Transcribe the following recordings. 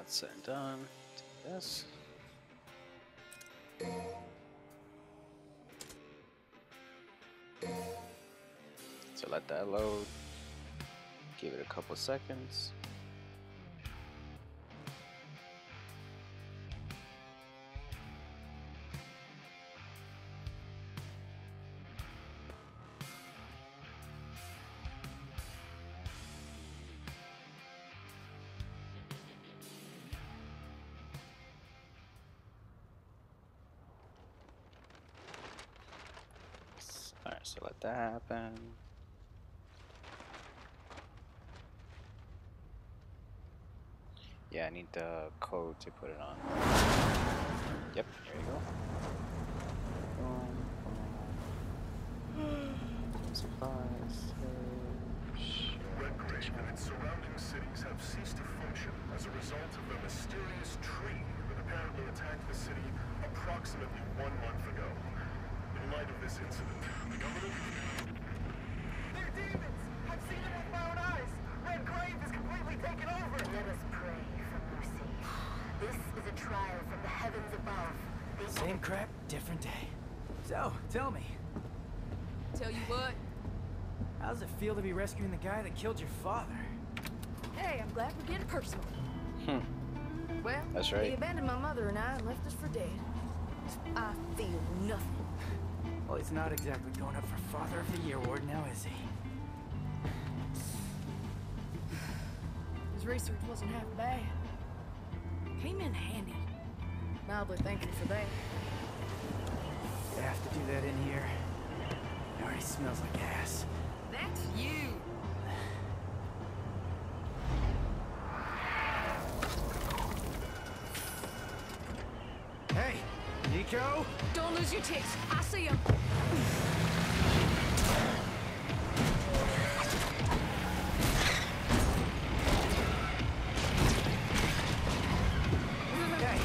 that's said and done. Do this. So let that load. Give it a couple seconds. Alright, so let that happen. Yeah, I need the code to put it on. Yep, there you go. Boom, boom. Supplies. Red Grave and its surrounding cities have ceased to function as a result of a mysterious tree that apparently attacked the city approximately 1 month ago. In light of this incident, the government... They're demons! I've seen it with my own eyes! Red Grave is completely taken over! Let us pray for mercy. This is a trial from the heavens above. Same crap, different day. So, tell me, Tell you what, how does it feel to be rescuing the guy that killed your father? hey, I'm glad we're getting personal. Well, That's right. he abandoned my mother and I and left us for dead. I feel nothing. Well, he's not exactly going up for Father of the Year award now, is he? His research wasn't half bad. Came in handy. Mildly thank you for that. You have to do that in here. It already smells like ass. That's you. Hey, Nico! Don't lose your tits. I see him. Hey,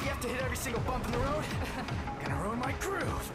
you have to hit every single bump in the road? Gonna ruin my groove.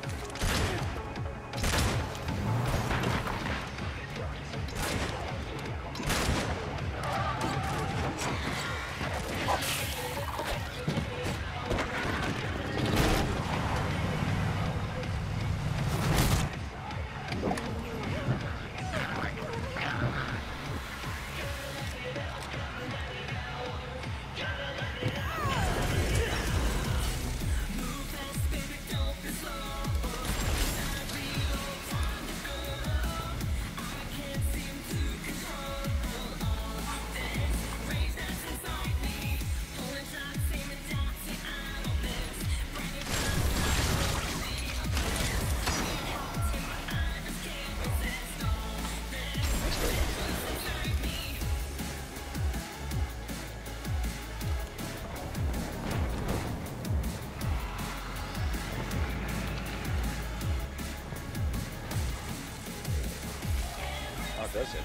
Oh, does it?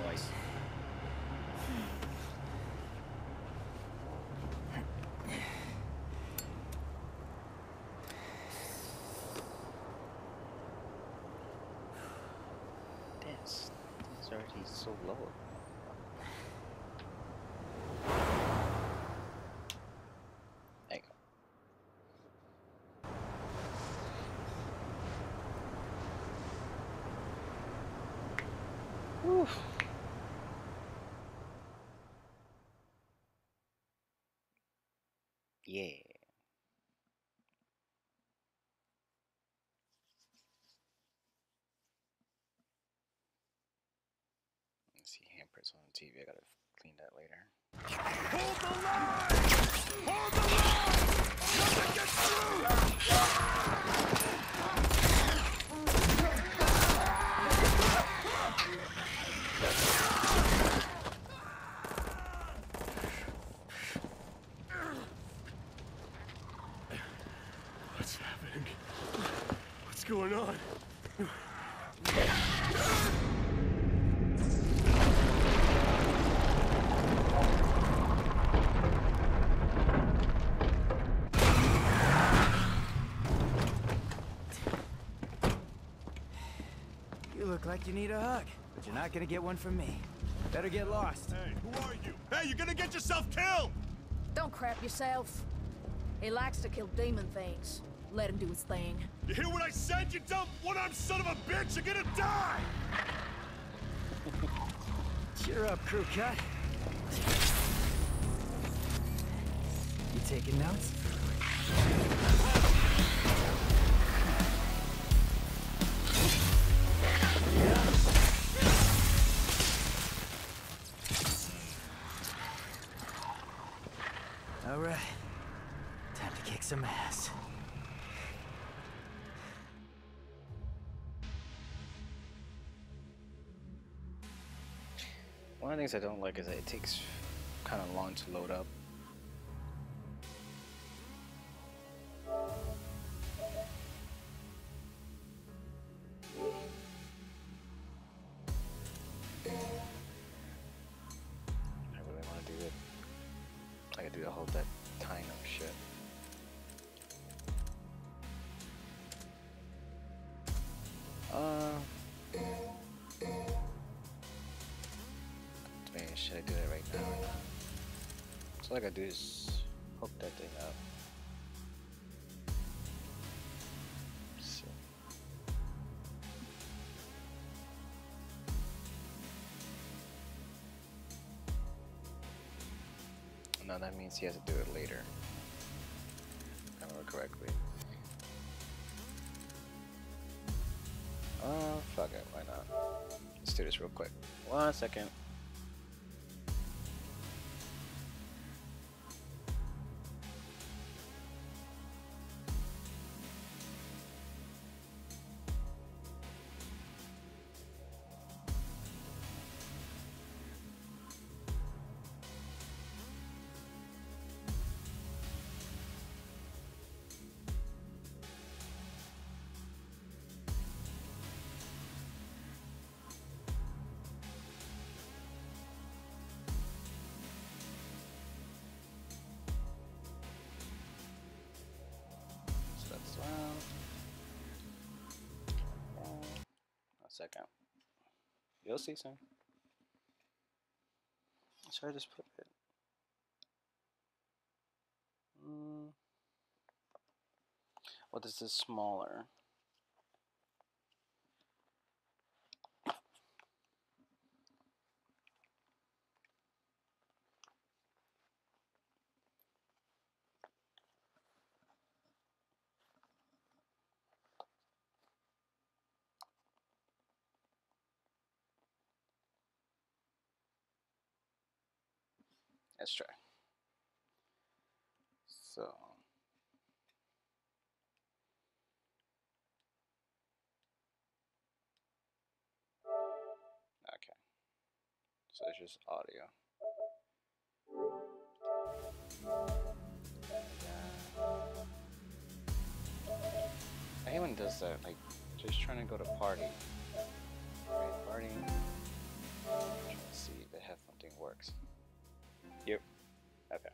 Nice. This is already so low. There you go. Woo. Yeah. see handprints on the TV. I gotta clean that later. Hold the line! Hold the line! Nothing gets through! What's happening? What's going on? You look like you need a hug, but you're not gonna get one from me. Better get lost. Hey, who are you? Hey, you're gonna get yourself killed! Don't crap yourself. He likes to kill demon things. Let him do his thing. You hear what I said, you dumb one-armed son of a bitch? You're gonna die! Cheer up, crew cut. You taking notes? All right. Time to kick some ass. One of the things I don't like is that it takes kind of long to load up. I really want to do it. I could do the whole that kind of shit. Man, should I do that right now? So all I gotta do is hook that thing up. So. No, that means he has to do it later. If I remember correctly. Fuck it, why not? Let's do this real quick. 1 second. Second. You'll see soon. So I just put it. Well, this is smaller. Let's try. So. Okay. So it's just audio. I hate when it does that, like, just trying to go to party. Right, party. Trying to see if the headphone thing works. Yep. Okay.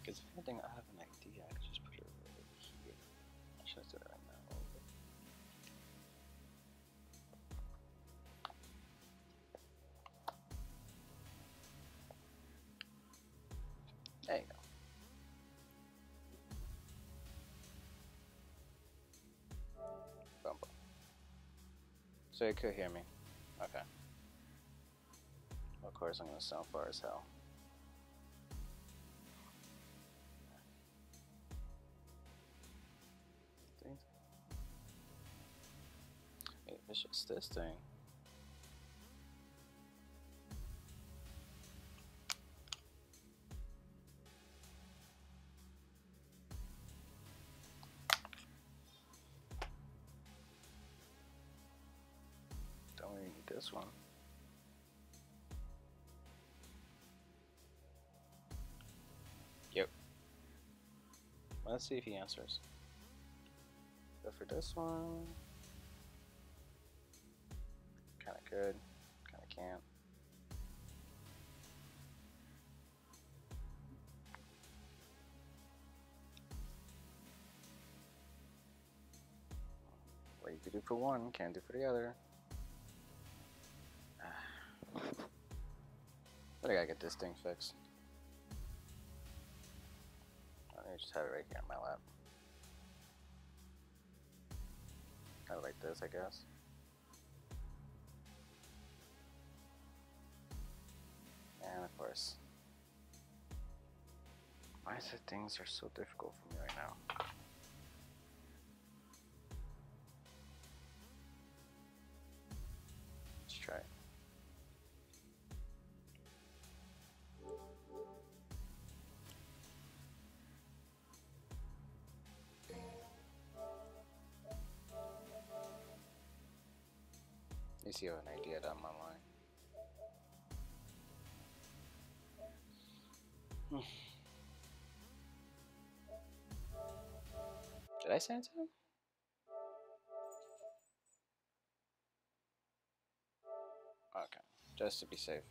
Because if anything, I have an idea. I could just put it right over here. I should do it right now. There you go. Boom, boom. So you could hear me. Okay. Well, course I'm gonna sound far as hell. Hey, it's just this thing. Don't really need this one. Yep. Let's see if he answers. Go for this one. Kinda could, kinda can't. What you can do for one, can't do for the other. But I gotta get this thing fixed. I just have it right here on my lap. Kind of like this, I guess. And of course. Why is it things are so difficult for me right now? Let's try it. You see, you have an idea down my line. Did I send it to him? Okay, just to be safe.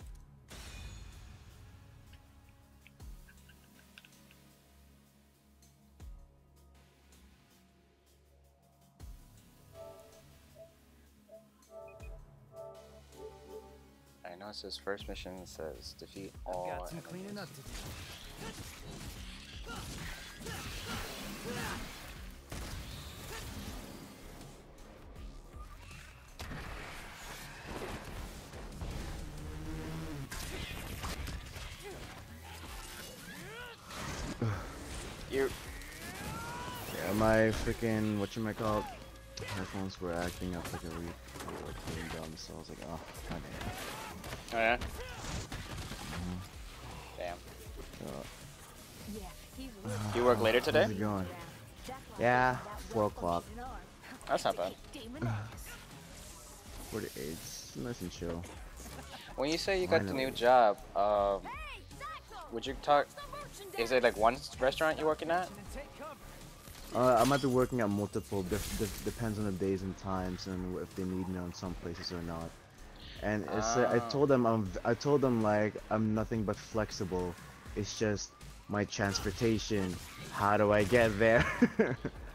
I know it says first mission says defeat all Got some enemies. cleaning up to do. You. Yeah, my freaking whatchamacallit headphones were acting up like a week. They were like putting down, so I was like, oh, goddamn. Oh yeah? Damn. You work later today? How's it going? Yeah, 4 o'clock. That's not bad. 48. It's nice and chill. When you say you got the new job, would you talk? Is it like one restaurant you're working at? I might be working at multiple. Depends on the days and times and if they need me on some places or not. And it's I told them like I'm nothing but flexible. It's just my transportation. How do I get there?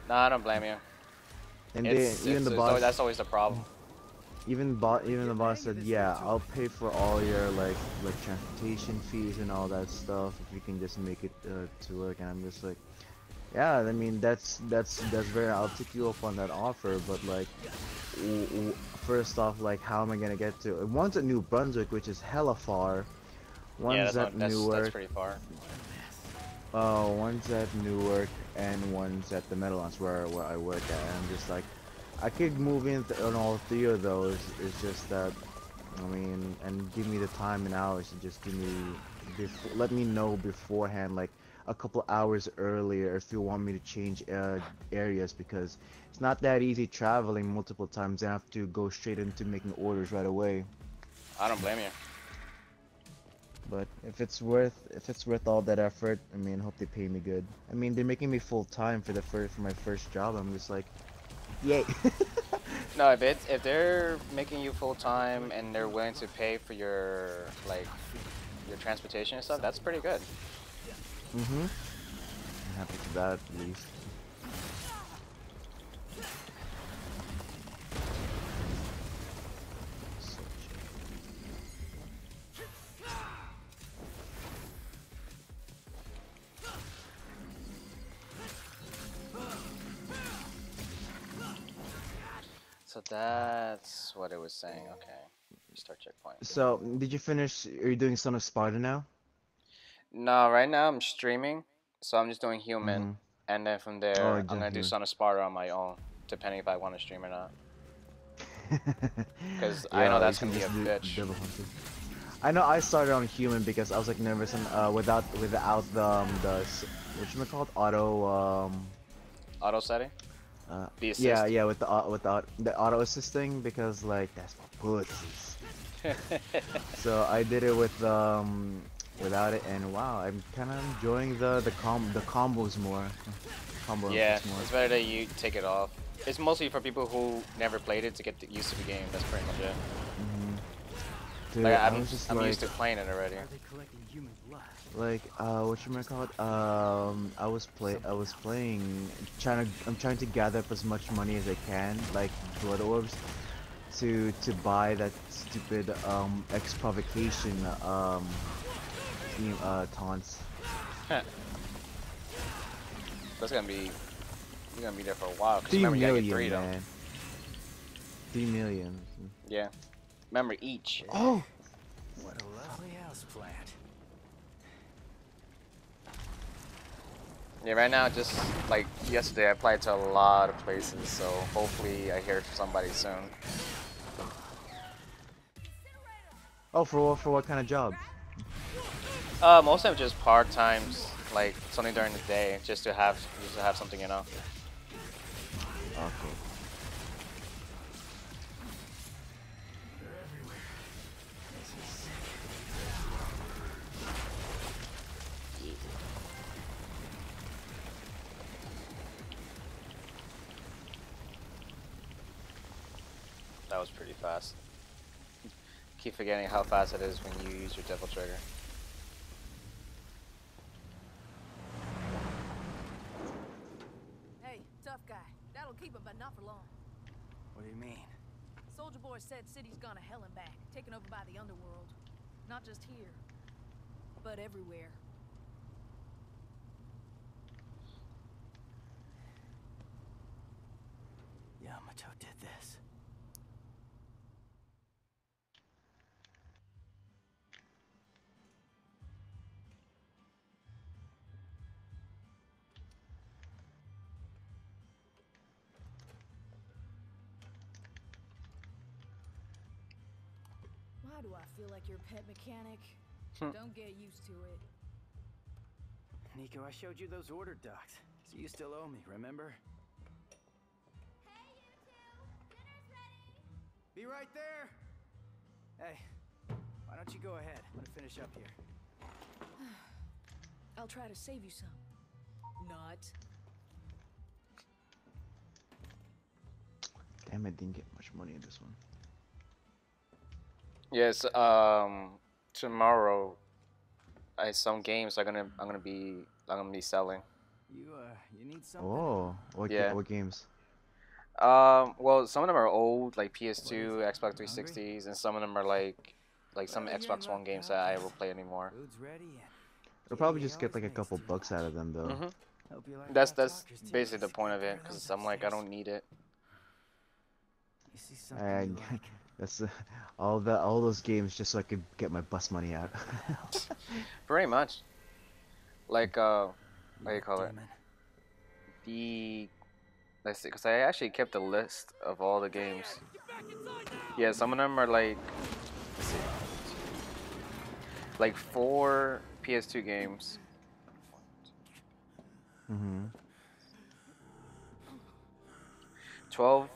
No, I don't blame you. And even the boss. That's always the problem. Even the boss said, yeah, I'll pay for all your like transportation fees and all that stuff if you can just make it to work. And I'm just like, yeah, I mean that's very. I'll take you up on that offer, but like, first off, like, how am I gonna get to? One's at New Brunswick, which is hella far. One's at Newark. That's pretty far. One's at Newark and one's at the Meadowlands where I work at. And I'm just like, I could move in on all 3 of those. It's just that, I mean, and give me the time and hours to just give me, let me know beforehand, like a couple hours earlier if you want me to change areas, because it's not that easy traveling multiple times. I have to go straight into making orders right away. I don't blame you. But if it's worth all that effort, I mean, hope they pay me good. I mean, they're making me full time for my first job. I'm just like, yay. No, if they're making you full time and they're willing to pay for your your transportation and stuff, that's pretty good. I'm happy for that at least. So that's what it was saying. Okay. Restart checkpoint. So, did you finish? Are you doing Son of Sparta now? No, right now I'm streaming, so I'm just doing human, Mm-hmm. and then from Oh, there I'm just gonna do here. Son of Sparta on my own, depending if I want to stream or not. Because I know Yo, you that's should gonna be just a do bitch. Devil Hunter. I know I started on human because I was like nervous and without whatchamacallit, auto Auto setting, uh the yeah, assist. yeah, the auto assisting, because like that's my pussies. So I did it without it, and wow, I'm kind of enjoying the combos more. Combo Yeah, inputs more. it's better that you take it off. It's mostly for people who never played it to get used to the game. That's pretty much it. Hmm. Dude, Like I was just I'm like used to playing it already. Are they collecting human blood? whatchamacallit, I was playing, I'm trying to gather up as much money as I can, like blood orbs, to buy that stupid X provocation taunts. That's gonna be you're gonna be there for a while. Cause 3 remember you gotta get million, 3 of them. man. 3 million. Yeah. Remember each. Oh, What a lovely house plant. Yeah, right now, just like yesterday, I applied to a lot of places, so hopefully I hear from somebody soon. oh, for what kind of job? Most of them just part times, like something during the day, just to have something, you know. Okay. That was pretty fast. Keep forgetting how fast it is when you use your devil trigger. Hey, tough guy. That'll keep him, but not for long. What do you mean? Soldier Boy said city's gone to hell and back, taken over by the underworld. Not just here, but everywhere. Yamato did this. Why do I feel like your pet mechanic? Don't get used to it. Nico, I showed you those order docs, so you still owe me, remember? Hey, you two! Dinner's ready! Be right there! Hey, why don't you go ahead? I'm gonna finish up here. I'll try to save you some. Not. Damn, I didn't get much money in this one. Yes. Tomorrow, some games I'm gonna be selling. You need something? Oh, Yeah. what games? Well, some of them are old, like PS2, What is it? Xbox You hungry? 360s, and some of them are like some Well, you Xbox look One games that I up. will play anymore. Food's ready and I'll probably Katie just get always like a makes couple too bucks much. out of them though. Mhm. Hope you like That's hot talkers, too. basically the Just point got of a it, pair of because those I'm like I upstairs. don't need it. You see something And you like? that's all those games just so I could get my bus money out. Pretty much. Like what do you Little call it? demon. The Let's see, because I actually kept a list of all the games. Yeah, some of them are like, let's see, like 4 PS2 games, Mm-hmm. 12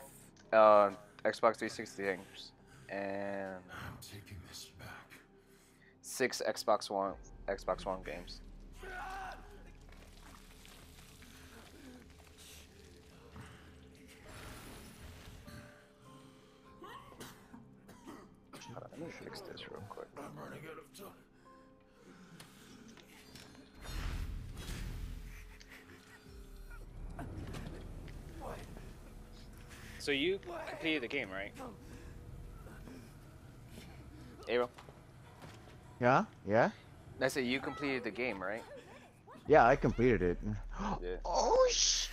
Xbox 360 games, and I'm taking this back. 6 Xbox One games. Hold on, let me fix this real quick. I'm running out of time. So you completed the game, right? April? Yeah, yeah, I said you completed the game, right? yeah. I completed it. Yeah. Oh sh!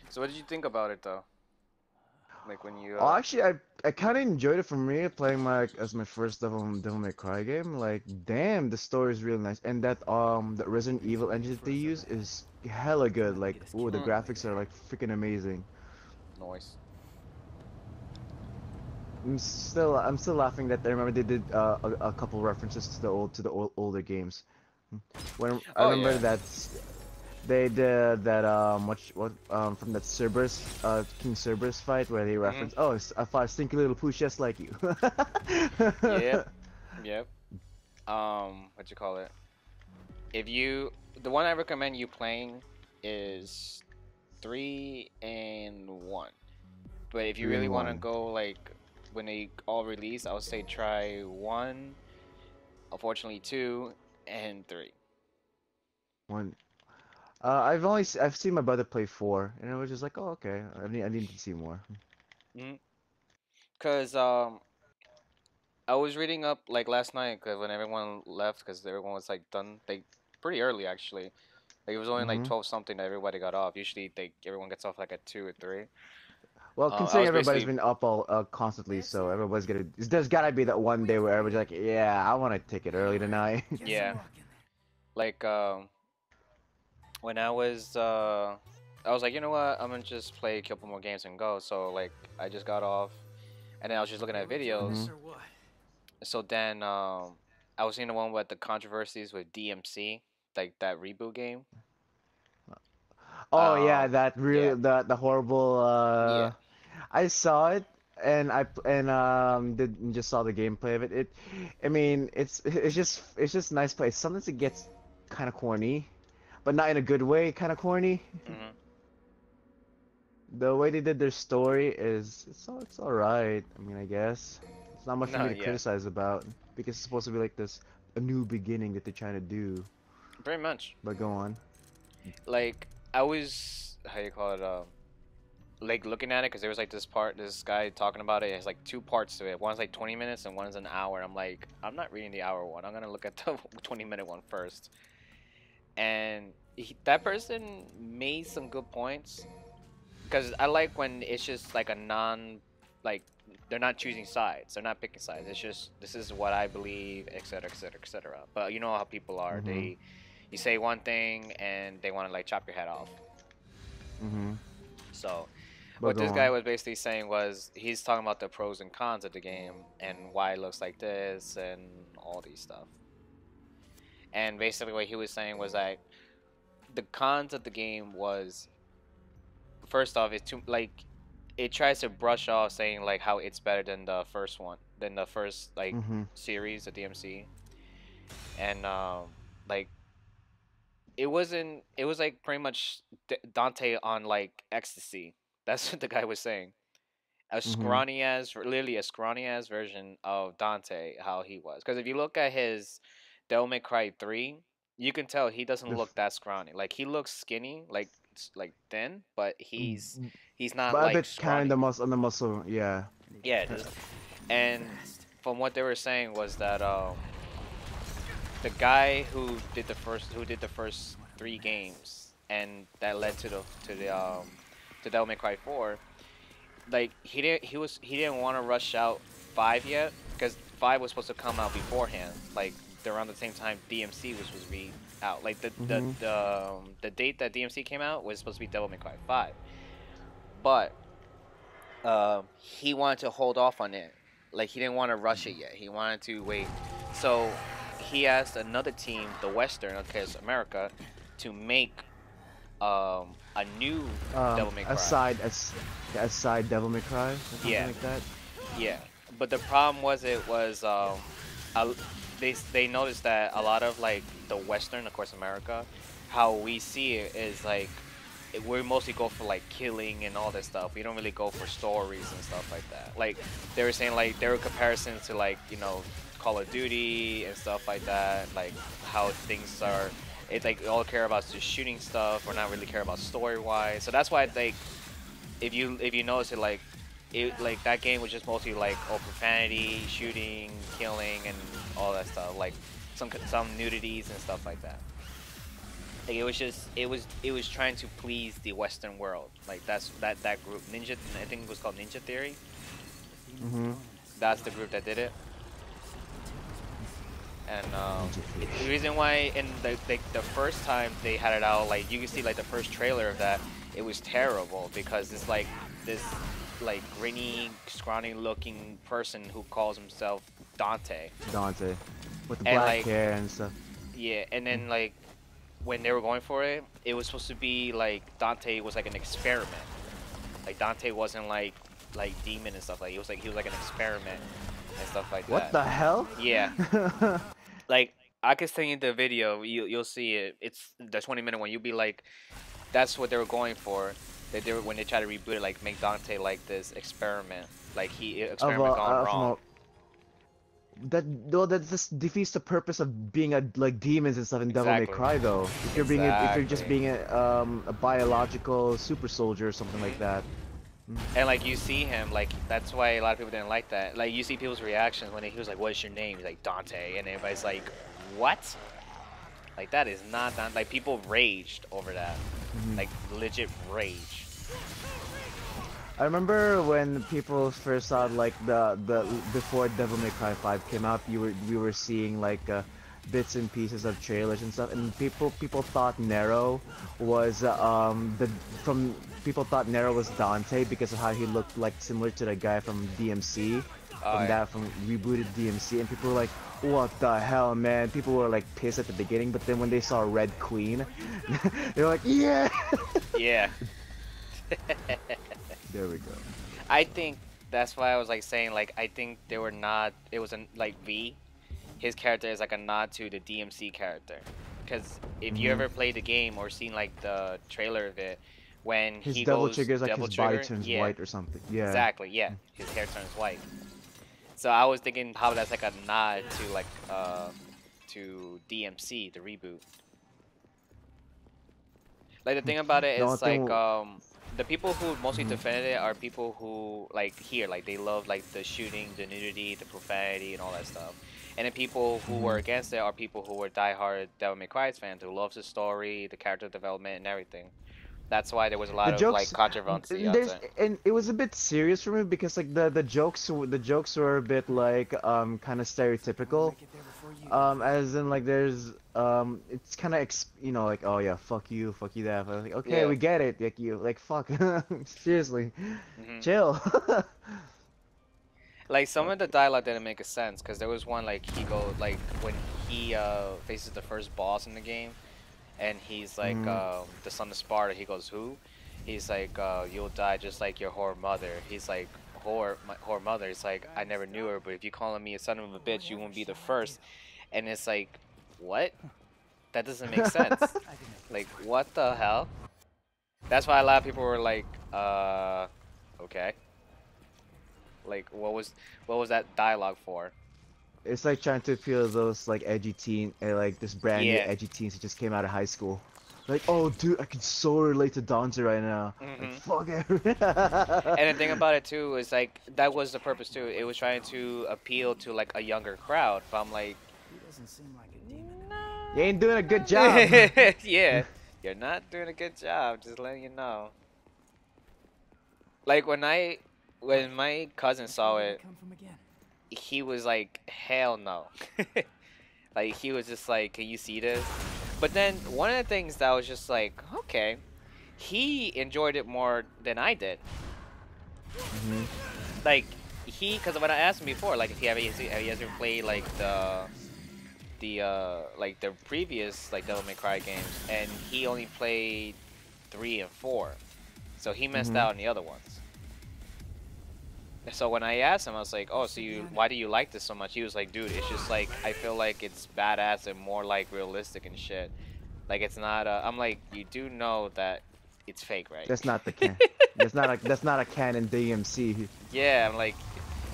So what did you think about it, though? Like when you Oh, actually, I kind of enjoyed it for me playing my as my first Devil May Cry game. Like, damn, the story is really nice, and that the Resident Evil engine that they use is hella good. Like, ooh, the graphics are like freaking amazing. noise. I'm still laughing that I remember they did a couple references to the older games. When I Oh remember yeah. that they did that from that Cerberus King Cerberus fight where they Mhm. reference, oh, I fought a stinky little pooch just like you. Yep. Yep. What you call it? If you, the one I recommend you playing is 3 and 1. But if you Three really and want to one. go like when they all release, I would say try 1. Unfortunately, 2 and 3. One. I've seen my brother play four, and it was just like, oh, okay. I need to see more. Mhm. Cause I was reading up like last night, cause when everyone left, cause everyone was like done, like pretty early actually. Like it was only like Hmm 12 something that everybody got off. Usually they everyone gets off like at 2 or 3. Well, I considering was everybody's basically been up all constantly, so everybody's gonna. There's gotta be that one day where everybody's like, yeah, I want to take it early tonight. yeah, like when I was like, you know what, I'm gonna just play a couple more games and go. So like I just got off, and then I was just looking at Hmm videos. So then I was seeing the one with the controversies with DMC, like that reboot game. Oh yeah, that Yeah, really the horrible. yeah, I saw it and did just saw the gameplay of it. I mean, it's just nice play. Sometimes it gets kind of corny, but not in a good way. Kind of corny. hmm The way they did their story is it's all right. I mean, I guess it's not much for no, me to yeah, criticize about because it's supposed to be like this a new beginning that they're trying to do. pretty much. But go on. Like I was, how you call it, like looking at it because there was like this part, this guy talking about it. It has like two parts to it. One's like 20 minutes and one's an hour. I'm like, I'm not reading the hour one. I'm gonna look at the 20-minute one first. And that person made some good points because I like when it's just like a non, like they're not choosing sides. They're not picking sides. It's just this is what I believe, etc., etc., etc. But you know how people are. Mm-hmm. You say one thing and they want to like chop your head off. Mm-hmm. So But what go this guy on. was basically saying was he's talking about the pros and cons of the game and why it looks like this and all these stuff. And basically what he was saying was that the cons of the game was, first off, it's too like it tries to brush off saying like how it's better than the first one, than the first like Mm-hmm. series, the DMC. And like it wasn't, it was like pretty much Dante on like ecstasy. That's what the guy was saying. A Mm-hmm. scrawny as, literally a scrawny as version of Dante, how he was. Because if you look at his Devil May Cry 3, you can tell he doesn't The look that scrawny. Like he looks skinny, like like thin, but he's not but a like bit kind of scrawny. on the muscle, yeah. Yeah, just, and from what they were saying was that the guy who did the first 3 games and that led to the to Devil May Cry 4, like he didn't want to rush out 5 yet because 5 was supposed to come out beforehand, like around the same time DMC was supposed to be out. Like Mm-hmm. the date that DMC came out was supposed to be Devil May Cry 5, but he wanted to hold off on it. Like he didn't want to rush it yet. He wanted to wait. So he asked another team, the Western, okay, so America, to make a new Devil May Cry. A side Devil May Cry or something Yeah, like that. yeah. But the problem was it was a, they noticed that a lot of like the Western, of course, America, how we see it is like we mostly go for like killing and all that stuff. We don't really go for stories and stuff like that. Like they were saying, like there were comparisons to like Call of Duty and stuff like that. Like how things are. It's like all care about just shooting stuff, or not really care about story wise. So that's why like if you notice it, like that game was just mostly like all profanity, shooting, killing, and all that stuff. Like some nudities and stuff like that. Like it was trying to please the Western world. Like that group Ninja. I think it was called Ninja Theory. Mm-hmm. That's the group that did it. And Ninja the fish. reason why in the first time they had it out, like you can see like the first trailer of that, it was terrible because it's like this like grainy, scrawny looking person who calls himself Dante. Dante. With the And black like hair and stuff. yeah, and then like when they were going for it, it was supposed to be like Dante was like an experiment. Like Dante wasn't like demon and stuff like he was like an experiment and stuff like What that. the hell? Yeah. Like I could send you the video. You'll see it. It's the 20-minute one. You'll be like, that's what they were going for. They were when they try to reboot it, like make Dante like this experiment, like he Of experiment gone from wrong. that no, that just defeats the purpose of being a like demons and stuff in Devil May Exactly. Cry though. If you're just Exactly. being a biological super soldier or something like that. And like you see him, like that's why a lot of people didn't like that. Like you see people's reactions when he was like, "What's your name?" He's like Dante, and everybody's like, "What?" Like that is not Dante. Like people raged over that, like legit rage. I remember when people first saw like the before Devil May Cry 5 came out, we were seeing like bits and pieces of trailers and stuff, and people thought Nero was the from people thought Nero was Dante because of how he looked like similar to the guy from DMC, from rebooted DMC, and people were like, "What the hell, man?" People were like pissed at the beginning, but then when they saw Red Queen, they were like, "Yeah." Yeah. There we go. I think that's why I was like saying like I think they were not. It was like V. His character is like a nod to the DMC character, because if you ever played the game or seen like the trailer of it, when His he double goes trigger is like double his body trigger, turns yeah, white or something. Yeah. exactly, yeah, his hair turns white. So I was thinking how that's like a nod to DMC, the reboot. Like the thing about it The only is like thing the people who mostly defended it are people who like like they love like the shooting, the nudity, the profanity, and all that stuff. And the people who were against it are people who were diehard Devil May Cry fans who loves the story, the character development, and everything. That's why there was a the lot of like jokes controversy on there's it. and it was a bit serious for me because like the jokes were a bit like kind of stereotypical. Make it there before you. As in like there's it's kind of you know like, oh yeah, fuck you that. But like, okay, Yeah. we get it, like you like fuck. Seriously, Hmm. chill. Like some of the dialogue didn't make a sense because there was one like he go like when he faces the first boss in the game, and he's like the son of Sparta. He goes, who? He's like, you'll die just like your whore mother. He's like, whore mother. He's like, I never knew her, but if you calling me a son of a bitch, you won't be the first. And it's like, what? That doesn't make sense. Like, what the hell? That's why a lot of people were like, okay. Like, what was that dialogue for? It's like trying to appeal to those like edgy like this brand new Yeah. edgy teens who just came out of high school. Like, oh dude, I can so relate to Dante right now. Like, fuck it. And the thing about it too is like that was the purpose too. It was trying to appeal to like a younger crowd. But I'm like, He doesn't seem like a demon. You ain't doing a good job. yeah, you're not doing a good job. Just letting you know. Like when my cousin saw Where did it, come from again? he was like, hell no. Like he was just like, can you see this? But then one of the things that was just like, okay, he enjoyed it more than I did. Like because when I asked him before, like if he ever played like like the previous like Devil May Cry games, and he only played 3 and 4, so he missed out on the other ones. So when I asked him, I was like, "Oh, so why do you like this so much?" He was like, "Dude, it's just like I feel like it's badass and more like realistic and shit. Like it's not." I'm like, "You do know that it's fake, right?" That's not the can. That's not a canon DMC. Yeah, I'm like,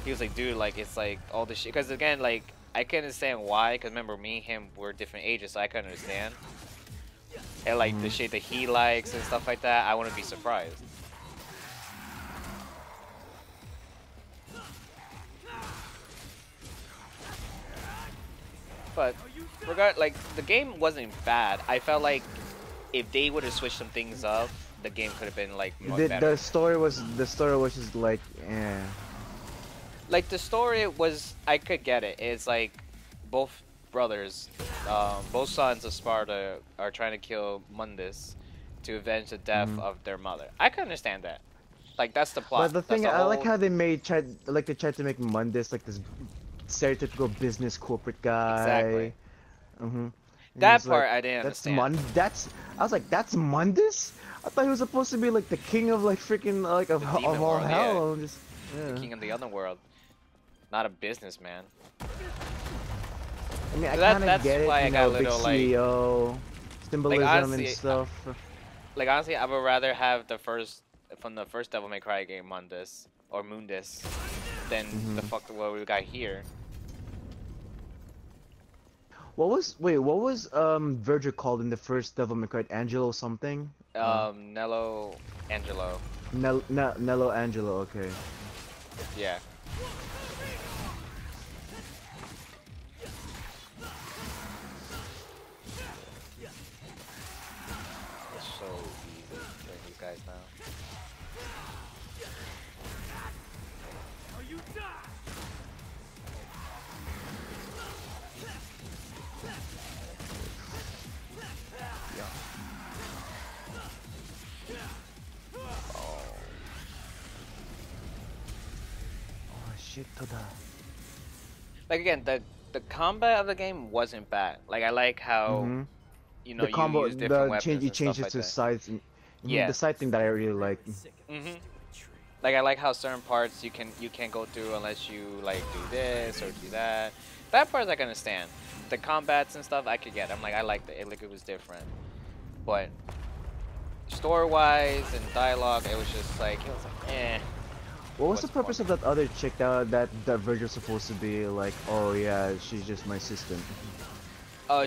he was like, "Dude, like it's like all the shit." Because again, like I can understand why. Because remember, me and him were different ages, so I couldn't understand. And like the shit that he likes and stuff like that, I wouldn't be surprised. But like the game wasn't bad. I felt like if they would have switched some things up, the game could have been like more The better. the story was just like, eh. Like the story was, I could get it. It's like both brothers, both sons of Sparta are trying to kill Mundus to avenge the death of their mother. I can understand that. Like that's the plot. But the That's thing, the I like whole how they tried to make Mundus like this stereotypical business corporate guy. exactly. And That he's like, part I didn't that's understand. I was like, that's Mundus? I thought he was supposed to be like the king of like freaking like of, The of demon all world, hell. yeah. And just, yeah. The king of the other world, not a businessman. I mean, I So kind of that's get it, why I you got a know, big little like, CEO, symbolism honestly, and stuff. like honestly, I would rather have the first from the first Devil May Cry game, Mundus or Mundus, than the fuck what we got here. What was Virgil called in the first Devil May Cry? Angelo something? Nello Angelo. Nello Angelo, okay. Yeah. It's so easy killing these guys now. Oh shit, toda. Like again, the combat of the game wasn't bad. Like I like how you know The combo, you use different the weapons change, you and change stuff it like to that. sides. Yeah. The side thing that I really like. Like I like how certain parts you can't go through unless you like do this or do that. That part I can understand. The combats and stuff I could get. I'm like I liked it. Like it was different. But story wise and dialogue, it was just like it was like eh. What was the purpose of that other chick that Virgil's supposed to be like? Oh yeah, she's just my assistant.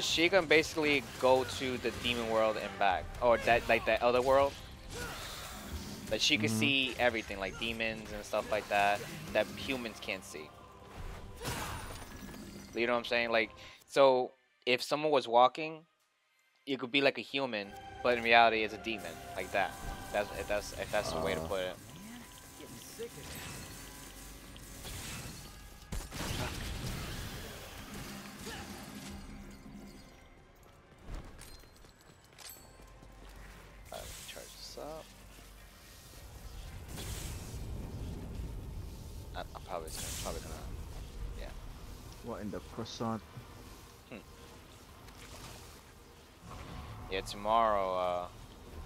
She can basically go to the demon world and back, or that like that other world. Like she could see everything, like demons and stuff like that humans can't see. You know what I'm saying? Like, so if someone was walking, it could be like a human, but in reality, it's a demon, like that. That's the way to put it. Let me charge this up. I'm probably gonna, yeah. What in the croissant? Yeah, tomorrow,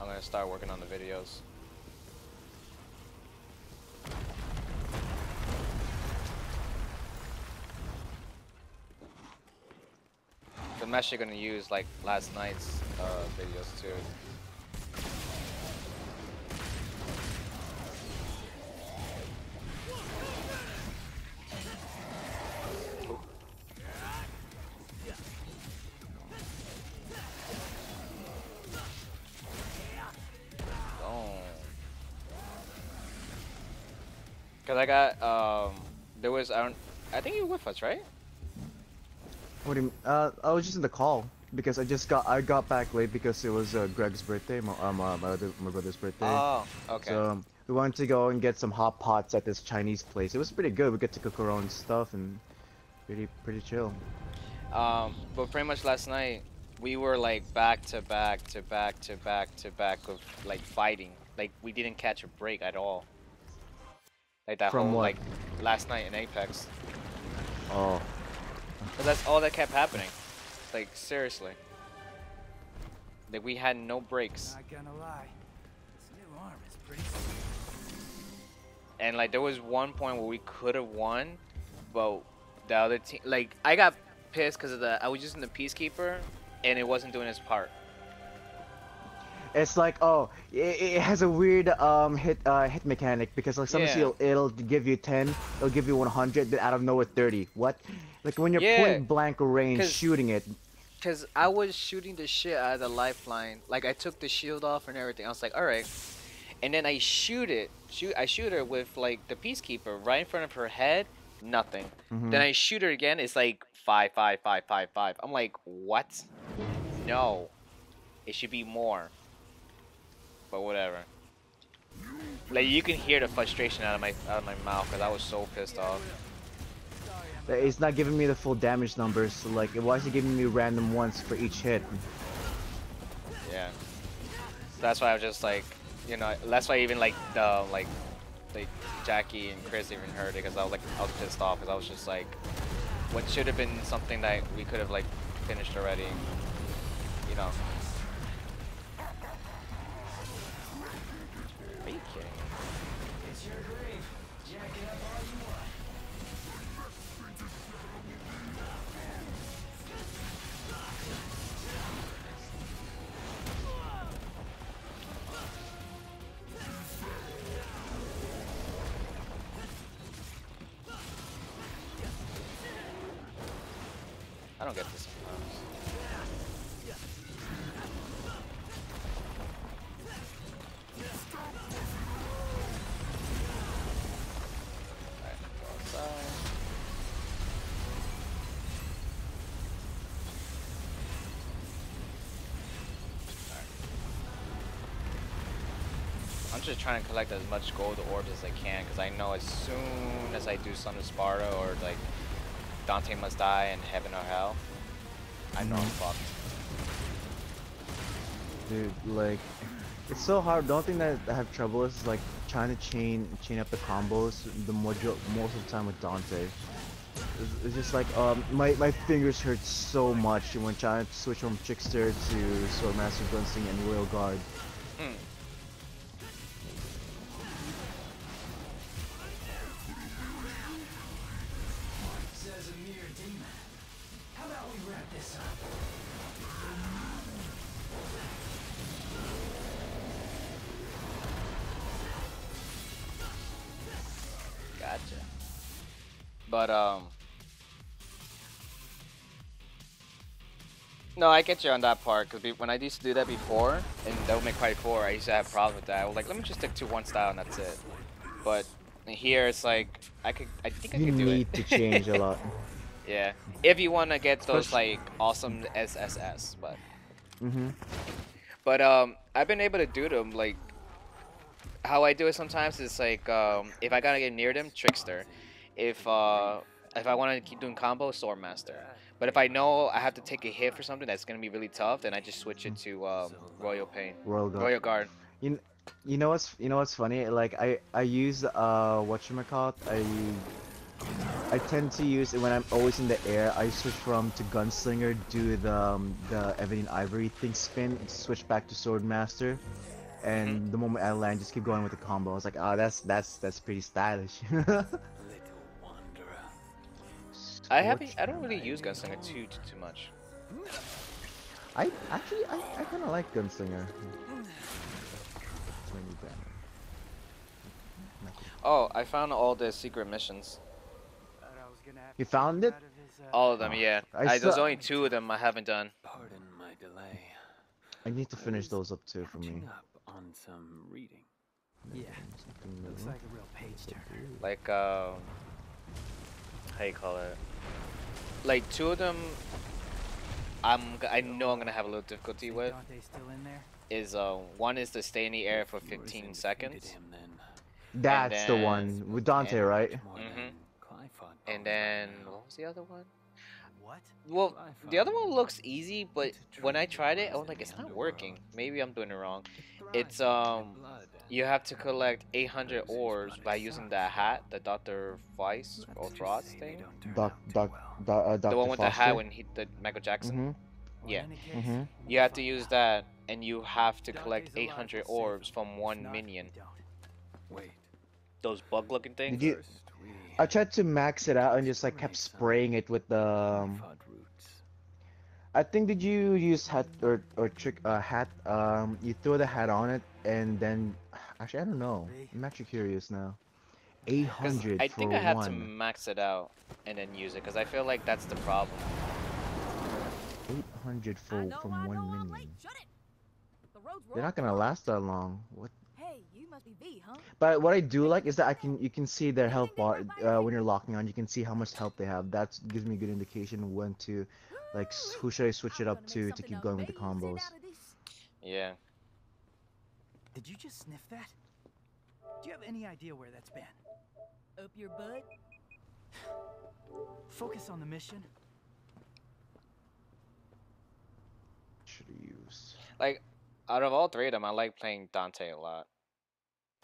I'm gonna start working on the videos. I'm actually gonna use like last night's videos too. Cause I got there was I think you were with us, right? What do you? I was just in the call because I got back late because it was Greg's birthday, my brother's birthday. Oh, okay. So we wanted to go and get some hot pots at this Chinese place. It was pretty good. We get to cook our own stuff and pretty chill. But pretty much last night we were like back to back with like fighting. Like we didn't catch a break at all. Like that From whole what? like last night in Apex. Oh. But that's all that kept happening. Like seriously. Like we had no breaks. Not gonna lie, this new arm is pretty. And like there was one point where we could have won, but the other team, like I got pissed because of I was using the Peacekeeper and it wasn't doing its part. It's like, oh, it has a weird hit mechanic because like sometimes Yeah. it'll give you 10, it'll give you 100, then out of nowhere 30. What? Like when you're Yeah. point blank range 'Cause- shooting it. Cause I was shooting the shit out of the lifeline. Like I took the shield off and everything. I was like, all right. And then I shoot her with like the Peacekeeper right in front of her head. Nothing. Then I shoot her again. It's like 5, 5, 5, 5, 5. I'm like, what? No. It should be more, but whatever. Like you can hear the frustration out of my mouth because I was so pissed off. It's not giving me the full damage numbers. So like, why is it giving me random ones for each hit? Yeah. That's why I was just like, you know, that's why even like the like Jackie and Chris even heard it because I was pissed off because I was just like, what should have been something that we could have like finished already, you know. Are you kidding? It's your grave. Jack it up all you want. I don't get this sometimes. Alright, go outside. I'm just trying to collect as much gold orbs as I can because I know as soon as I do Son of Sparta or like Dante Must Die in Heaven or Hell, I know I'm fucked. Dude, like, it's so hard. The only thing that I have trouble is like trying to chain up the combos. Most of the time with Dante, it's just like my fingers hurt so much when trying to switch from Trickster to Swordmaster, Gunslinger, and Royal Guard. Mm. Says a mere demon. How about we wrap this up? Gotcha. But no, I get you on that part because when I used to do that before in Devil May Cry 4, I used to have problems with that. I was like, let me just stick to one style and that's it. But here it's like I think I You could do need it. to change a lot. Yeah, if you want to get those like awesome SSS, but Mhm. I've been able to do them like how I do it sometimes is like if I gotta get near them, Trickster. If I want to keep doing combo, Swordmaster. But if I know I have to take a hit for something that's gonna be really tough, then I just switch it to Royal Pain, Royal Guard. Royal Guard. You, you know what's funny? Like I use whatchamacallit? I tend to use it when I'm always in the air. I switch to Gunslinger, do the Ebony Ivory thing spin, switch back to Swordmaster, and the moment I land, just keep going with the combo. I was like, oh, that's pretty stylish. I don't really use Gunslinger too much. I kind of like Gunslinger. Oh, I found all the secret missions. You found it? All of them, yeah. There's saw- only 2 of them I haven't done. Pardon my delay. I need to finish those up too for me. Catching up on some reading. Yeah, looks like a real page turner. Like how you call it? Like 2 of them, I know I'm gonna have a little difficulty with. Dante's still in there? Is one is to stay in the air for 15 seconds. Him then. That's the then- one with Dante, right? More Mhm. than Clive fought And Bond then by now. what was the other one? What? Well, the other one looks easy, but when I tried it, I was like, it's not working. Maybe I'm doing it wrong. It's you have to collect 800 orbs by using the hat, the Dr. Weiss or Frost thing. Dr. The one with the Foster? hat when the Michael Jackson. Mhm. Yeah. In any case, Mhm. You have to use that, and you have to collect 800 orbs from one minion. Wait. Those bug-looking things. Did you? First, we I tried to max it out and just like kept spraying it with the. fought roots. I think did you use hat or trick hat? You throw the hat on it and then. Actually, I don't know. I'm actually curious now. 800 I for think I have to one. max it out and then use it, because I feel like that's the problem. 800 from one I'm late. minion. Shut it. The road's They're not gonna last that long. What? Hey, you must be V, huh? But what I do like is that you can see their health bar when you're locking on. You can see how much health they have. That gives me a good indication when to, like, who should I switch it up to keep going with the combos. Yeah. Did you just sniff that? Do you have any idea where that's been? Up your butt? Focus on the mission. Should have used. Like, out of all three of them, I like playing Dante a lot.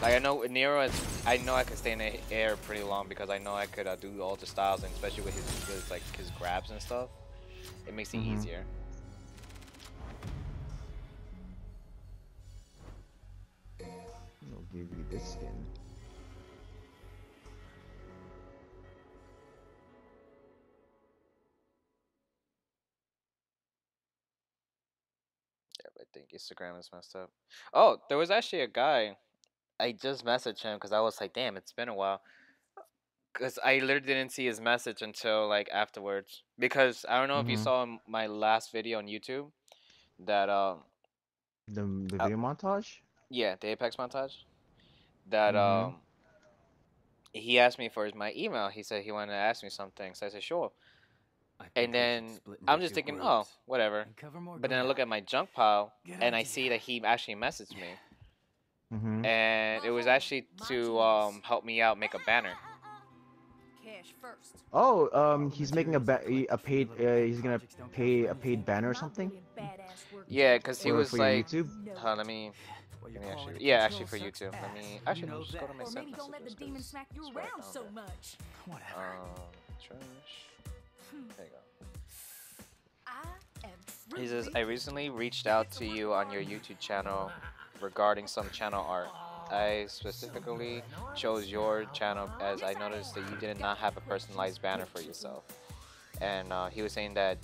Like, I know Nero, I know I could stay in the air pretty long because I know I could do all the styles, and especially with his grabs and stuff, it makes it easier. I'll give you this skin. Yeah, but I think Instagram is messed up. Oh, there was actually a guy. I just messaged him because I was like, damn, it's been a while. Because I literally didn't see his message until like afterwards. Because I don't know if you saw my last video on YouTube that The video montage. yeah, the Apex montage that Mm-hmm. he asked me for my email. He said he wanted to ask me something, so I said sure. I think And we should then split I'm into just two thinking, groups oh, whatever. and cover more But then I look at ground. my junk pile Good and I idea. see that he actually messaged me, Mm-hmm. and it was actually to help me out make a banner. Cash first. Oh, All the he's making a materials I collected for your little pet he's gonna projects don't cost pay a anything. paid banner or My something brilliant badass work Yeah, because he for was for your like, YouTube. let me What you Let me call actually, it, yeah, control actually for sucks YouTube. Let ass. me You actually know just go to that. my Or sent maybe don't let the messages, demon 'cause smack you it's right around down so there. much. Whatever. Trash. There you go. I am He says, truly I recently reached out to you on your YouTube channel regarding some channel art. I specifically chose your channel as I noticed that you did not have a personalized banner for yourself. And he was saying that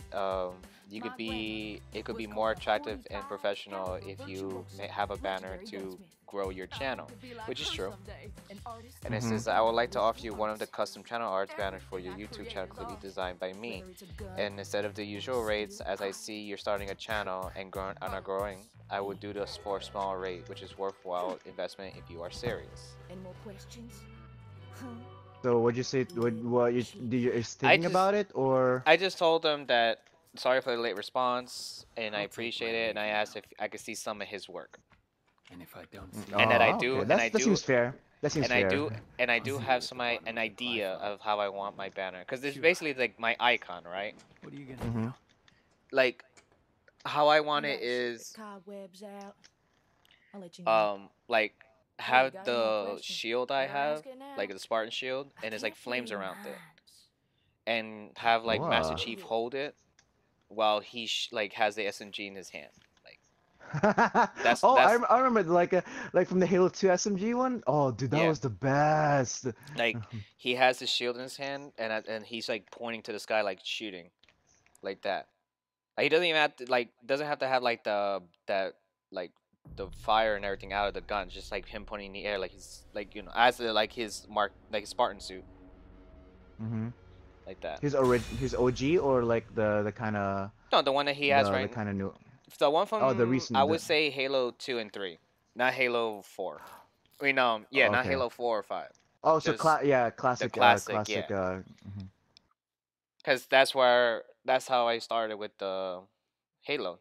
it could be more attractive and professional if you have a banner to grow your channel, which is true. And it says, I would like to offer you one of the custom channel arts banners for your YouTube channel completely designed by me. And instead of the usual rates, as I see you're starting a channel and are growing, I would do this for a small rate, which is worthwhile investment if you are serious. Any more questions? So what'd you say? What you did you is I thinking just about it or? I just told him that sorry for the late response, and I I'll take appreciate my it, and I leave asked now. if I could see some of his work, And if I don't see and that I Oh, do, okay. and I That seems do, fair. That seems and I fair. do, and I I'll do see have you at the some bottom an of the supply idea file. of how I want my banner, because it's Sure. basically like my icon, right? What are you gonna Mm-hmm. do? Like how I I want got it a ship is that cobwebs out. I'll let you know. like Hey, you have got any more the questions? shield I Better have, ask it now. like the Spartan shield, and it's like Can't flames read around it, minds. and have like Master Wow. Chief hold it while he like has the SMG in his hand. Like that's Oh, that's I remember like from the Halo 2 SMG one. Oh, dude, that yeah. was the best. Like he has his shield in his hand, and he's like pointing to the sky, like shooting, like that. Like, he doesn't even have to doesn't have to have like like the fire and everything out of the gun. Just like him pointing in the air, like he's like as like his mark, like his Spartan suit, Mm-hmm. like that. His OG or like the kind of No, the one that he has the right. kind of new. The one Oh, the from I recent. would say Halo 2 and 3, not Halo 4. I mean, yeah, not Okay. Halo 4 or 5. Oh, so Just yeah, the classic, classic, yeah. classic. Mhm. Because that's how I started with the Halo.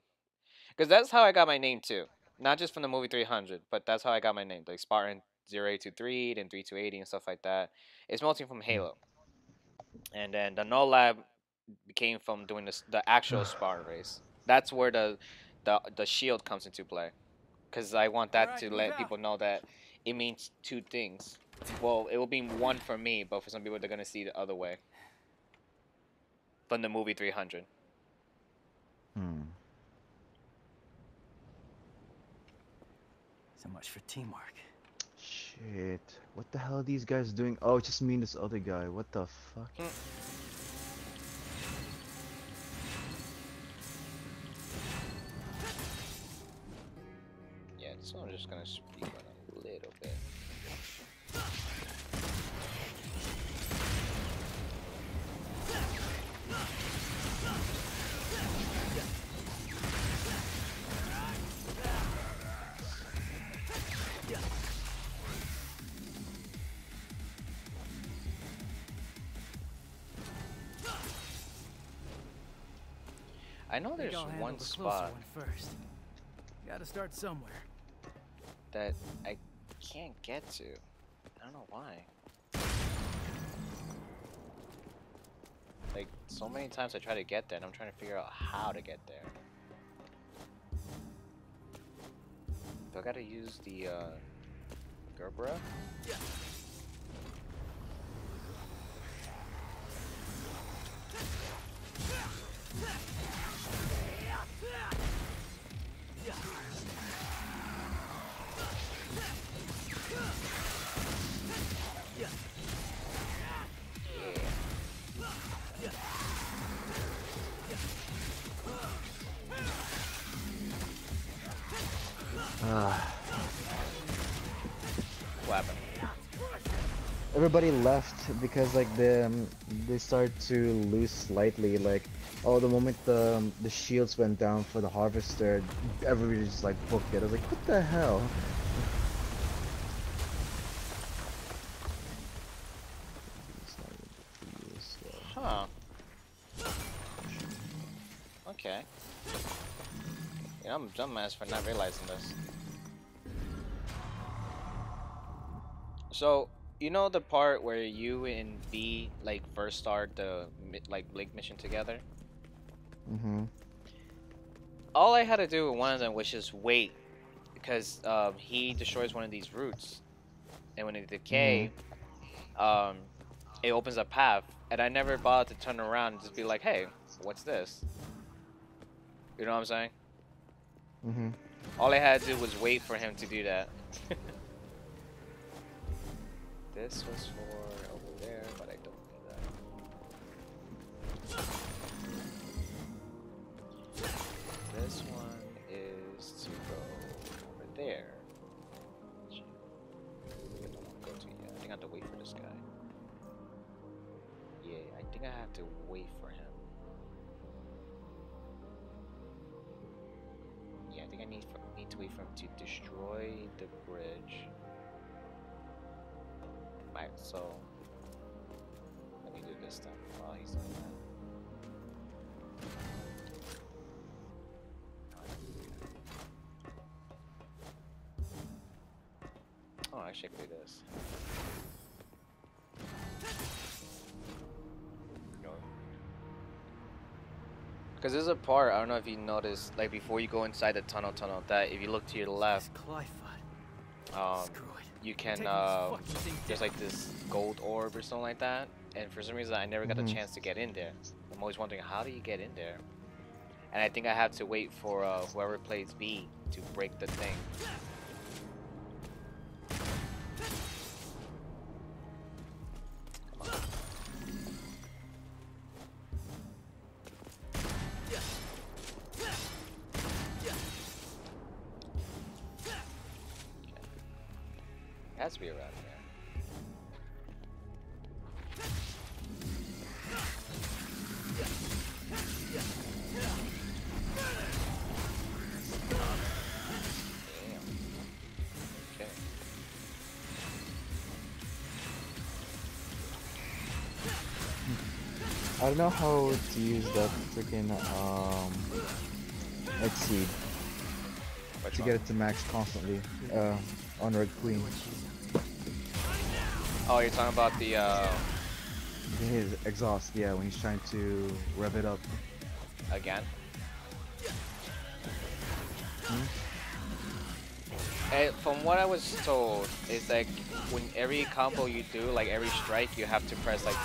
Because that's how I got my name too. Not just from the movie 300, but that's how I got my name. Like Spartan 0823, then 3280 and stuff like that. It's mostly from Halo. And then the No.Lab came from doing the actual Spartan race. That's where the shield comes into play. Because I want All that right, to move let out. people know that it means two things. Well, it will be one for me, but for some people, they're going to see the other way. From the movie 300. Hmm. So much for teamwork. Shit. What the hell are these guys doing? Oh, it's just me and this other guy. What the fuck? Yeah, this one I'm just going to speak on a little bit. I know Think there's I'll handle one the closer spot. one first. Gotta start somewhere. that I can't get to. I don't know why. Like, so many times I try to get there, and I'm trying to figure out how to get there. Do I gotta use the, Gerbera? What happened? Everybody left because like they started to lose slightly. Like, oh, the moment the shields went down for the harvester, everybody just like booked it. I was like, what the hell? Huh. Okay. Yeah, I'm a dumbass for not realizing this. So, you know the part where you and B like first start the like lake mission together? Mm-hmm. All I had to do with one of them was just wait, because he destroys one of these roots, and when it decay, it opens a path, and I never bothered to turn around and just be like, hey, what's this? You know what I'm saying? Mm-hmm. All I had to do was wait for him to do that. This was for over there, but I don't need that. This one is to go over there. Which I don't want to go to yet. I think I have to wait for this guy. Yeah, I think I have to wait for him. Yeah, I think I need to wait for him to destroy the bridge. Right, so let me do this stuff while he's doing that. Oh, actually, I can do this. Because there's a part, I don't know if you noticed, like before you go inside the tunnel, that if you look to your left, you can, there's like this gold orb or something like that, and for some reason I never got a chance to get in there. I'm always wondering, how do you get in there? And I think I have to wait for whoever plays B to break the thing. Come on. It has to be around here. I don't know how to use that freaking Exceed to get it to max constantly. On Red Queen. Oh, you're talking about the His exhaust, yeah, when he's trying to rev it up. again? And from what I was told, it's like when every combo you do, like every strike, you have to press like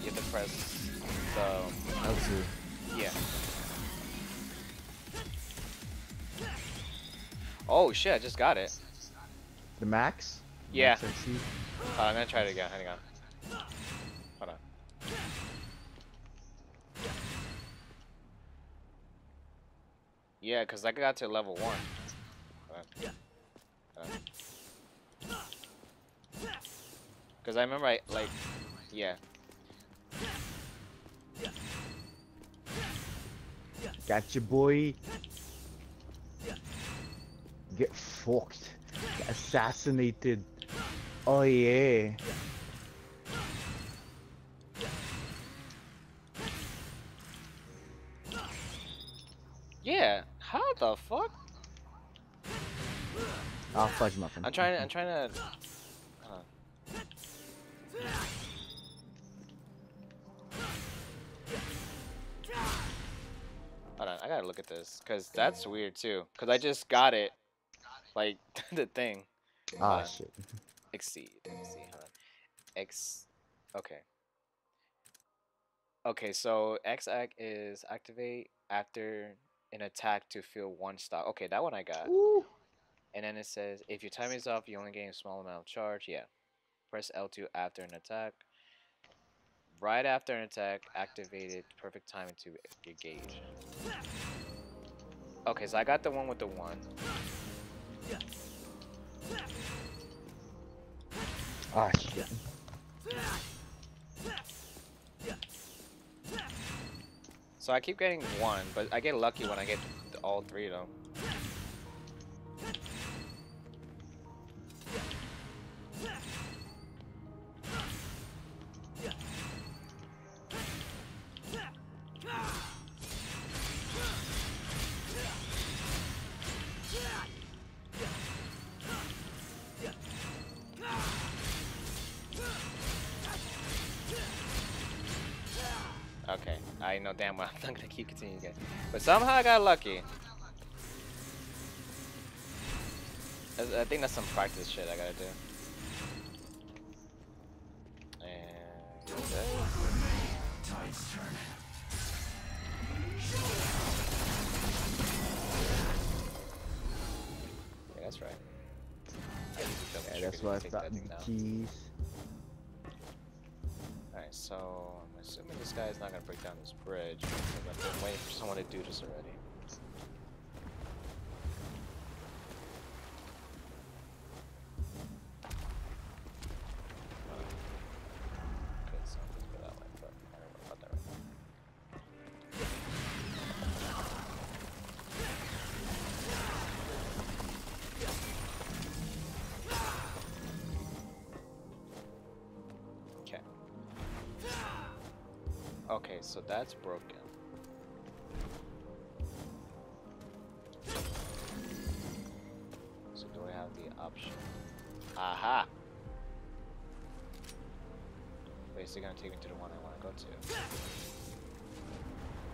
you have to press the L2. Yeah. Oh shit! I just got it. The max? Yeah. Max Exceed? I'm gonna try it again. Hang on. Hold on. Yeah, cause I got to level 1. Cause I remember yeah. Gotcha, boy. Get fucked. Get assassinated. Oh yeah. Yeah. How the fuck? Oh, fudge muffin. I'm trying to. Hold on, I gotta look at this, cause that's weird too. Cause I just got it, like the thing. Hold Ah, on. shit. Exceed. Let me see. Hold on. X. Okay. Okay. So X is activate after an attack to fill one stock. Okay, that one I got. Ooh. And then it says if your time is off, you only gain a small amount of charge. Yeah. Press L2 after an attack. Right after an attack, activated perfect timing to your gauge. Okay, so I got the one with the one. Ah, shit. So I keep getting one, but I get lucky when I get all three of them. Okay, I know damn well I'm not gonna keep continuing again. But somehow I got lucky. I think that's some practice shit I gotta do. And yeah, that's right. Yeah, that's why I thought. Jeez. Alright, so I'm assuming this guy's not gonna break down this bridge because I've been waiting for someone to do this already. Okay, so let's go that way, but I don't know about that right now. Okay. Okay, so that's broken. So do I have the option? Aha! Wait, is it gonna take me to the one I wanna go to?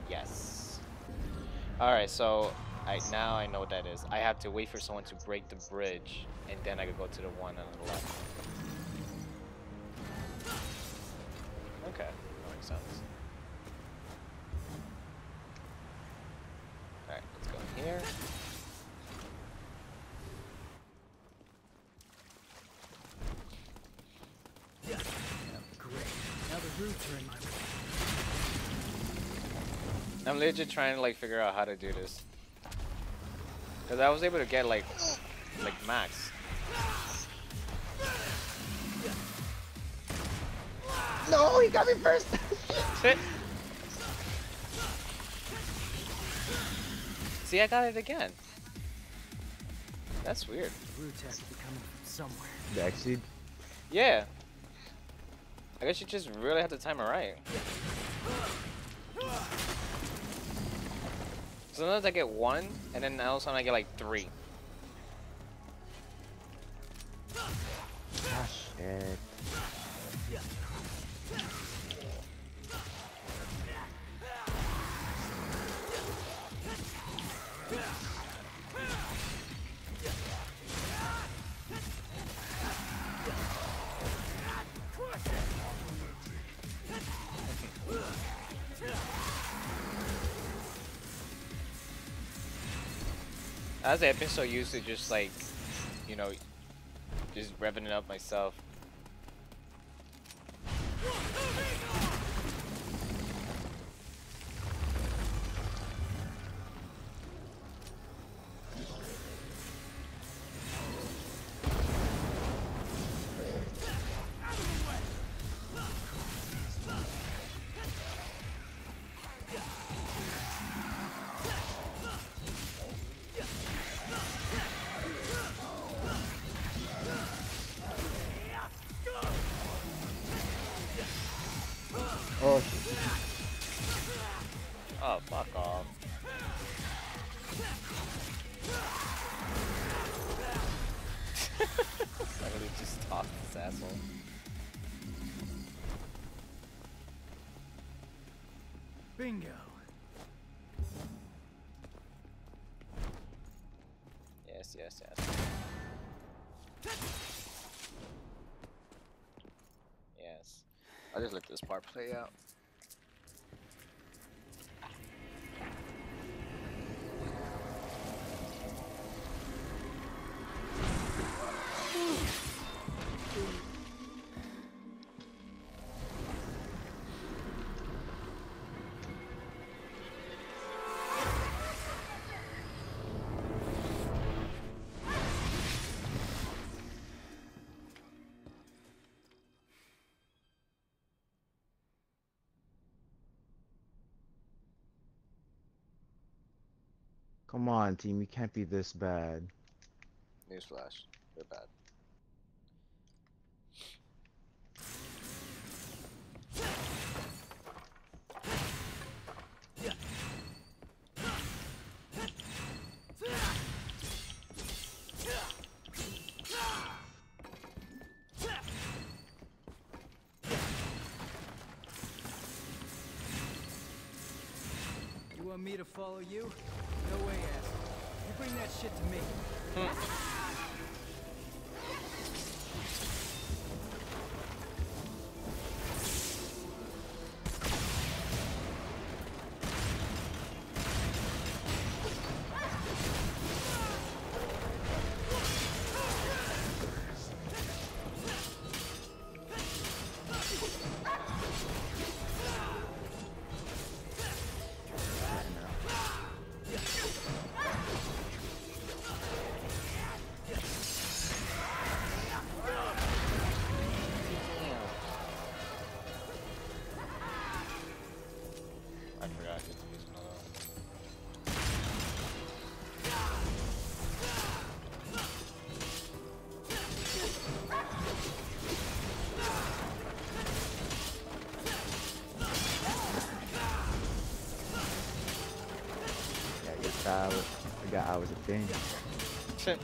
Yes. Alright, so now I know what that is. I have to wait for someone to break the bridge, and then I could go to the one on the left. Okay, that makes sense. Alright, let's go in here. Great. Now the roots are in my way. I'm legit trying to like figure out how to do this. Cause I was able to get like max. No, he got me first. Shit. See, I got it again. That's weird. The roots have to be coming from somewhere. The exceed. Yeah. I guess you just really have to time it right. Sometimes I get one, and then all of a sudden I get like three. Ah, shit. As I've been so used to just like, you know, just revving it up myself. asshole. Bingo. Yes, yes, yes. Yes. I'll just let this part play out. Come on, team. You can't be this bad. Newsflash. They're bad. You want me to follow you? No way, asshole. You bring that shit to me. I forgot I get to use another one. Yeah, I forgot I was a thing. Shit.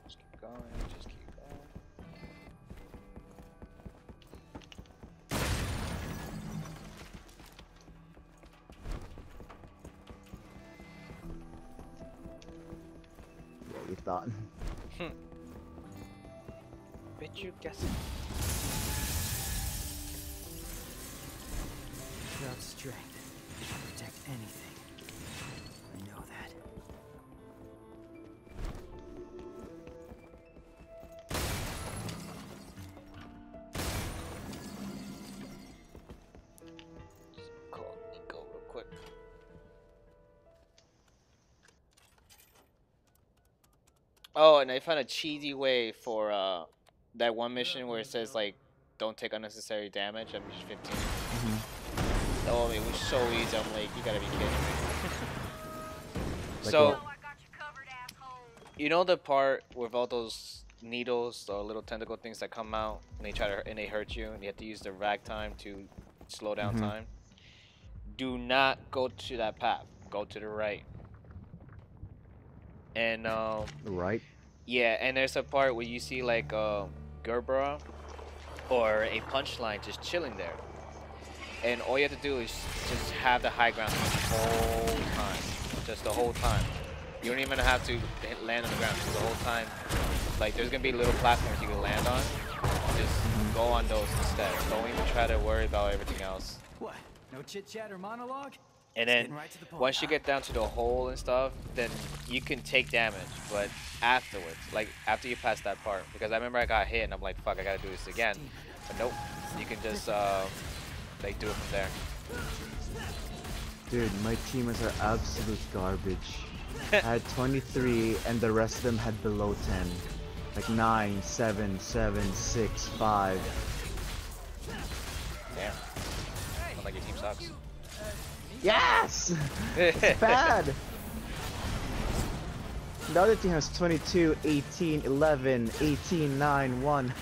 Just keep going, just keep going. Yeah, you thought. Bet you guess it. Without strength, you can't protect anything. I know that. Call Nico real quick. Oh, and I found a cheesy way for that one mission where it says like don't take unnecessary damage on mission 15. Oh, it was so easy. I'm like, you gotta be kidding me. Like So, what? you know the part with all those needles or little tentacle things that come out and they hurt you and you have to use the ragtime to slow down time? Do not go to that path. Go to the right. And Right? yeah, and there's a part where you see like Gerbera or a punchline just chilling there. And all you have to do is just have the high ground the whole time. Just the whole time. You don't even have to land on the ground. Just the whole time. Like, there's going to be little platforms you can land on. Just go on those instead. Don't even try to worry about everything else. What? No chit-chat or monologue? And Just then, getting right to the point, once you huh? get down to the hole and stuff, then you can take damage. But afterwards, like, after you pass that part. Because I remember I got hit and I'm like, fuck, I got to do this again. But nope. You can just, like, do it from there. Dude, my teammates are absolute garbage. I had 23 and the rest of them had below 10. Like 9, 7, 7, 6, 5. Damn. Sounds like your team sucks. Yes! It's bad! The other team has 22, 18, 11, 18, 9, 1.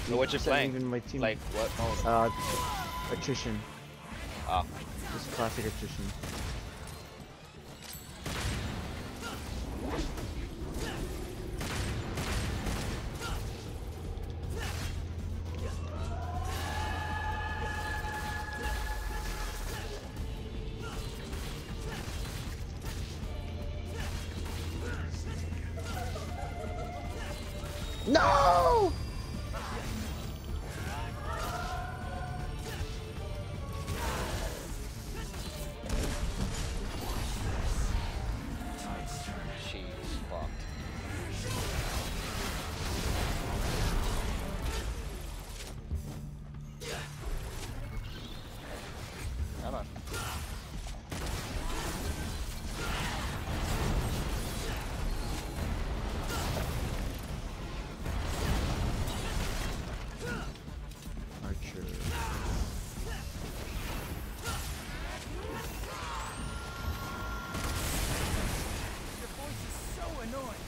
So what you playing? Even my team. Like what mode? Attrition. Oh. Just classic attrition. No! She's fucked. Come on. Archer. Your voice is so annoying.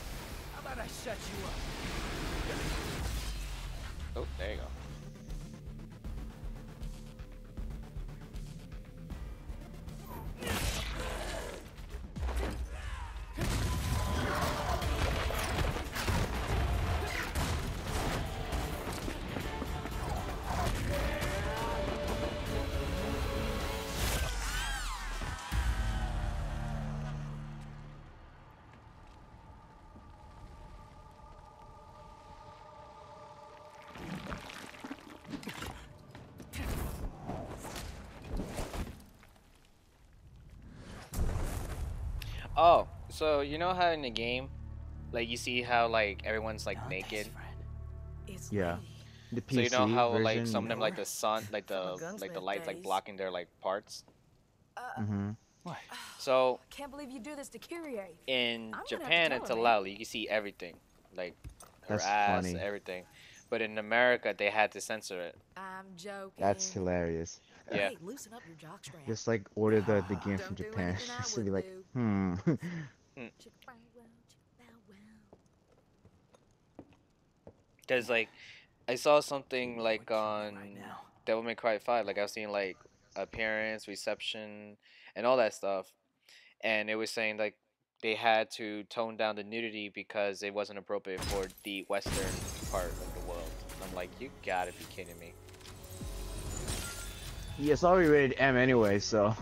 How about I shut you up? Oh, there you go. Oh, so you know how in the game, like you see how like everyone's like naked. It's Yeah. lady. The So you know PC how like some of version. them like the sun, like From the a gunsmith lights like days. blocking their like parts. Mm-hmm. What? So Can't believe you do this to Kyrie. in I'm gonna have to Japan tell it's her, man. allowed. You can see everything, like her That's ass, funny. everything. But in America they had to censor it. I'm joking. That's hilarious. Yeah. Hey, loosen up your jockstrap. Just like order the game from Don't do Japan. anything I Just to be wouldn't like, do. hmm. Chicka-bow-wow, chicka-bow-wow. Cause like I saw something like What you on need right now? Devil May Cry 5. Like I was seeing like appearance, reception, and all that stuff. And it was saying like they had to tone down the nudity because it wasn't appropriate for the western part of the world. And I'm like, you gotta be kidding me. Yeah, it's already rated M anyway, so.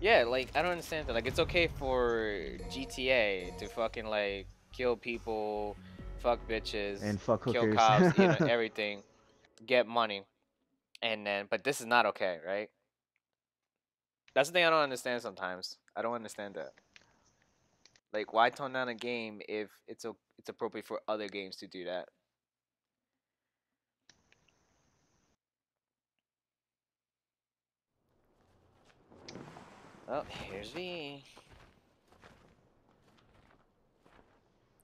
Yeah, like I don't understand that. Like it's okay for GTA to fucking like kill people, fuck bitches, And fuck kill hookers. cops, you know, everything, get money, and then but this is not okay, right? That's the thing I don't understand sometimes. I don't understand that. Like, why tone down a game if it's appropriate for other games to do that? Oh, here's V,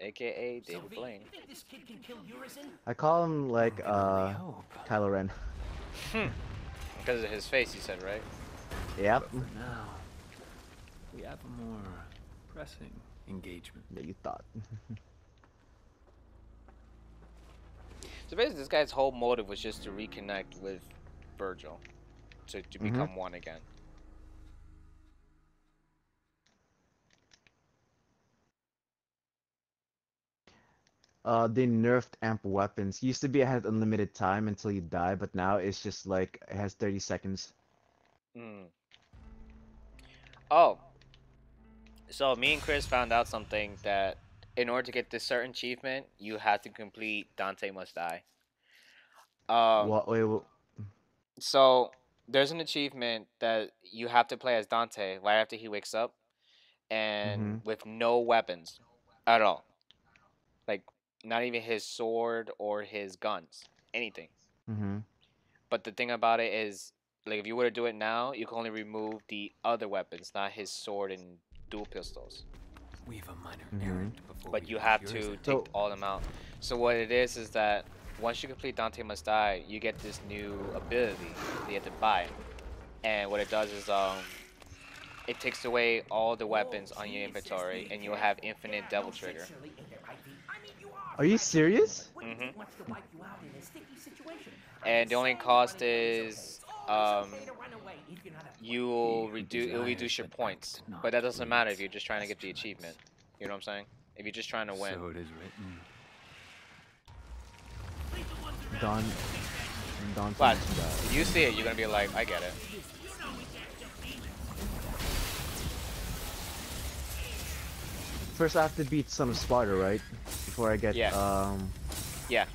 aka David Blaine. This kid can kill Urizen? I call him like I can only hope. Kylo Ren. Because of his face, you said, right? Yep. But for now, we have a more pressing engagement. That you thought. So basically, this guy's whole motive was just to reconnect with Virgil, to become one again. They nerfed amp weapons. Used to be it had unlimited time until you die, but now it's just like it has 30 seconds. Mm. Oh, so me and Chris found out something that in order to get this certain achievement, you have to complete Dante Must Die. What? Wait, So there's an achievement that you have to play as Dante right after he wakes up, and with no weapons at all, like not even his sword or his guns, anything. But the thing about it is, like if you were to do it now, you can only remove the other weapons, not his sword and dual pistols. We have a minor errand before But we you reach have to Urizen. take all them out. So what it is that once you complete Dante Must Die, you get this new ability that you have to buy. And what it does is it takes away all the weapons on your inventory, and you'll have infinite Devil Trigger. Are you serious? Hmm. And the only cost is it'll reduce your points, but that doesn't matter if you're just trying to get the achievement. You know what I'm saying? If you're just trying to win. So it is written. Don. But if you see it, you're gonna be like, I get it. First, I have to beat Son of Sparta, right? Before I get Yeah. Yeah.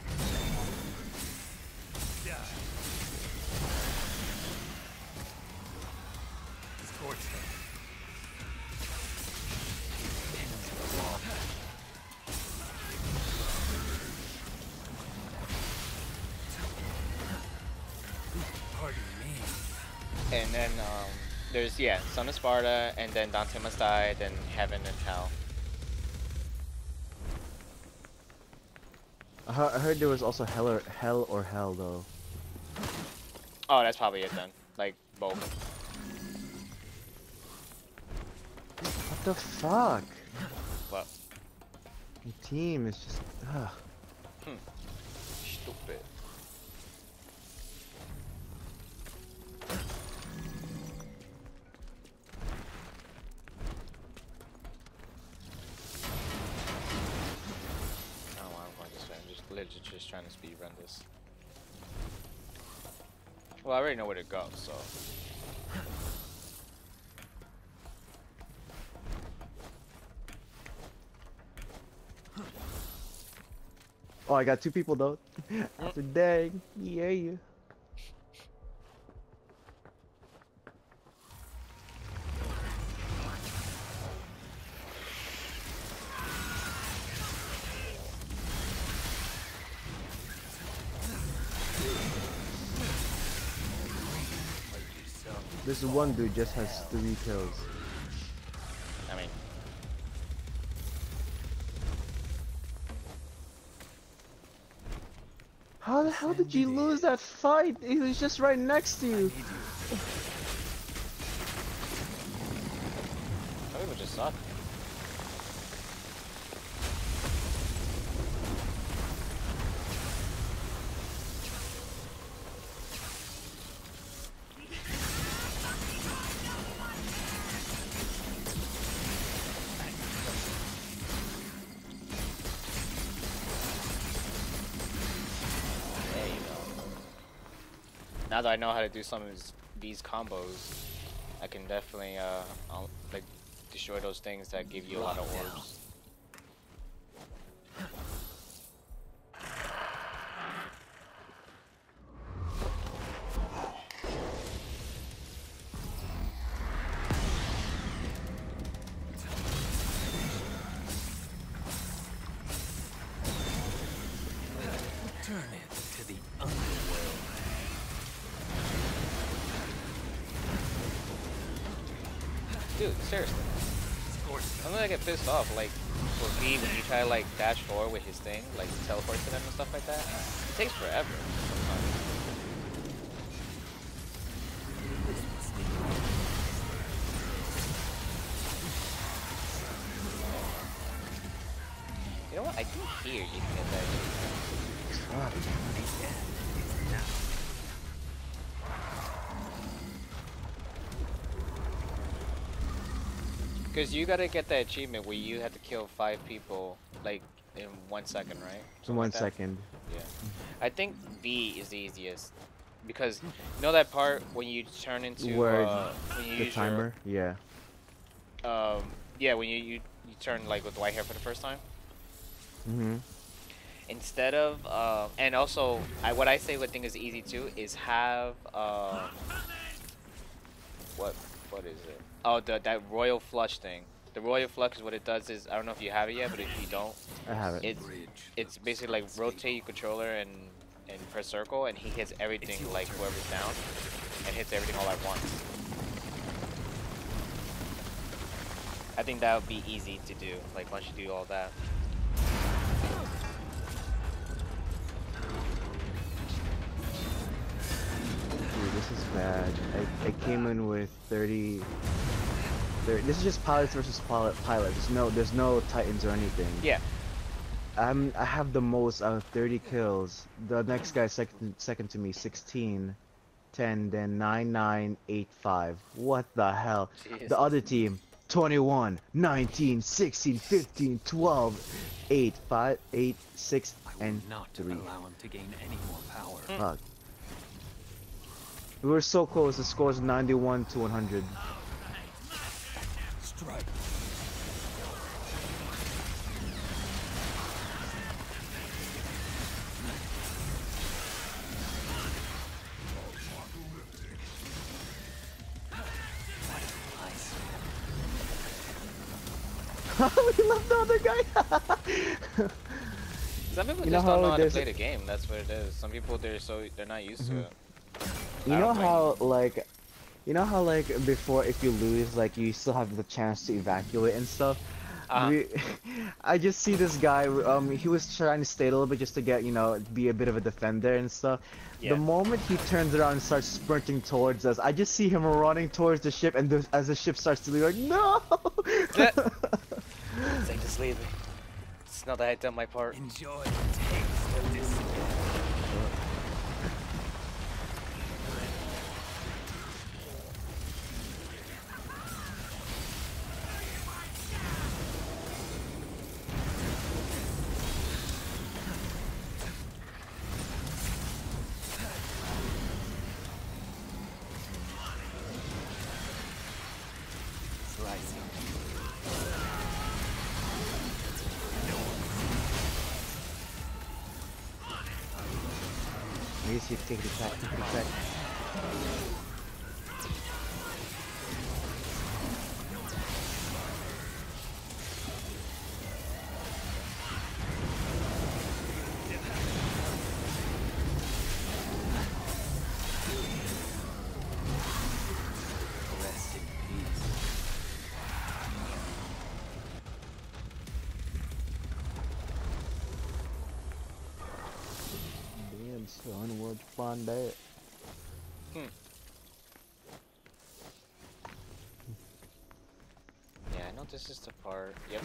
And then there's Son of Sparta, and then Dante Must Die, then Heaven and Hell. I heard there was also Hell or Hell though. Oh, that's probably it then. Like both. What the fuck? What? The team is just Stupid. Literally just trying to speed run this. Well, I already know where to go, so. Oh, I got 2 people though. After dang, yeah. This one dude just has 3 kills. I mean, how the hell did you lose that fight? He was just right next to you. some people just suck. Now that I know how to do some of these combos, I can definitely like destroy those things that give you a lot of orbs. Turn it to the underworld. Dude, seriously. I'm gonna get pissed off, like, for V when you try to, like, dash forward with his thing, like, teleport to them and stuff like that. It takes forever sometimes. You know what? I think here you can get that. Because you gotta get that achievement where you have to kill 5 people, like, in 1 second, right? In 1 second. Yeah. I think B is the easiest. Because, you know that part when you turn into, when you the use timer? your, yeah, when you turn, like, with white hair for the first time? Mm-hmm. Instead of, and also, what I say what thing is easy too, is have, what is it? Oh, that royal flush thing. The royal flush, what it does is, I don't know if you have it yet, but if you don't, I have it. It's basically like rotate your controller and press circle, and he hits everything, like whoever's down, and hits everything all at once. I think that would be easy to do, like once you do all that. Dude, this is bad. I came in with 30 This is just pilots versus pilots. There's no titans or anything. Yeah. I have the most out of 30 kills. The next guy second to me 16, 10, then 9, 9, 8, 5. What the hell? Jesus. The other team 21, 19, 16, 15, 12, 8, 5, 8, 6, and Not 3. allow him to gain any more power. Fuck. We were so close. The score's 91 to 100. Strike. We left the other guy. Some people You just know don't know how how to there's play the game. That's what it is. Some people they're not used to it. You I know don't blame how like, before if you lose like you still have the chance to evacuate and stuff. I just see this guy. He was trying to stay a little bit just to get be a bit of a defender and stuff. Yeah. The moment he turns around and starts sprinting towards us, I just see him running towards the ship, and as the ship starts to leave, like no. Say just leave it. It's not that I done my part. Enjoy the taste of this. I guess you take it back, take it back. Rest in peace. Damn son, where'd you find that? Yeah, I know this is the part. Yep.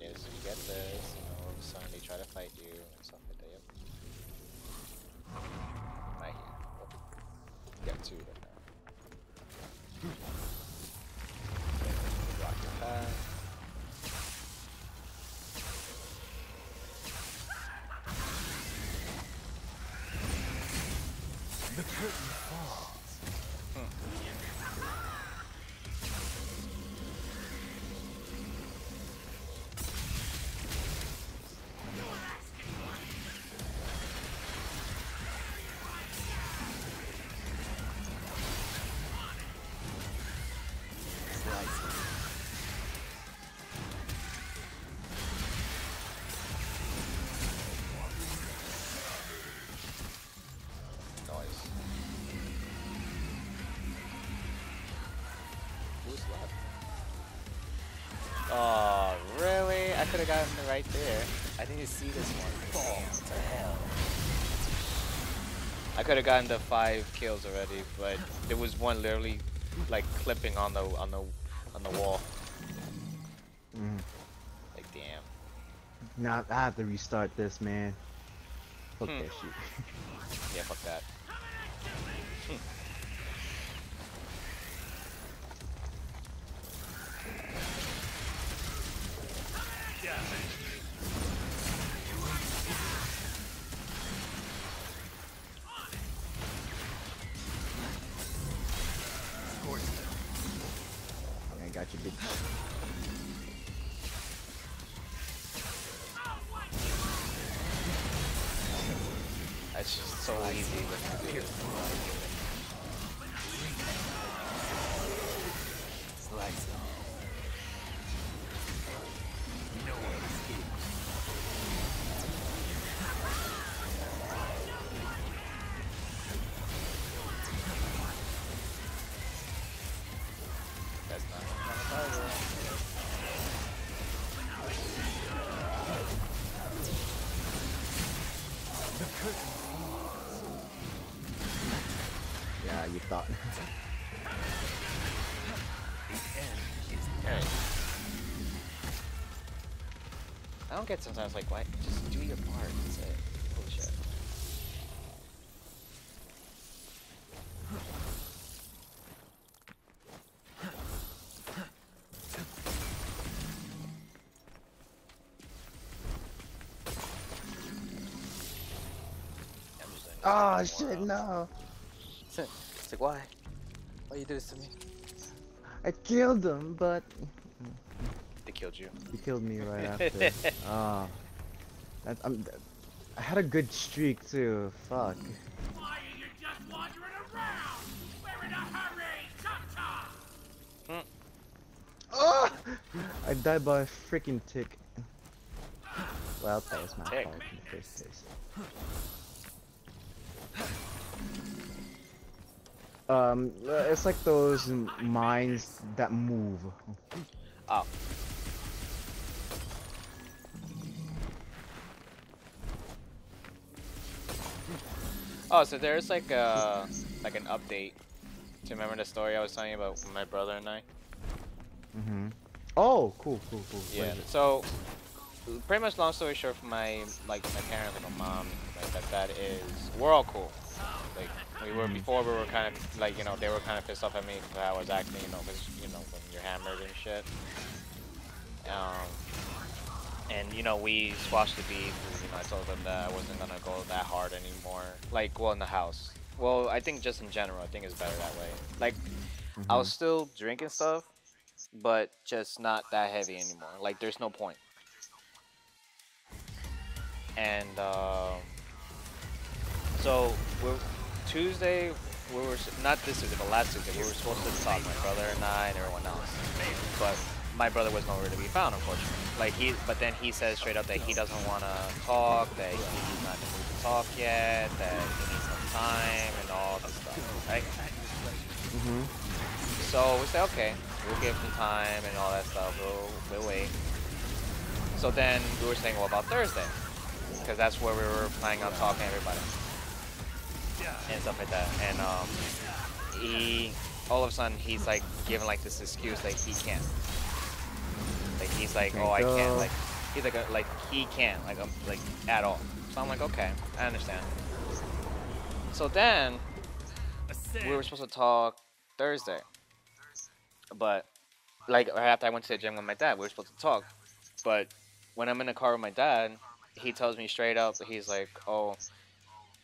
Yeah, so you get this, all of a sudden they try to fight you and stuff like that. Yep. Right here. Oh. You got 2 of them now. Block your path. The curtain falls. Nice. Who's left? Oh, really? I could have gotten it right there. I didn't see this one. Falls to hell. I could have gotten the 5 kills already, but there was one literally like clipping on the wall. Like damn. Now I have to restart this, man. Fuck that shit. Yeah, fuck that. I got you, bitch. That's just so easy to do. Slice off. No one escapes. That's not harder. The curtain falls. you thought. Alright. I don't get sometimes like why just do your part. That's it. Holy shit. I'm just doing this Oh one shit, more, no! It's like why? Why you do this to me? I killed him, but They killed you. he killed me right after. Ah, I had a good streak too. Fuck. Why are you just wandering around? We're in a hurry! Come, Oh! I died by a freaking tick. Well, that was my Tick. fault in the first place. It's like those mines that move. Oh. Oh, so there's like an update. To remember the story I was telling you about my brother and I? Mm-hmm. Oh, cool. What Yeah. is it? So, pretty much, long story short, for my parents, like my mom, like that, that is, we're all cool. Like we were before, we were kind of like they were kind of pissed off at me because I was acting, because when you're hammered and shit. And we squashed the beef. I told them that I wasn't gonna go that hard anymore. Like, well, in the house. Well, I think just in general, I think it's better that way. Like, I was still drinking stuff, but just not that heavy anymore. Like, there's no point. And so Tuesday, not this Tuesday, but last Tuesday, we were supposed to talk, my brother and I and everyone else. But my brother was nowhere to be found, unfortunately. But then he says straight up that he doesn't want to talk, that he's not in the mood to talk yet, that he needs some time and all this stuff, right? So we say, okay, we'll give him time and all that stuff. We'll wait. So then we were saying, what about Thursday? Because that's where we were planning on talking to everybody and stuff like that. And he, all of a sudden, he's like giving like this excuse like he can't. Like he's like, oh, I can't. Like he's like he can't. Like at all. So I'm like, okay, I understand. So then we were supposed to talk Thursday, but like right after I went to the gym with my dad, we were supposed to talk. But when I'm in the car with my dad, he tells me straight up, he's like, oh,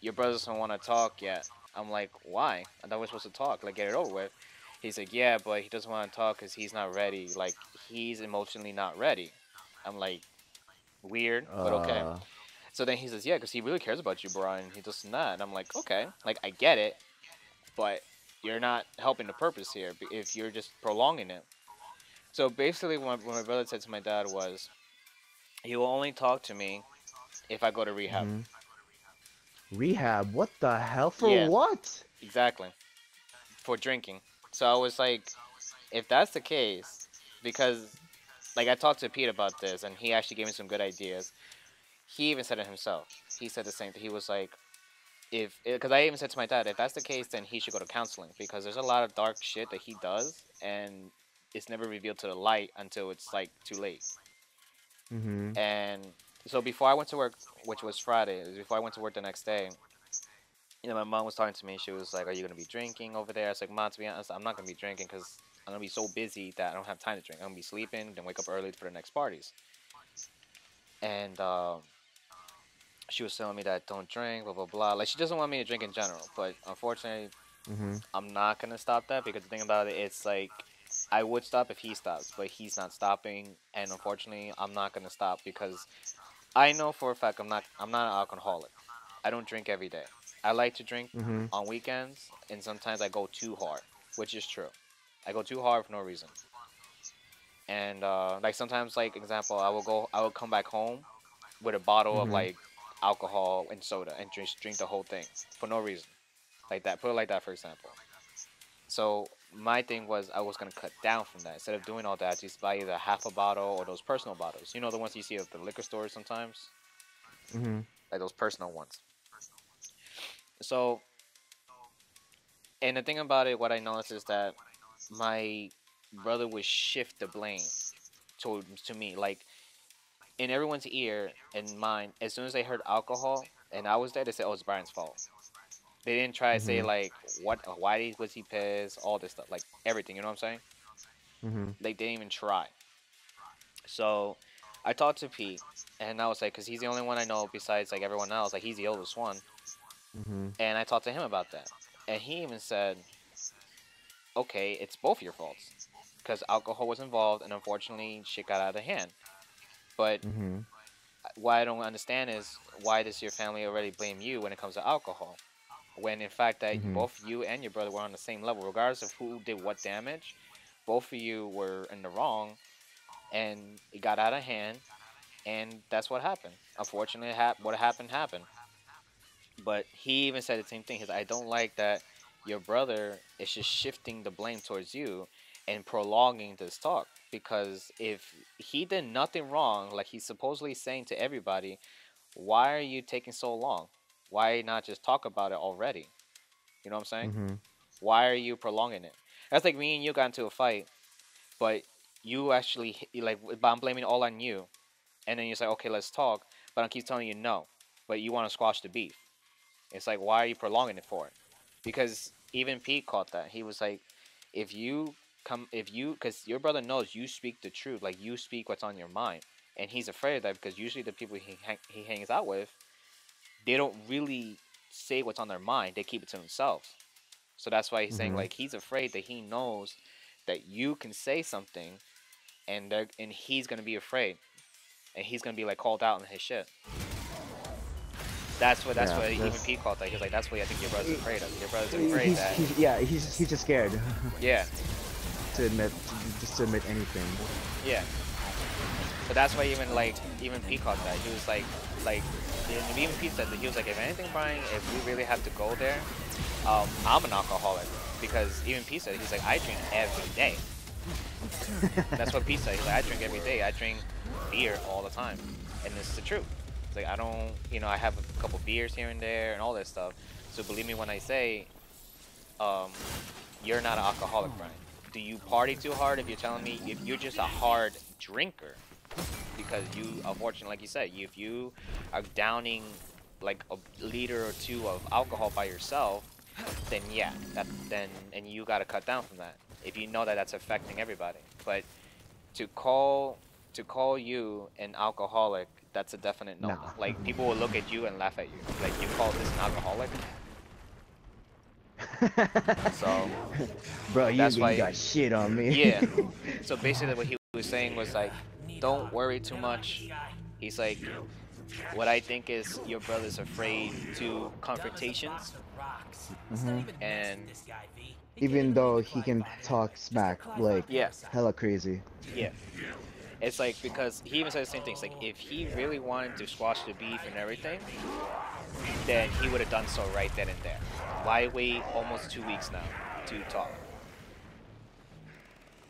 your brother doesn't want to talk yet. I'm like, why? I thought we were supposed to talk, like get it over with. He's like, yeah, but he doesn't want to talk because he's not ready. Like, he's emotionally not ready. I'm like, weird, but okay. So then he says, yeah, because he really cares about you, Brian. He does not. And I'm like, okay, like, I get it, but you're not helping the purpose here if you're just prolonging it. So basically, what my brother said to my dad was, he will only talk to me if I go to rehab. Rehab? What the hell? For Yeah. what? Exactly. For drinking. So I was like, if that's the case, because like I talked to Pete about this and he actually gave me some good ideas. He even said it himself. He said the same thing. He was like, because I even said to my dad, if that's the case, then he should go to counseling because there's a lot of dark shit that he does and it's never revealed to the light until it's like too late. And so before I went to work, which was Friday, before I went to work the next day, my mom was talking to me. She was like, "Are you gonna be drinking over there?" I was like, "Mom, to be honest, I'm not gonna be drinking because I'm gonna be so busy that I don't have time to drink. I'm gonna be sleeping, then wake up early for the next parties." And she was telling me that don't drink, blah blah blah. Like she doesn't want me to drink in general, but unfortunately, I'm not gonna stop that because the thing about it, it's like I would stop if he stops, but he's not stopping, and unfortunately, I'm not gonna stop because I know for a fact I'm not an alcoholic. I don't drink every day. I like to drink on weekends, and sometimes I go too hard, which is true. I go too hard for no reason. And like sometimes, like example, I will come back home with a bottle of like alcohol and soda and drink the whole thing for no reason, like that. Put it like that, for example. So my thing was I was gonna cut down from that. Instead of doing all that, just buy either half a bottle or those personal bottles. You know the ones you see at the liquor stores sometimes, like those personal ones. So And the thing about it, what I noticed is that my brother would shift the blame to me. Like in everyone's ear and mine, as soon as they heard alcohol and I was there, they said, "Oh, it's Brian's fault." They didn't try to say Mhm. like was he pissed, all this stuff, like everything. You know what I'm saying? Mhm. They didn't even try. So I talked to Pete, and I was like, because he's the only one I know besides like everyone else. Like he's the oldest one, Mhm. and I talked to him about that, and he even said, "Okay, it's both your faults, because alcohol was involved, and unfortunately, shit got out of hand." But Mhm. what I don't understand is why does your family already blame you when it comes to alcohol? When in fact that Mhm. both you and your brother were on the same level, regardless of who did what damage, both of you were in the wrong, and it got out of hand, and that's what happened. Unfortunately, what happened happened. But he even said the same thing. He's like, I don't like that your brother is just shifting the blame towards you and prolonging this talk. Because if he did nothing wrong, like he's supposedly saying to everybody, why are you taking so long? Why not just talk about it already? You know what I'm saying? Mhm. Why are you prolonging it? That's like me and you got into a fight, but you actually but I'm blaming it all on you, and then you say, okay, let's talk, but I keep telling you no, but you want to squash the beef. It's like, why are you prolonging it for? Because even Pete caught that. He was like, because your brother knows you speak the truth, like you speak what's on your mind, and he's afraid of that because usually the people he hangs out with, they don't really say what's on their mind. They keep it to themselves. So that's why he's saying Mhm. like he's afraid that he knows that you can say something, and he's gonna be afraid, and he's gonna be like called out on his shit. That's Yeah. what even That's. Pete called that. He's like, that's what I think your brother's afraid of. Your brother's afraid that, Yeah. He's just scared yeah, to admit just to admit anything. yeah. So that's why even Pete called that. He was like even Pete said that he was like, if anything, Brian, if we really have to go there, I'm an alcoholic because even Pete said he's like, I drink every day. That's what Pete said. He's like, I drink every day. I drink beer all the time, and it's the truth. It's like I don't, I have a couple beers here and there and all that stuff. So believe me when I say, um, you're not an alcoholic, Brian. Do you party too hard? If you're telling me if you're just a hard drinker, because you, unfortunately, like you said, if you are downing like a liter or two of alcohol by yourself, then yeah, and you got to cut down from that. If you know that that's affecting everybody, but to call to call you an alcoholic, that's a definite no-no. Nah. Like people will look at you and laugh at you. Like you call this an alcoholic? So Bro, that's you why, got shit on me. yeah. So basically, what he was saying was like, don't worry too much. He's like, what I think is your brother's afraid to confrontations, Mhm. and Even though he can talk smack like yeah, hella crazy. yeah. It's like because he even said the same thing. It's like if he really wanted to squash the beef and everything, then he would have done so right then and there. Why wait almost 2 weeks now to talk?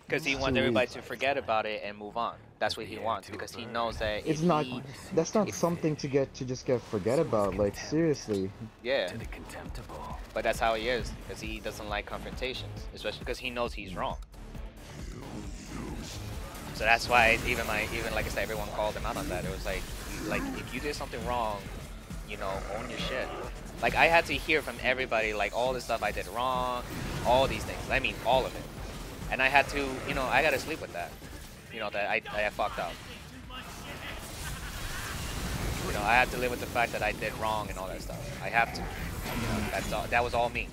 Because he It's wants 2 weeks. everybody to forget about it and move on. That's what he wants because he knows that It's if not. he, That's not if something to just get forget about. Like seriously. yeah, but that's how he is because he doesn't like confrontations, especially because he knows he's wrong. So that's why even like I said, everyone called him out on that. It was like if you did something wrong, own your shit. Like I had to hear from everybody like all the stuff I did wrong, all these things. I mean all of it, and I had to, I got to sleep with that. That I fucked up. I have to live with the fact that I did wrong and all that stuff. I have to. That's all. That was all me.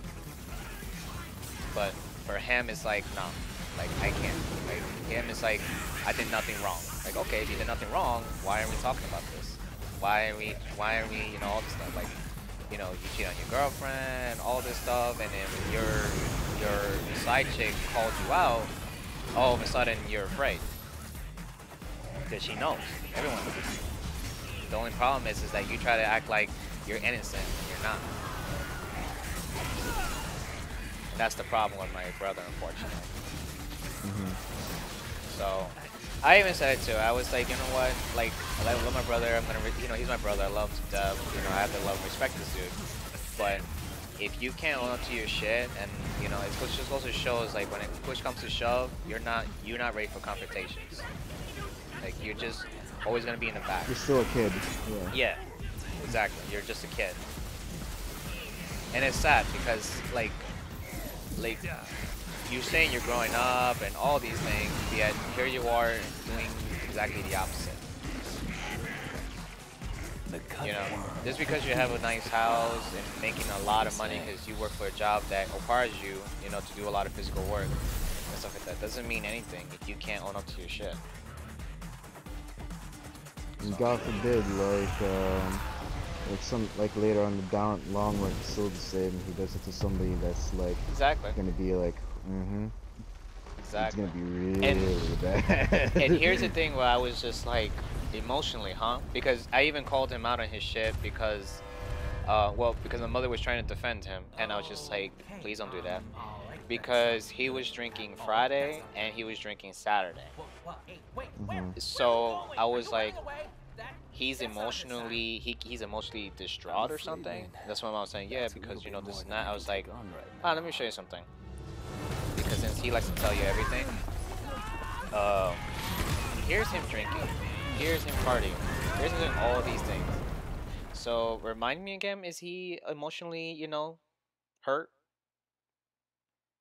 But for him, it's like, nah, like I can't. Like him, it's like I did nothing wrong. Like okay, if you did nothing wrong, why are we talking about this? Why are we, all this stuff? Like, you cheat on your girlfriend, all this stuff, and then when your side chick calls you out, all of a sudden you're afraid because she knows. Everyone knows. The only problem is that you try to act like you're innocent and you're not. That's the problem with my brother, unfortunately. So, I even said it too. I was like, you know what? Like, I love my brother. I'm gonna, he's my brother. I love him to death. I have to love and respect this dude. But if you can't own up to your shit, and you know, it just goes to show is like when it push comes to shove, you're not ready for confrontations. Like you're just always gonna be in the back. You're still a kid. Yeah. Yeah, exactly. You're just a kid, and it's sad because like you're saying you're growing up and all these things, yet here you are doing exactly the opposite. You know, just because you have a nice house and making a lot of money because you work for a job that requires you, you know, to do a lot of physical work and stuff like that, doesn't mean anything if you can't own up to your shit. And God forbid, like later on the long run, it's still the same. He does it to somebody that's like Exactly. gonna be like, Exactly. It's gonna be really bad. And here's the thing where I was just like, emotionally, huh? Because I even called him out on his shit because, well, because my mother was trying to defend him, and I was just like, please don't do that. Because he was drinking Friday and he was drinking Saturday. So I was like, he's emotionally distraught or something. That's what I was saying. Yeah, because you know this and that. I was like, ah, let me show you something. Because since he likes to tell you everything, here's him drinking, here's him partying, here's him doing all these things. So remind me again, is he emotionally, you know, hurt?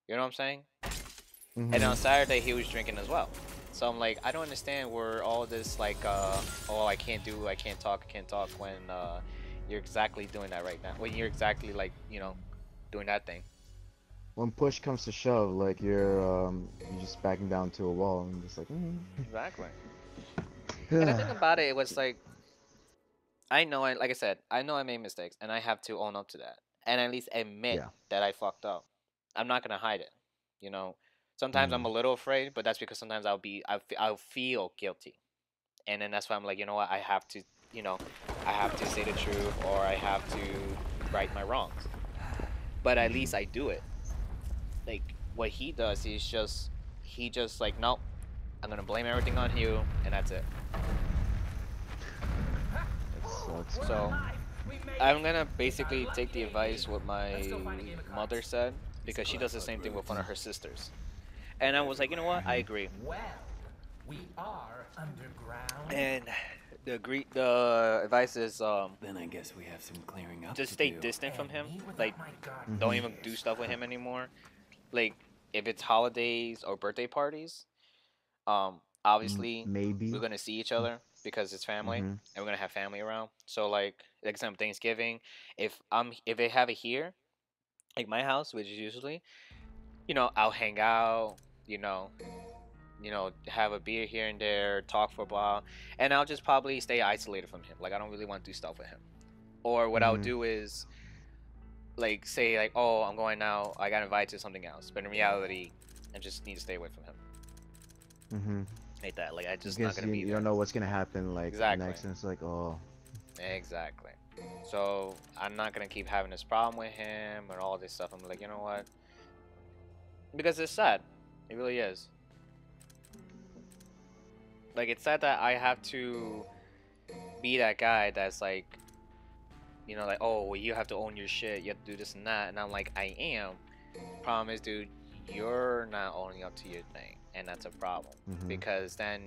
You know what I'm saying? And on Saturday he was drinking as well. So I'm like, I don't understand where all this like, oh, I can't talk when you're exactly doing that right now. When you're exactly like, you know, doing that thing. When push comes to shove, like you're just backing down to a wall and just like. Exactly. And the thing about it was like, I know, like I said, I know I made mistakes, and I have to own up to that, and at least admit that I fucked up. I'm not gonna hide it, you know. Sometimes I'm a little afraid, but that's because sometimes I'll feel guilty, and then that's why I'm like, you know what, I have to, you know, I have to say the truth, or I have to right my wrongs. But at least I do it. Like what he does is he just like, nope, I'm gonna blame everything on you, and that's it. So I'm gonna basically take the advice what my mother said, because she does the same thing with one of her sisters. And I was like, you know what? I agree. Well, we are underground. And the advice is Then I guess we have some clearing up just to stay do. distant from him. Like don't even do stuff with him anymore. Like if it's holidays or birthday parties, obviously Maybe. we're gonna see each other because it's family and we're gonna have family around. So like example Thanksgiving, if they have it here, like my house, which is usually, you know, I'll hang out, you know, have a beer here and there, talk for a while, and I'll just probably stay isolated from him. Like I don't really want to do stuff with him. Or what I'll do is like say like, oh, I'm going out, I got invited to something else, but in reality, I just need to stay away from him. Like that. Like I just not gonna be there. You don't know what's gonna happen like next, and it's like, oh. Exactly. So I'm not gonna keep having this problem with him and all this stuff. I'm like, you know what? Because it's sad. It really is. Like it's sad that I have to be that guy that's like, you know, like, oh, well, you have to own your shit. You have to do this and that. And I'm like, I am. Problem is, dude, you're not owning up to your thing, and that's a problem. Because then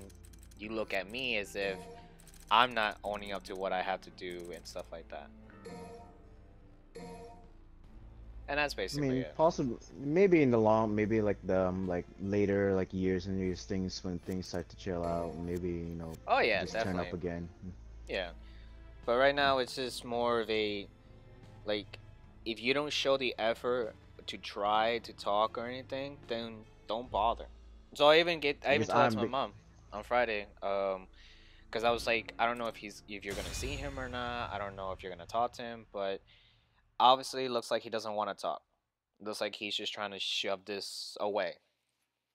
you look at me as if I'm not owning up to what I have to do and stuff like that. And that's basically it. Possibly, maybe in the long, maybe like the like later like years and years things when things start to chill out, maybe, you know, oh yeah, just definitely turn up again. Yeah, but right now it's just more of a like, if you don't show the effort to try to talk or anything, then don't bother. So I even told that to my mom on Friday, because I was like, I don't know if you're gonna see him or not. I don't know if you're gonna talk to him, but obviously it looks like he doesn't want to talk. It looks like he's just trying to shove this away,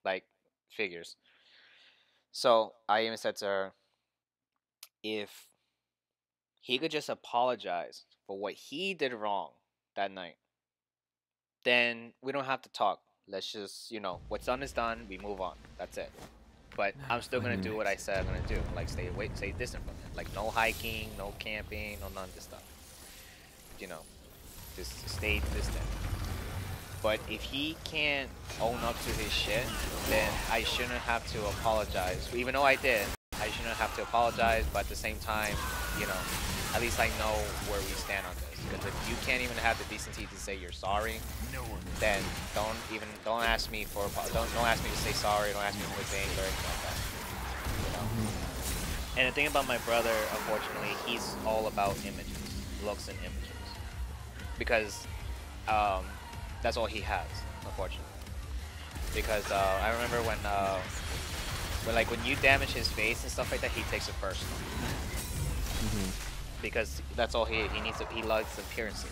like figures. So I even said to her, if he could just apologize for what he did wrong that night, then we don't have to talk. Let's just, you know, what's done is done. We move on. That's it. But I'm still gonna do what I said I'm gonna do. Like stay distant from him. Like no hiking, no camping, no none of this stuff. You know. just stay distant. But if he can't own up to his shit, then I shouldn't have to apologize. Even though I did, I shouldn't have to apologize. But at the same time, you know, at least I know where we stand on this. Because if you can't even have the decency to say you're sorry, then don't ask me for don't ask me to say sorry. Don't ask me for things or anything like that. You know. And the thing about my brother, unfortunately, he's all about images, looks and images, because that's all he has, unfortunately. Because I remember when you damage his face and stuff like that, he takes it personal. Because that's all he needs. He likes appearances.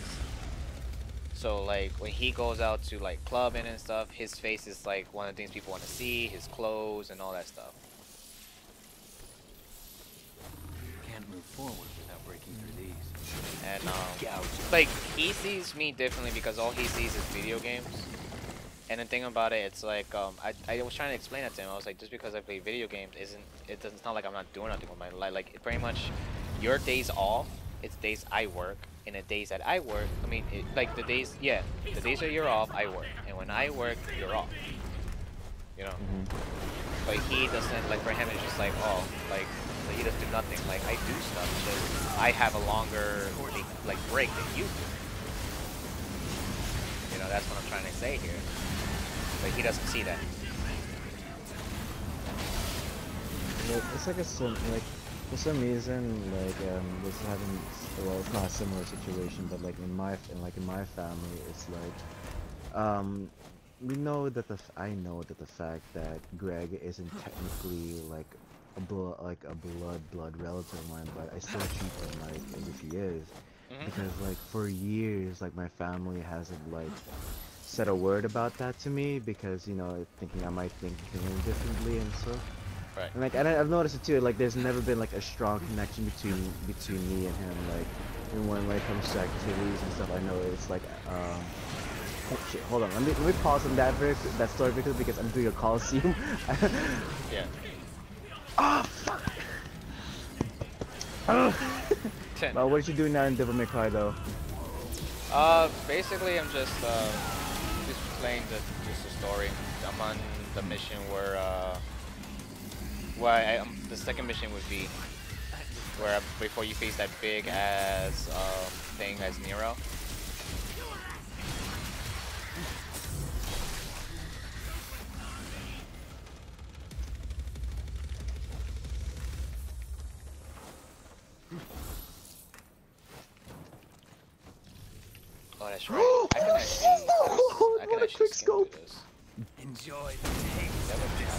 So like when he goes out to like clubbing and stuff, his face is like one of the things people want to see. His clothes and all that stuff. Can't move forward without breaking through these. And like he sees me differently because all he sees is video games. And the thing about it, it's like I was trying to explain that to him. I was like, just because I play video games it's not like I'm not doing nothing with my life. Like pretty much, your days off, it's days I work, and the days that I work, I mean, like the days that you're off, I work, and when I work, you're off. You know. But he doesn't, like for him it's just like, oh, like he doesn't do nothing. Like I do stuff because I have a longer like break than you do. You know, that's what I'm trying to say here. But he doesn't see that. Well, it's like like for some reason, like this having, well, it's not a similar situation, but like in my family, it's like we know that I know that the fact that Greg isn't technically like a blood relative of mine, but I still treat him like as if he is, because like for years, like my family hasn't like said a word about that to me, because, you know, thinking I might think him differently and stuff. Right. And like, and I've noticed it too. Like, there's never been like a strong connection between me and him. Like, and when it comes to activities and stuff, I know it's like, oh shit, hold on. Let me pause on that story because I'm doing a Coliseum. Yeah. Oh fuck. Well, what are you doing now in Devil May Cry though? Basically, I'm just playing just the story. I'm on the mission where the second mission would be where before you face that big ass thing as Nero. Oh, that's right. I can actually skim through this. Enjoy the taste Yep. of this.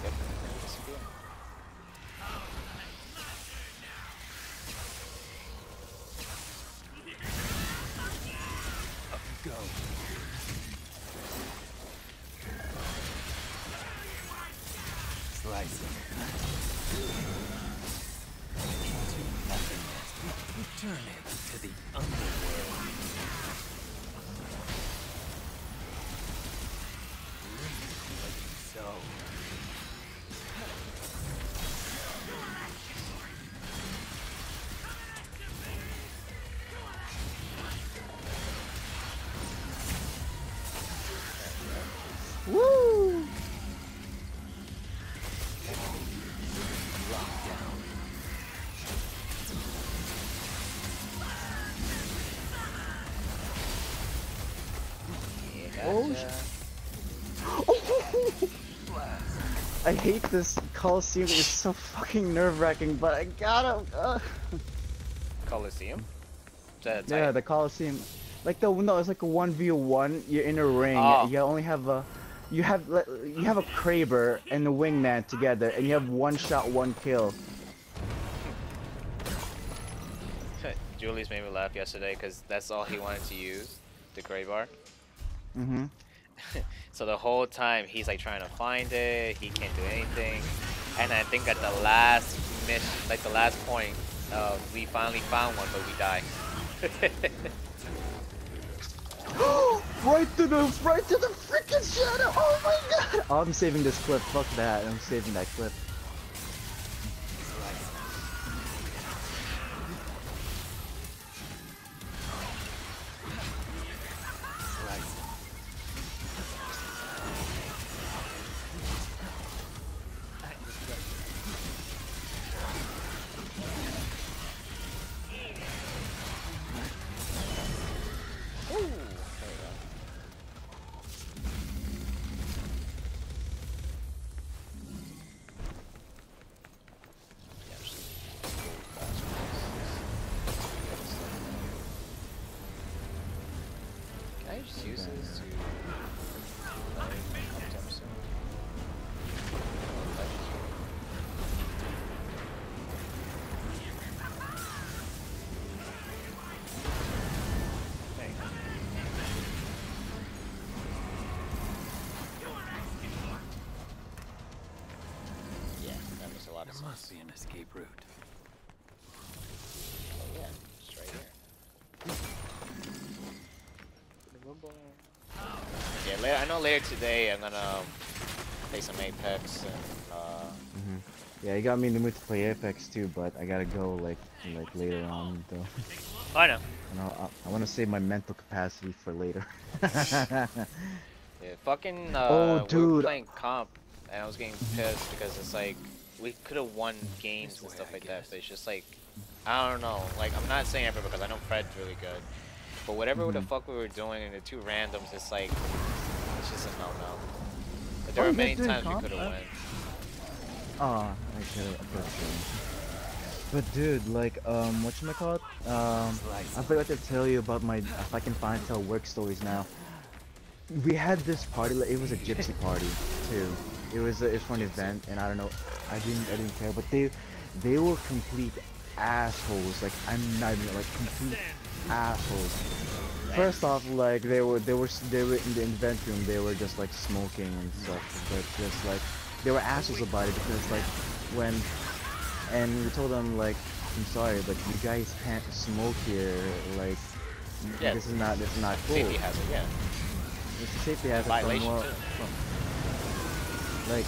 Yep. Disappear. Up you go. Slicing. Into nothingness. Return it to the underworld. So. Woo! Lockdown. Yeah, Oh, gotcha. I hate this Coliseum. It's so fucking nerve-wracking, but I gotta. Coliseum? The Yeah, the Coliseum. Like no, it's like a 1v1. You're in a ring. Oh. You only have a, you have a Kraber and a Wingman together, and you have one shot, one kill. Julius made me laugh yesterday because that's all he wanted to use, the gray bar. So the whole time he's like trying to find it, he can't do anything, and I think at the last mission, like the last point, we finally found one, but we died. Right to the freaking shadow! Oh my god! Oh, I'm saving this clip. Fuck that. I'm saving that clip. this to come soon. Yeah, that makes a lot of sense. There must be an escape route. Oh yeah, it's right here. Yeah, later, I know later today I'm gonna play some Apex and Yeah, you got me in the mood to play Apex too, but I gotta go like later on though. I know. I want to save my mental capacity for later. Yeah, fucking Oh, we were dude. playing comp and I was getting pissed because it's like we could have won games and stuff like that, but it's just like I don't know. Like I'm not saying ever because I know Fred's really good. But whatever the fuck we were doing and the two randoms, it's like it's just a no-no. But there were many times we could have won. Oh, I could've. But dude, like, whatchamacallit? I forgot to tell you about my, if I can find tell work stories now. We had this party, like, it was a gypsy party, too. It was for an event, and I don't know, I didn't care, but they were complete assholes, like, I'm not even, like, complete assholes. First off, like, they were in the event room, they were just, like, smoking and stuff, but just, like, they were assholes about it because like and we told them like I'm sorry but you guys can't smoke here, like yeah, this is not cool. Safety hazard, yeah. It's a safety hazard violation more, too. Like,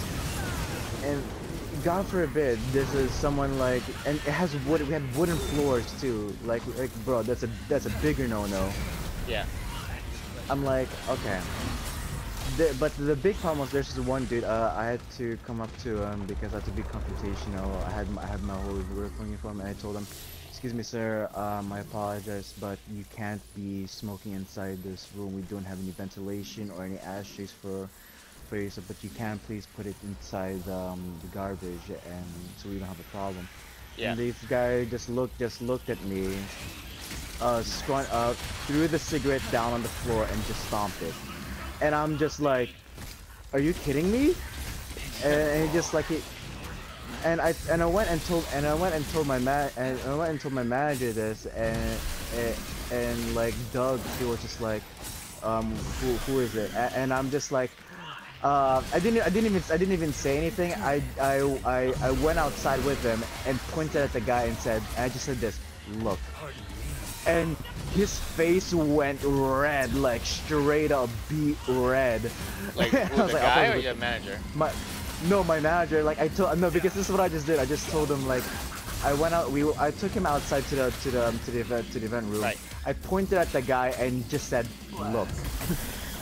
and God forbid this is someone like, and it has wood. We had wooden floors too. Like bro, that's a bigger no-no. Yeah. I'm like, okay. But the big problem was there's this one dude. I had to come up to him because I had to be confrontational. I had my whole work uniform, and I told him, "Excuse me, sir. I apologize, but you can't be smoking inside this room. We don't have any ventilation or any ashtrays for you. So, but you can please put it inside the garbage, and so we don't have a problem." Yeah. And this guy just looked at me, threw the cigarette down on the floor and just stomped it. And I'm just like, are you kidding me? And he just like and I went and told my manager this, and like Doug, he was just like, who is it? And I'm just like, I didn't even say anything. I went outside with him and pointed at the guy and said, I just said this, look. And his face went red, like straight up beet red. Like who, the guy or your manager? My manager. Like because this is what I just did. I just told him like, I took him outside to the event room. Right. I pointed at the guy and just said, look.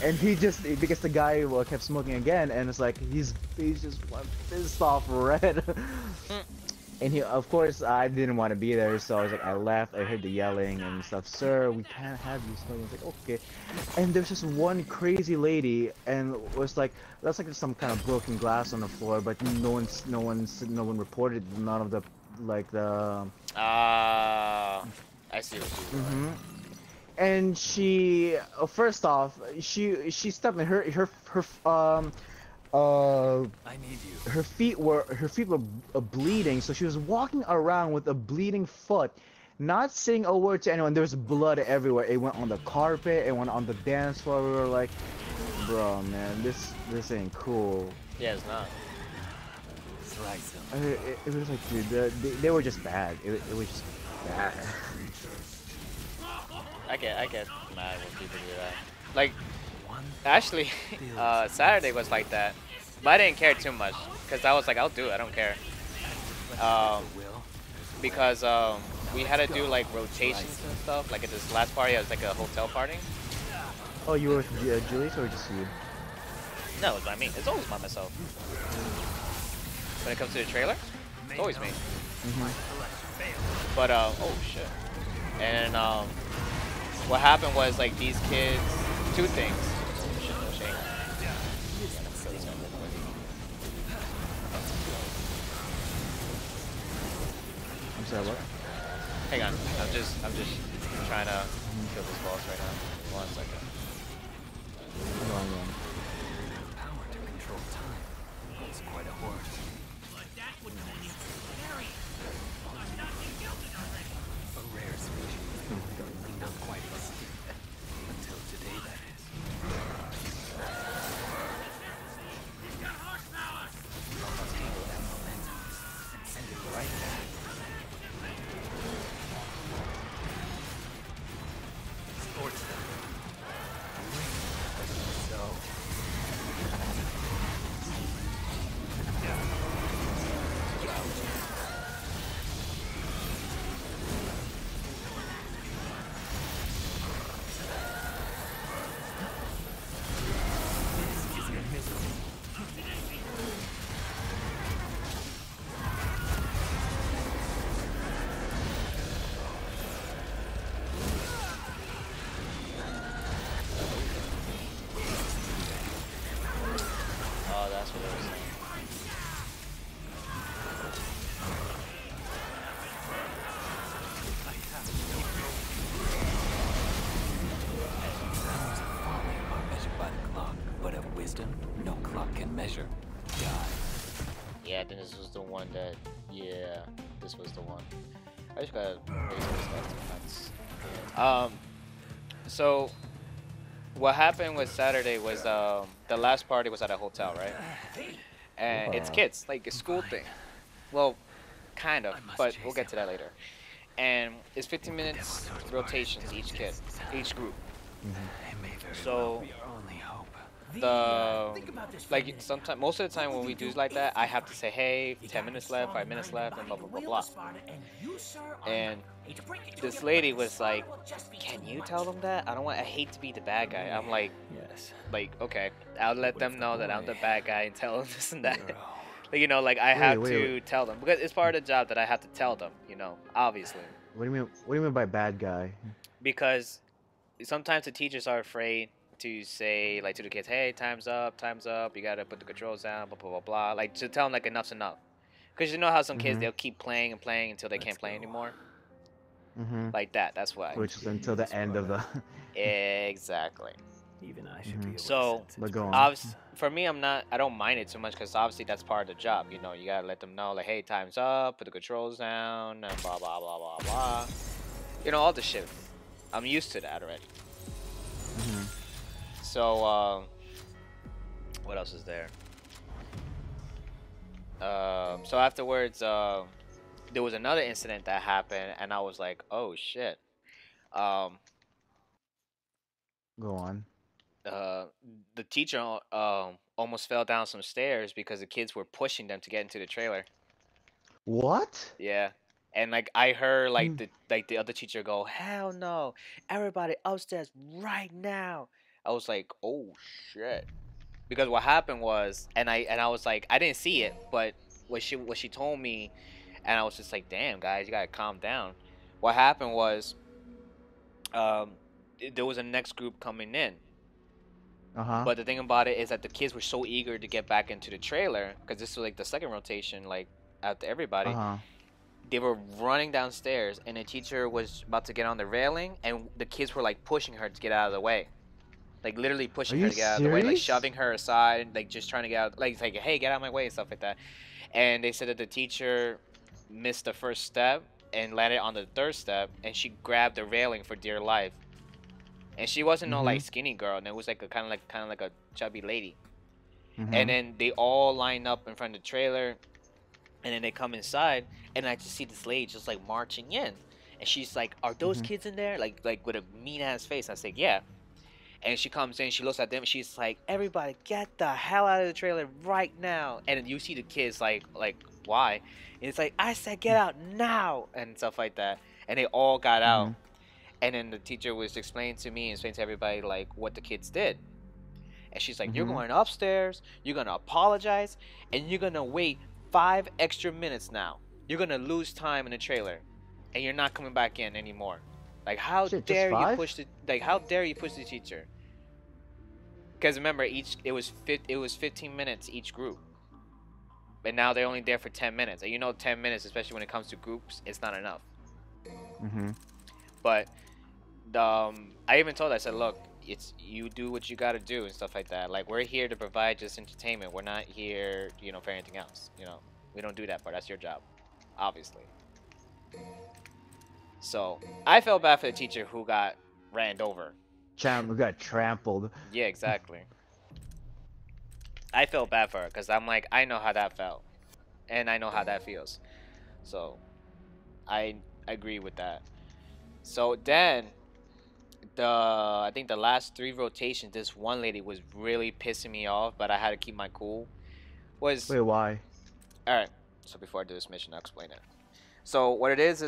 And he just, because the guy kept smoking again, and it's like he's just pissed off red. And he, of course, I didn't want to be there, so I was like, I left. I heard the yelling and stuff. Sir, we can't have you smoking. I was like, okay. And there's just one crazy lady, and it was like, that's like some kind of broken glass on the floor, but no one reported. None of the, like the. I see what you mean. And she, first off, she stepped in her I need you. her feet were bleeding, so she was walking around with a bleeding foot, not saying a word to anyone. There was blood everywhere. It went on the carpet, it went on the dance floor. We were like, bro, man, this ain't cool. Yeah, it's not. It was like, dude, they were just bad. It was just bad. I get mad when people do that. Like, actually, Saturday was like that, but I didn't care too much because I was like, I'll do it. I don't care. Because we had to do like rotations and stuff. Like at this last party, it was like a hotel party. Oh, you were with Julius or just you? No, it was by me. It's always by myself. When it comes to the trailer, it's always me. But oh shit. And what happened was like these kids, two things. Oh shit, no shame. I'm sorry, what? Hang on, I'm just trying to kill this boss right now. 1 second. Go on, go on. Power to control time. That's quite a horse. But that's what you need. Harry! I'm not gilded already! A rare species. Not quite as steep. Until today, that is. He's got horsepower! Let's handle that momentum and send it right back. Sports them. So. This is your misery. Oh, that's what I was saying. Hours of folly are measured by the clock, but of wisdom, no clock can measure. God. Yeah, I think this was the one that. Yeah, this was the one. I just gotta raise those stats. So what happened with Saturday was the last party was at a hotel, right? And it's kids, like a school thing. Well, kind of, but we'll get to that later. And it's 15 minutes rotations each kid, each group. It may very So well be our only hope. like sometimes most of the time when we do like that, I have to say, hey, 10 minutes left, 5 minutes left, and blah blah blah blah. And this lady was like, can you tell them that? I hate to be the bad guy. I'm like, Yes. okay, I'll let them know that I'm the bad guy and tell them this and that. Girl. Like, you know, like I have wait, to tell them because it's part of the job that I have to tell them, you know, obviously. What do you mean? What do you mean by bad guy? Because sometimes the teachers are afraid to say like to the kids, hey, time's up, you gotta put the controls down, blah blah blah blah, like to tell them like enough's enough. Because you know how some kids they'll keep playing and playing until they can't play anymore. Like that. That's why. Which is until the end of the. Exactly. Even I should be able So, to sense But its go on. presence. for me, I don't mind it too much because obviously that's part of the job. You know, you gotta let them know like, hey, time's up, put the controls down, and blah blah blah blah blah. You know, all the shit. I'm used to that already. So, what else is there? So afterwards, there was another incident that happened, and I was like, oh shit. Um, Go on. the teacher almost fell down some stairs because the kids were pushing them to get into the trailer. What? Yeah. And like I heard like the other teacher go, hell no, everybody upstairs right now. I was like, oh shit. Because what happened was, and I was like, I didn't see it, but what she told me, and I was just like, damn guys, you gotta calm down. What happened was, there was a next group coming in. But the thing about it is that the kids were so eager to get back into the trailer because this was like the second rotation, like after everybody. They were running downstairs, and the teacher was about to get on the railing, and the kids were like pushing her to get out of the way, like literally pushing her to get out of the way, like shoving her aside, like just trying to get out, like hey, get out of my way and stuff like that. And they said that the teacher missed the first step and landed on the third step, and she grabbed the railing for dear life. And she wasn't no like skinny girl, and it was like a kind of like a chubby lady. And then they all line up in front of the trailer, and then they come inside, and I just see this lady just like marching in, and she's like, "Are those kids in there?" Like with a mean ass face. I said, "Yeah." And she comes in, she looks at them, and she's like, "Everybody, get the hell out of the trailer right now!" And then you see the kids like why? And it's like, "I said get out now!" and stuff like that. And they all got out. And then the teacher was explaining to me and explaining to everybody like what the kids did. And she's like, you're going upstairs, you're going to apologize, and you're going to wait 5 extra minutes now. You're going to lose time in the trailer, and you're not coming back in anymore. Like, how dare you push the teacher? Because remember, it was 15 minutes each group. But now they're only there for 10 minutes. And you know 10 minutes, especially when it comes to groups, it's not enough. But I even told her, I said, look, it's you do what you gotta do and stuff like that. Like, we're here to provide just entertainment. We're not here, you know, for anything else. You know, we don't do that part. That's your job, obviously. So I felt bad for the teacher who got ran over. We got trampled. Yeah, exactly. I felt bad for her because I'm like, I know how that felt, and I know how that feels. So I agree with that. So then I think the last 3 rotations, this one lady was really pissing me off, but I had to keep my cool. Was Wait, why? all right. So before I do this mission, I'll explain it. So what it is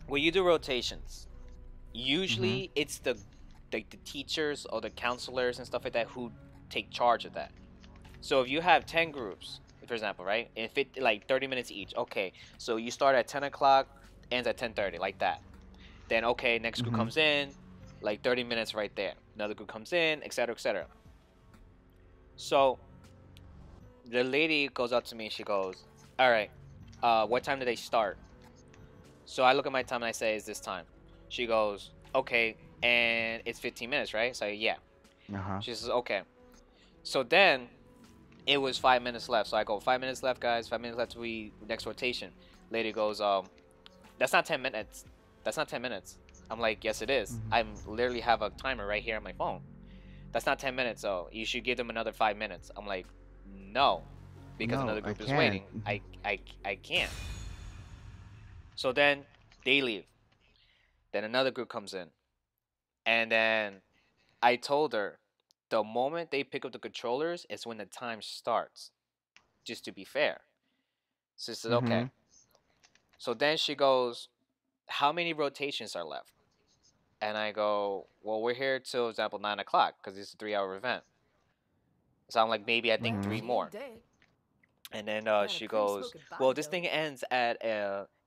when you do rotations, usually it's the teachers or the counselors and stuff like that who take charge of that. So if you have 10 groups, for example, right, and like 30 minutes each, okay, so you start at 10 o'clock, ends at 10:30, like that. Then okay, next group comes in, like 30 minutes right there. Another group comes in, etc., etc. So the lady goes up to me. She goes, "All right, what time do they start?" So I look at my time and I say, "Is this time?" She goes, "Okay, and it's 15 minutes, right?" So yeah. She says, "Okay." So then it was 5 minutes left. So I go, 5 minutes left, guys. 5 minutes left to we next rotation. Lady goes, that's not 10 minutes. That's not 10 minutes. I'm like, yes, it is. I literally have a timer right here on my phone. That's not 10 minutes, though. You should give them another 5 minutes. I'm like, no, because No, another I group is can't. waiting. I can't. So then they leave. Then another group comes in. And then I told her, the moment they pick up the controllers is when the time starts, just to be fair. So she said, okay. So then she goes, how many rotations are left? And I go, well, we're here till, example, 9 o'clock because it's a 3-hour event. So I'm like, maybe I think 3 Well, she ain't more. dead. And then Got a she pretty goes, smoking body, well, this though. thing ends at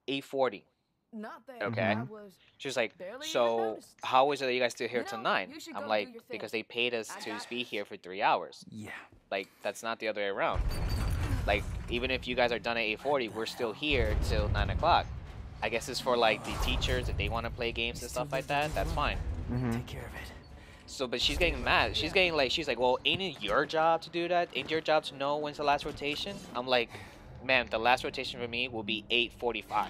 8:40. Not that Okay. I was She was like, barely even so noticed. how is it that you guys still here You till know, 9? you should I'm go do like, your thing. because they paid us I to got be this. here for 3 hours. Yeah. Like, that's not the other way around. Like, even if you guys are done at 8:40, we're still here till 9 o'clock. I guess it's for, like, the teachers, if they want to play games and stuff like that, that's fine. Take care of it. So, but she's getting mad. She's like, well, ain't it your job to do that? Ain't your job to know when's the last rotation? I'm like, ma'am, the last rotation for me will be 8:45.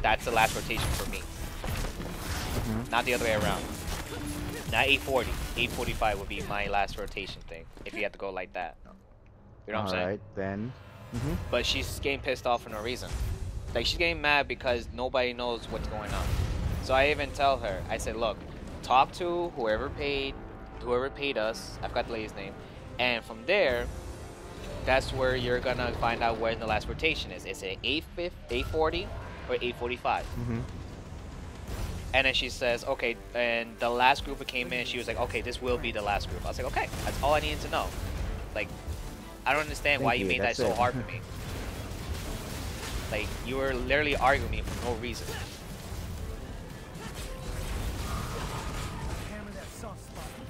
That's the last rotation for me. Not the other way around. Not 8:40. 8:45 would be my last rotation thing, if you had to go like that. You know what I'm saying? Alright, then. But she's getting pissed off for no reason. Like, she's getting mad because nobody knows what's going on. So I even tell her, I said, look, talk to whoever paid us. I forgot the lady's name. And from there, that's where you're gonna find out when the last rotation is. Is it 8:40 or 8:45? And then she says, okay, and the last group that came in, she was like, okay, this will be the last group. I was like, okay, that's all I needed to know. Like, I don't understand why you made that so hard for me. Like, you were literally arguing with me for no reason. Hammer that soft spot there.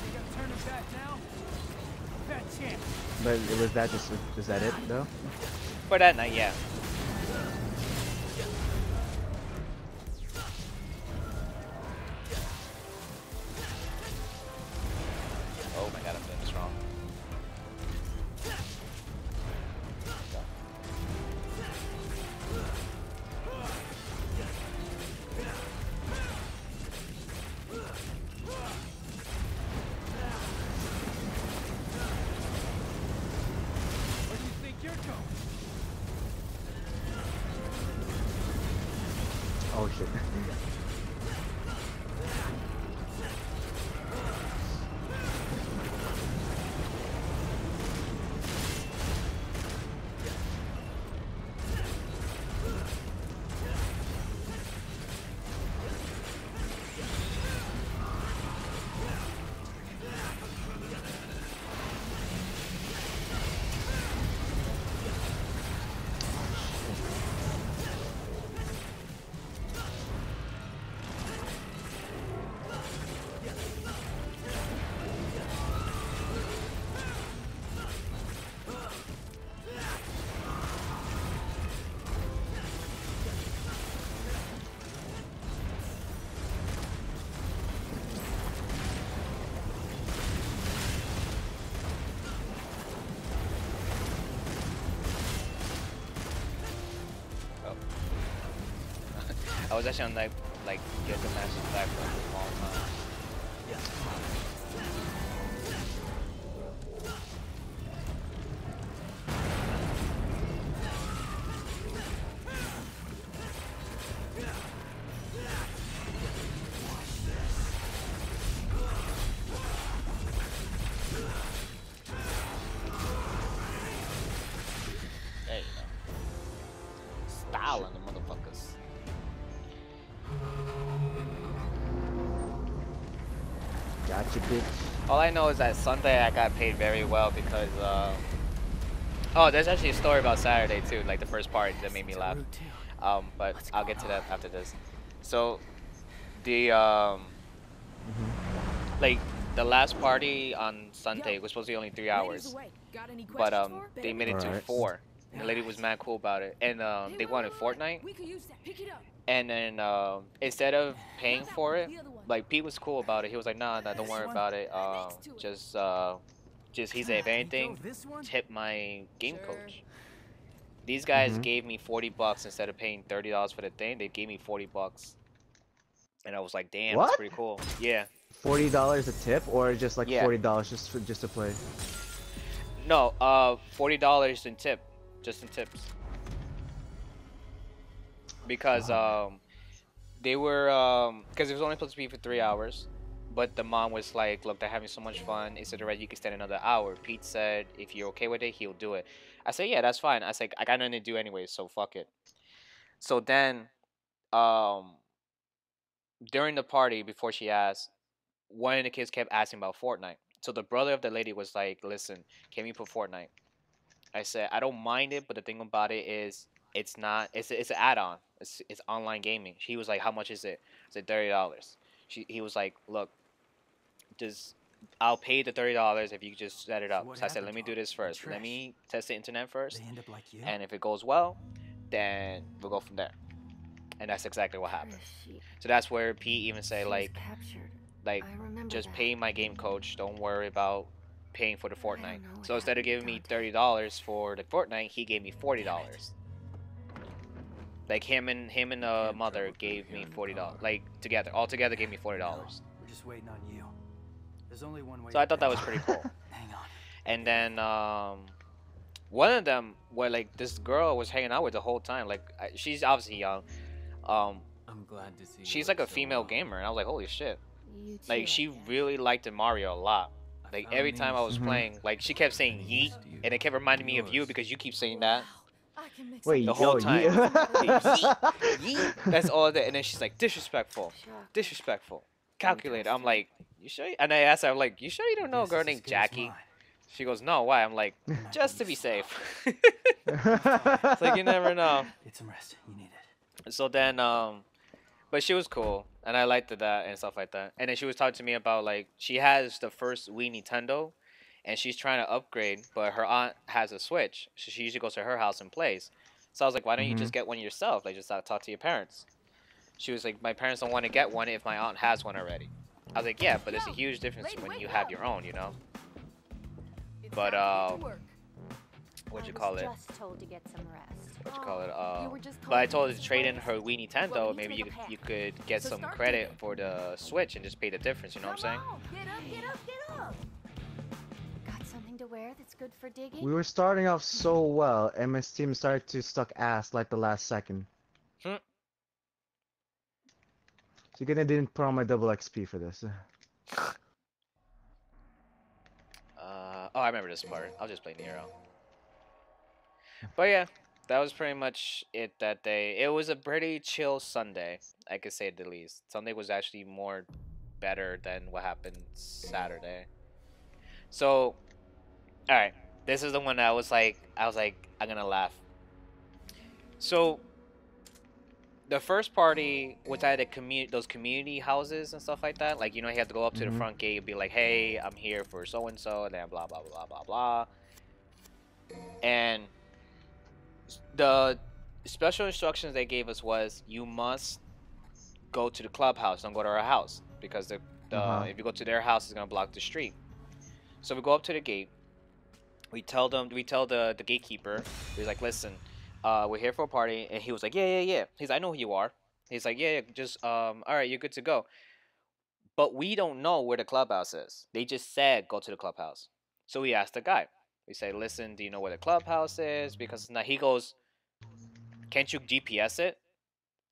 You gonna turn him back now? Fat chance. But was that just, was that it though? For that night, yeah. Oh my god, I'm doing this wrong. Where do you think you're going? Oh shit. I was actually on like get the matches back for like a long time. There you go. Style on the motherfuckers. Gotcha, bitch. All I know is that Sunday I got paid very well because oh, there's actually a story about Saturday too, like the first part that made me laugh. But I'll get to that after this. So the like the last party on Sunday was supposed to be only 3 hours, but they made it to Alright. 4. And the lady was mad cool about it, and they wanted Fortnite. And then instead of paying for it, like Pete was cool about it. He was like, nah, don't worry about it. Just he said, if anything, tip my game coach. These guys gave me $40 instead of paying $30 for the thing. They gave me $40, and I was like, damn, that's What? pretty cool. Yeah. $40 a tip, or just like Yeah. $40 just to play? No, $40 in tip, just in tips. Because they were because it was only supposed to be for 3 hours, but the mom was like, look, they're having so much fun. Is it alright you can stay another hour? Pete said if you're okay with it, he'll do it. I said, yeah, that's fine. I said, I got nothing to do anyway, so fuck it. So then during the party, before she asked, one of the kids kept asking about Fortnite. So the brother of the lady was like, listen, can we put Fortnite? I said, I don't mind it, but the thing about it is it's not it's an add-on. It's online gaming. He was like, how much is it? I said $30. He was like, look, just I'll pay the $30 if you just set it up. So I said, let me do this first. Let me test the internet first. And if it goes well, then we'll go from there. And that's exactly what happened. So that's where Pete even said like just pay my game coach. Don't worry about paying for the Fortnite. So instead of giving me $30 for the Fortnite, he gave me $40. Like him and the mother gave me $40. Like all together gave me $40. We're just waiting on you. There's only one way. So I thought that was pretty cool. Hang on. And then one of them, where like this girl was hanging out with the whole time. Like she's obviously young. I'm glad to see. She's like a female gamer, and I was like, holy shit. Like she really liked Mario a lot. Like every time I was playing, like she kept saying yeet, and it kept reminding me of you because you keep saying that Wait, the whole time. yeet? Yeet. That's all that. And then she's like, disrespectful, calculated. I'm like, you sure? And I asked her, I'm like, you sure you don't know a girl named Jackie? She goes, no, why? I'm like, just to be safe. It's like you never know. Get some rest. You need it. So then, but she was cool, and I liked that and stuff like that. And then she was talking to me about like she has the first Wii Nintendo, and she's trying to upgrade, but her aunt has a Switch, so she usually goes to her house and plays. So I was like, why don't you just get one yourself? Like just talk to your parents. She was like, my parents don't want to get one if my aunt has one already. I was like, yeah, but there's a huge difference when you have your own, you know. But what you call it? Just told to get some rest. What you call it? But I told her to trade in her Wii Nintendo. Maybe you could get some credit for the Switch and just pay the difference. You know what I'm saying? Get up. Got something to wear that's good for digging? We were starting off so well, and my team started to suck ass like the last second. Hmm. So again, I didn't put on my double XP for this. Oh, I remember this part. I'll just play Nero. But yeah, that was pretty much it that day. It was a pretty chill Sunday, I could say the least. Sunday was actually more better than what happened Saturday. So, alright. This is the one that I was like, I'm gonna laugh. So, the first party was at those community houses and stuff like that. Like, you know, you have to go up to the front gate and be like, hey, I'm here for so-and-so, and then blah, blah, blah, blah, blah. And the special instructions they gave us was, you must go to the clubhouse, don't go to our house. Because if you go to their house, it's going to block the street. So we go up to the gate. We tell the gatekeeper, he's like, listen, we're here for a party. And he was like, yeah. He's like, I know who you are. He's like, yeah, just all right, you're good to go. But we don't know where the clubhouse is. They just said go to the clubhouse. So we asked the guy. We say, listen, do you know where the clubhouse is? Because now he goes, can't you GPS it?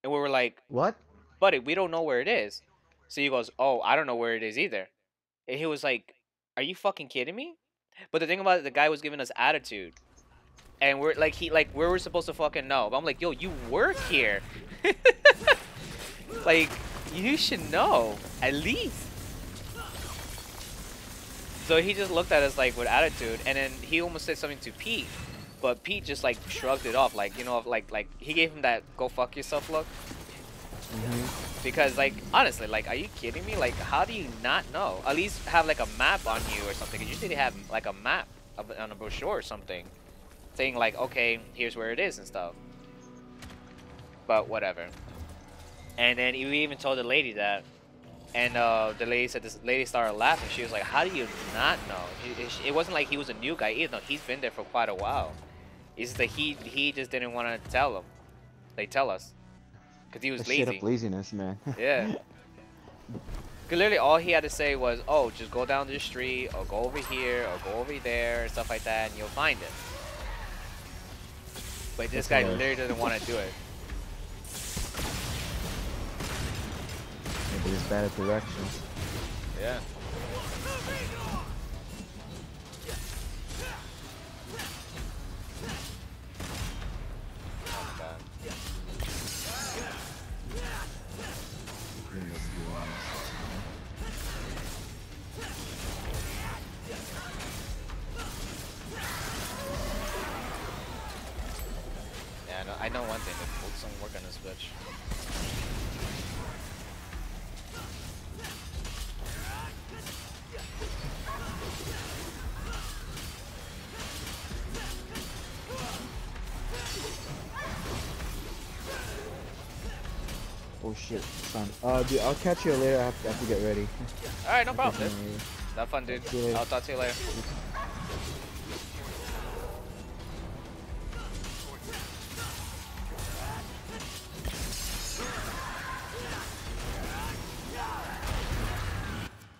And we were like, What? buddy, we don't know where it is. So he goes, oh, I don't know where it is either. And he was like, are you fucking kidding me? But the thing about it, the guy was giving us attitude. And we're like, where we're supposed to fucking know. But I'm like, yo, you work here. Like, you should know, at least. So he just looked at us like with attitude, and then he almost said something to Pete, but Pete just like shrugged it off, like, you know, like he gave him that go fuck yourself look. Because like honestly, like, are you kidding me? Like, how do you not know? At least have like a map on you or something. Cause usually they have like a map on a brochure or something, saying like, okay, here's where it is and stuff. But whatever. And then we even told the lady that. And the lady said, this lady started laughing. She was like, how do you not know? It wasn't like he was a new guy either. No, he's been there for quite a while. It's just that he just didn't want to tell them. They tell us. Because he was That's lazy. straight up laziness, man. Yeah. Because literally all he had to say was, oh, just go down the street, or go over here, or go over there, and stuff like that, and you'll find it. But this guy literally doesn't want to do it. Maybe he's bad at directions. Yeah. Yeah, I know one thing, the bolts don't work on this bitch. Oh shit, son. Dude, I'll catch you later. I have to get ready. Alright, no problem, dude. Have fun, dude. I'll talk to you later.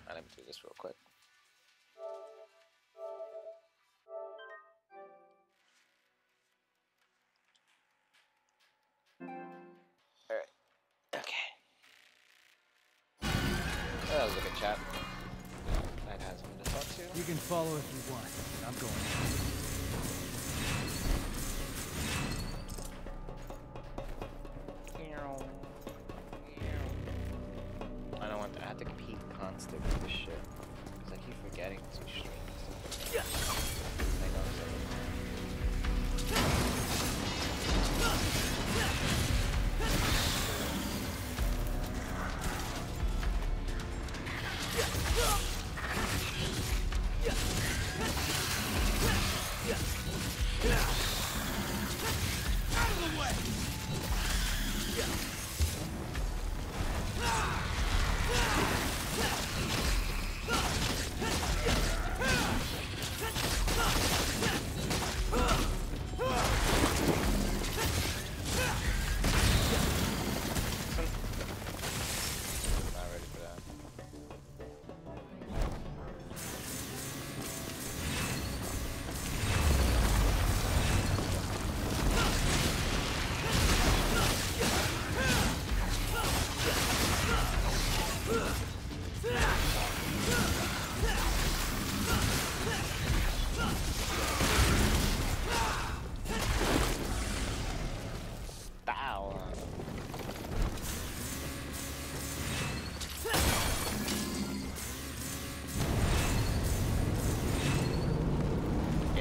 Let me do this real quick. Alright. Okay. That was a good chat. I'd have someone to talk to. You can follow if you want. I'm going. I don't want to have to compete constant with this shit. Cause I keep forgetting to stream and stuff. I know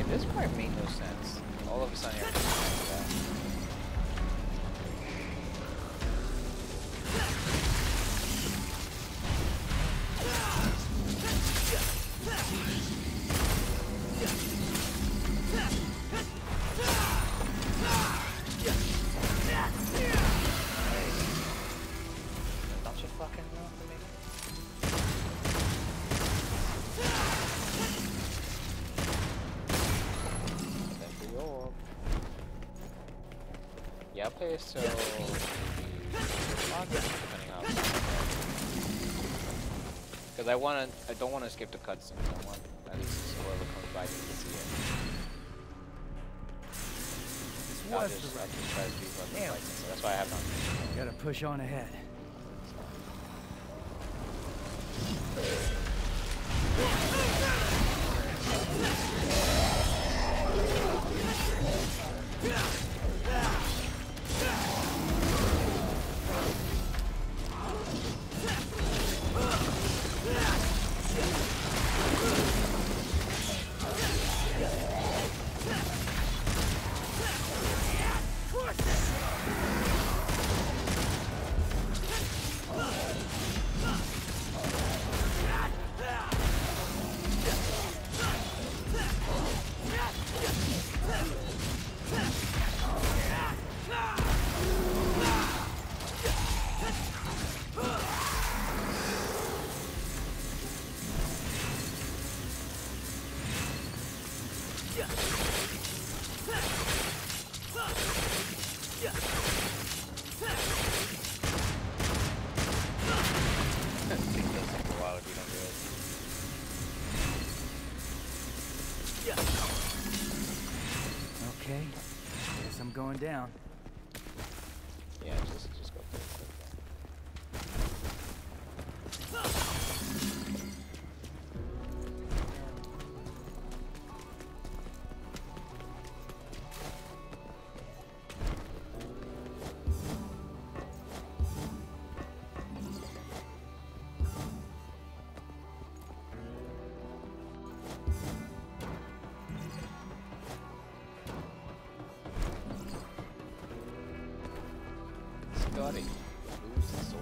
this part made no sense. All of a sudden, everything like that. Don't you fucking know for me? Ya peso. unlock, depending on because I don't want to skip the cutscenes. I want at least whoever comes by to see it. I'll just try to speed run the fights, so that's why I have not. Gotta push on ahead. Okay, guess I'm going down. Yeah, just go through it. Scotty, lose the soul.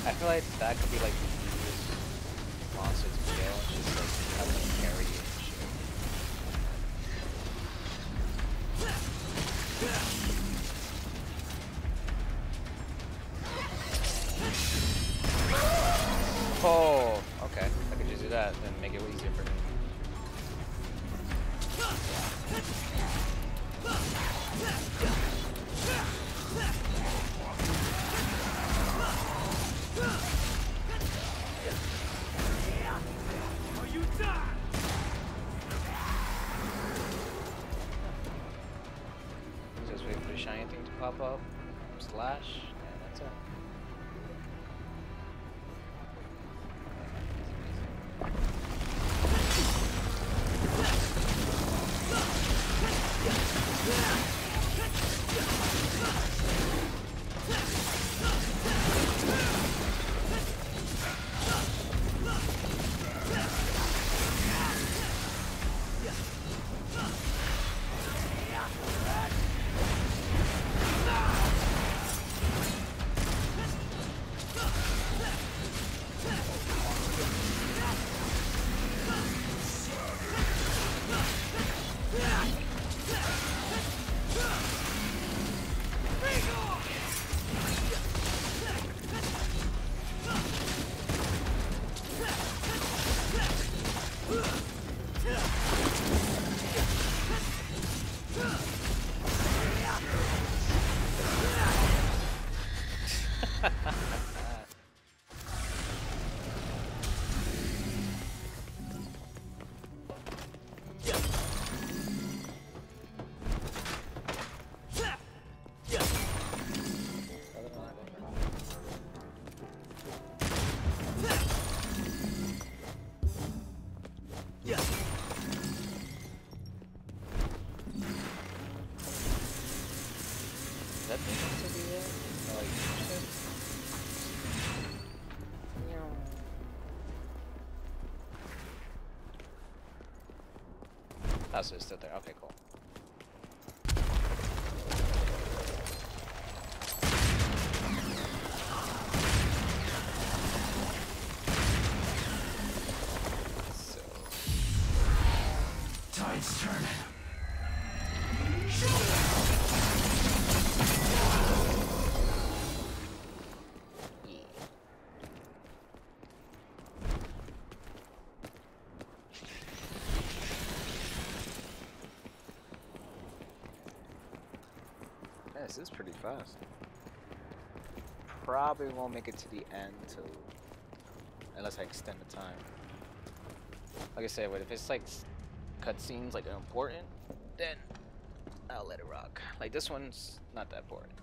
I feel like that could be like the easiest monster to kill. It's just like having to carry it and shit. Oh, okay. I could just do that and make it easier for me. Just wait for the shiny thing to pop up, slash, and that's it. that thing still be there? Or, like, shit? Oh, so it's still there. Okay, cool. Tide's turning. Yeah, this is pretty fast. Probably won't make it to the end till unless I extend the time. Like I said, but if it's like cutscenes like important, then I'll let it rock. Like this one's not that important.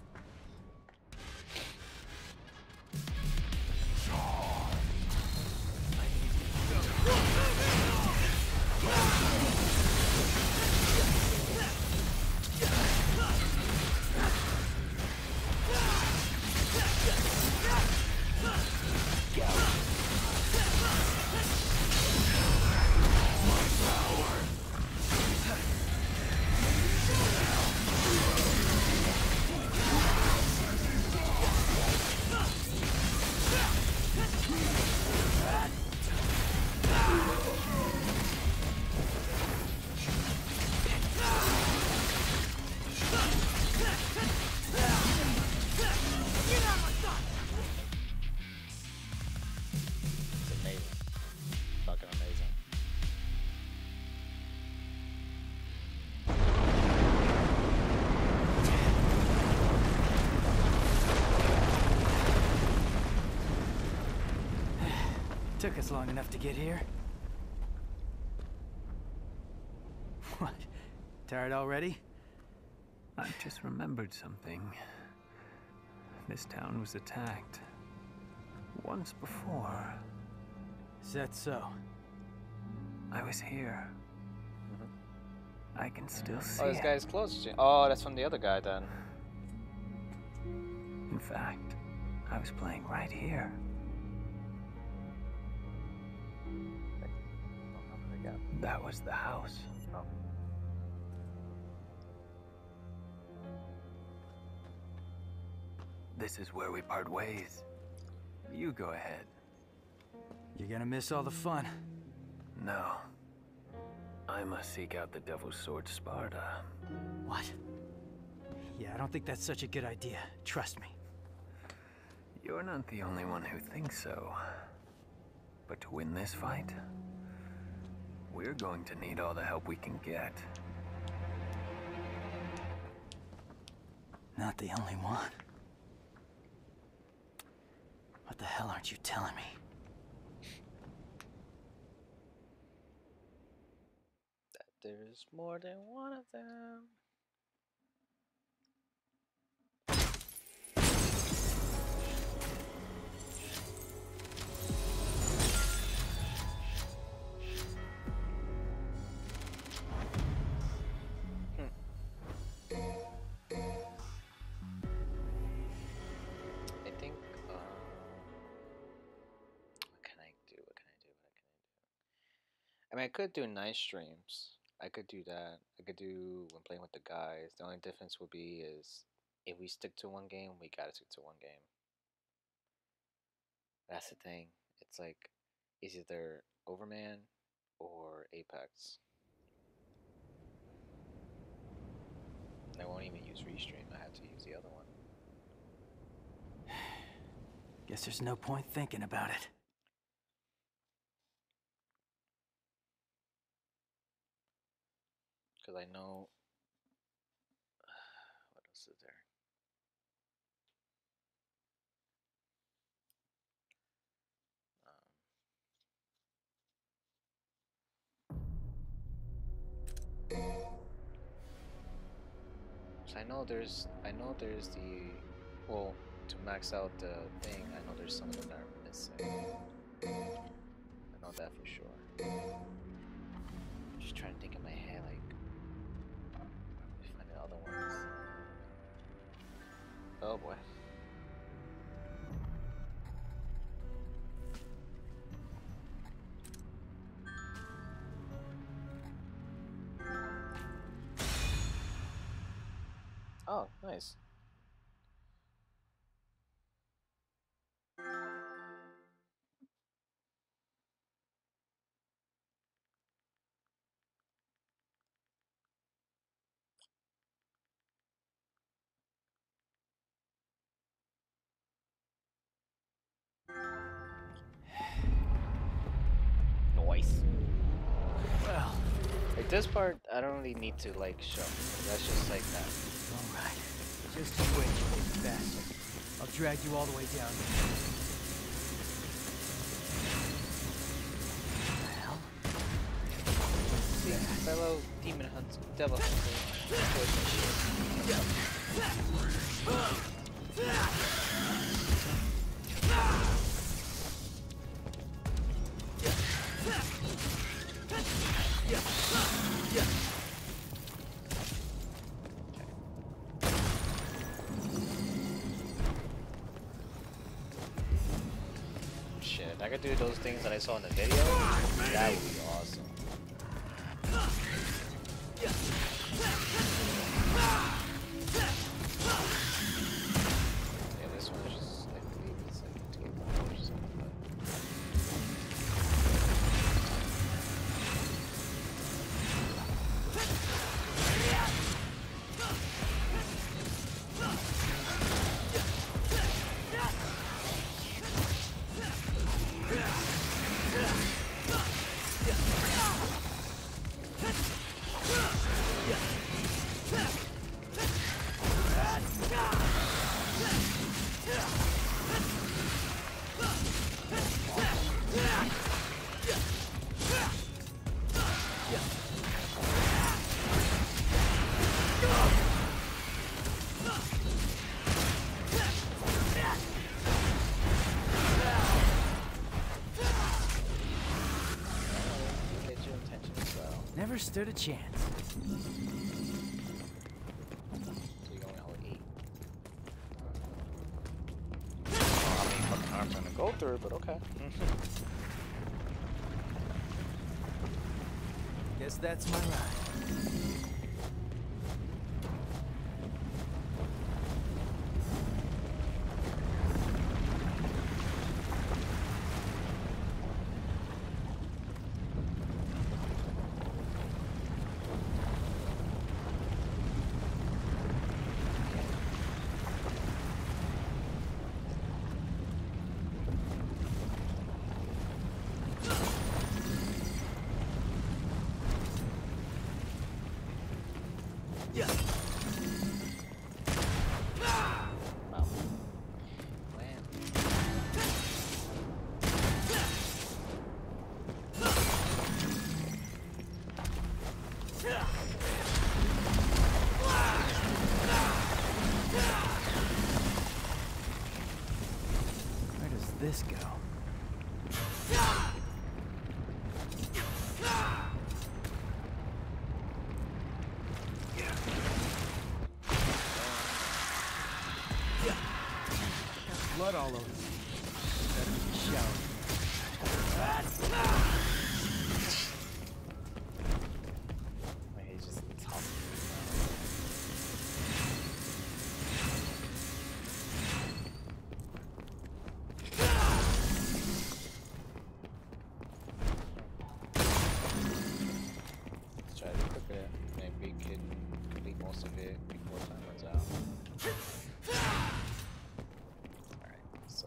Took us long enough to get here. What? Tired already? I just remembered something. This town was attacked once before. Is that so? I was here. I can still see Oh, this it. guy's close. Oh, that's from the other guy then. In fact, I was playing right here. That was the house. Oh. This is where we part ways. You go ahead. You're gonna miss all the fun. No. I must seek out the Devil's Sword Sparta. What? Yeah, I don't think that's such a good idea. Trust me. You're not the only one who thinks so. But to win this fight, we're going to need all the help we can get. Not the only one. What the hell aren't you telling me? That there's more than one of them. I think, what can I do? What can I do? What can I do? I mean, I could do night streams. I could do that. I could do when playing with the guys. The only difference would be is if we stick to one game, we gotta stick to one game. That's the thing. It's like, it's either Overman or Apex. And I won't even use Restream. I have to use the other one. Guess there's no point thinking about it. Because I know... what else is there? So I know there's the, well, to max out the thing, I know there's some of them that are missing. I know that for sure. Just trying to think in my head, like, where would we find the other ones? Oh boy. Oh, nice. Nice. Well, Like this part, I don't really need to like show. That's just like that. alright. Just you wait, you big bastard. I'll drag you all the way down there. What the hell? See, fellow demon hunter, devil hunter, poison shit, if I could do those things that I saw in the video, that would be awesome. Yeah, this one is just, I believe it's like to get more or something, but... Get your attention as well. Never stood a chance. So you only hold 8. I don't know how many fucking arms I'm gonna go through, but okay. Guess that's my ride. Wow. Land. Where does this go? Blood all over me. Better be showered. My head's just top. Let's try to equip it. Maybe we can complete most of it before time runs out. Alright, so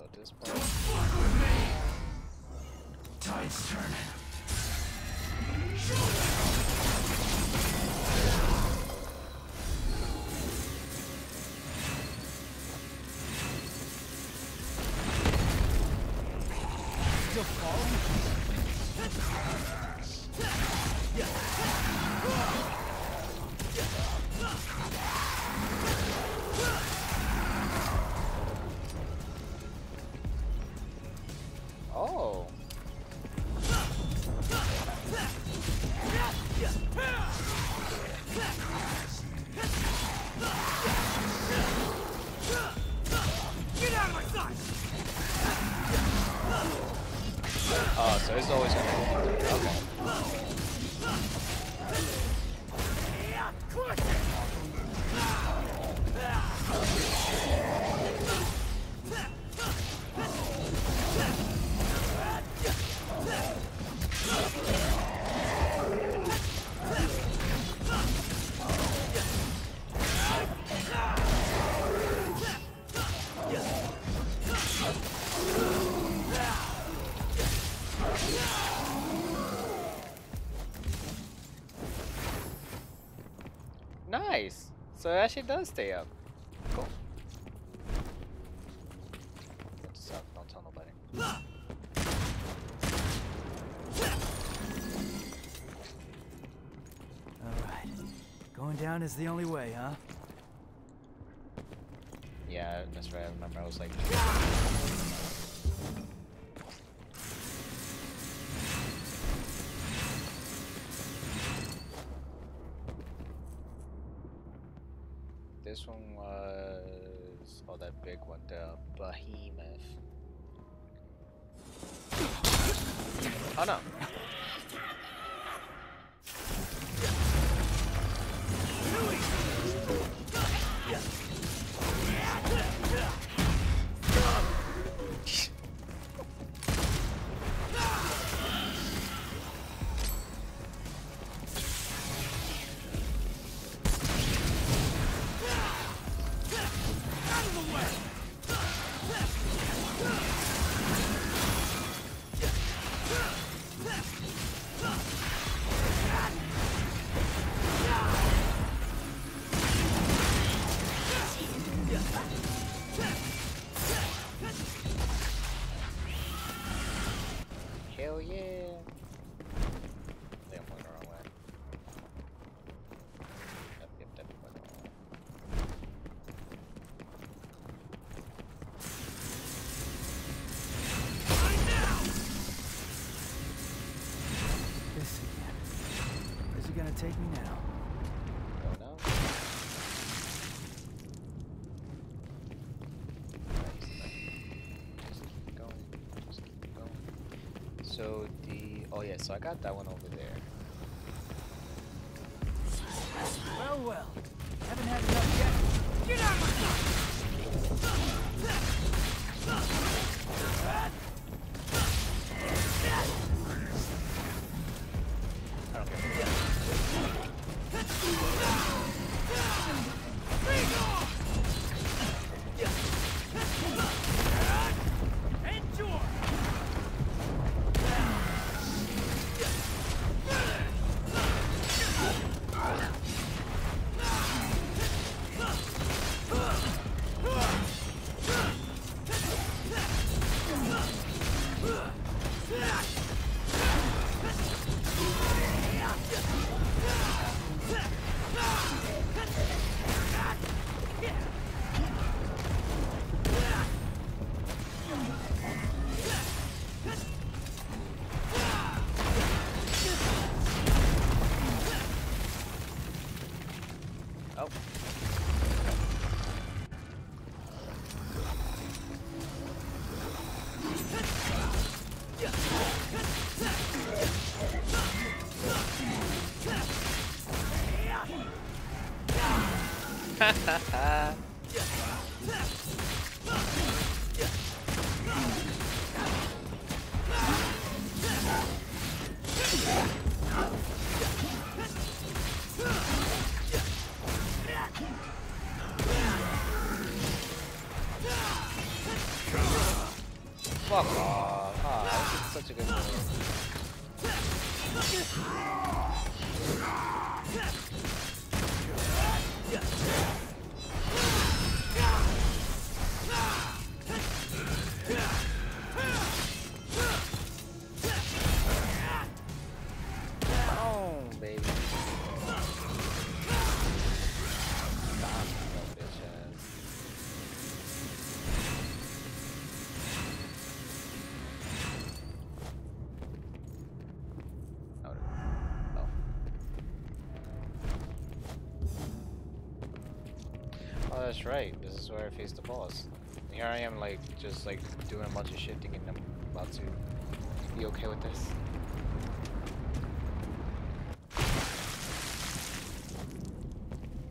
Nice. So it actually does stay up. Cool. What's this up? Don't tell nobody. Alright. Going down is the only way, huh? Yeah, that's right. I remember I was like... This one was... Oh, that big one, the behemoth. Oh no! Hell yeah! I think I'm going the wrong way. Yep, definitely going the wrong way. This again. Where's he gonna take me now? Don't know. Nice. Just keep going. Just keep going. So the... Oh yeah, so I got that one over there. Well, well. Haven't had enough yet. Get out of my sight! I don't care. Oh. Ha ha ha. Fuck off. Ah, this is such a good move. Oh, baby. Stop, bitch ass. Oh, that's right. This is where I face the boss. And here I am, like, just like doing a bunch of shit, thinking I'm about to be okay with this.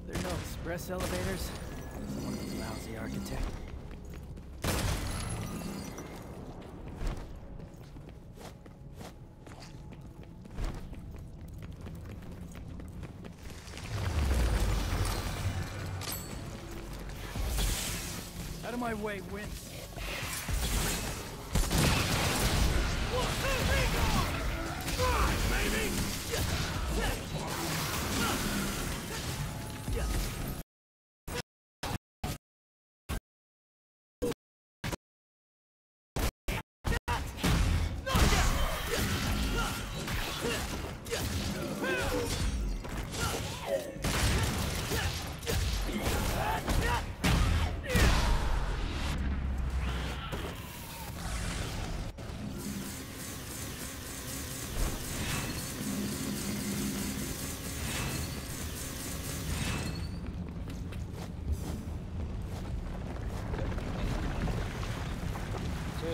There are no express elevators. Someone's a lousy architect. Out of my way, Win.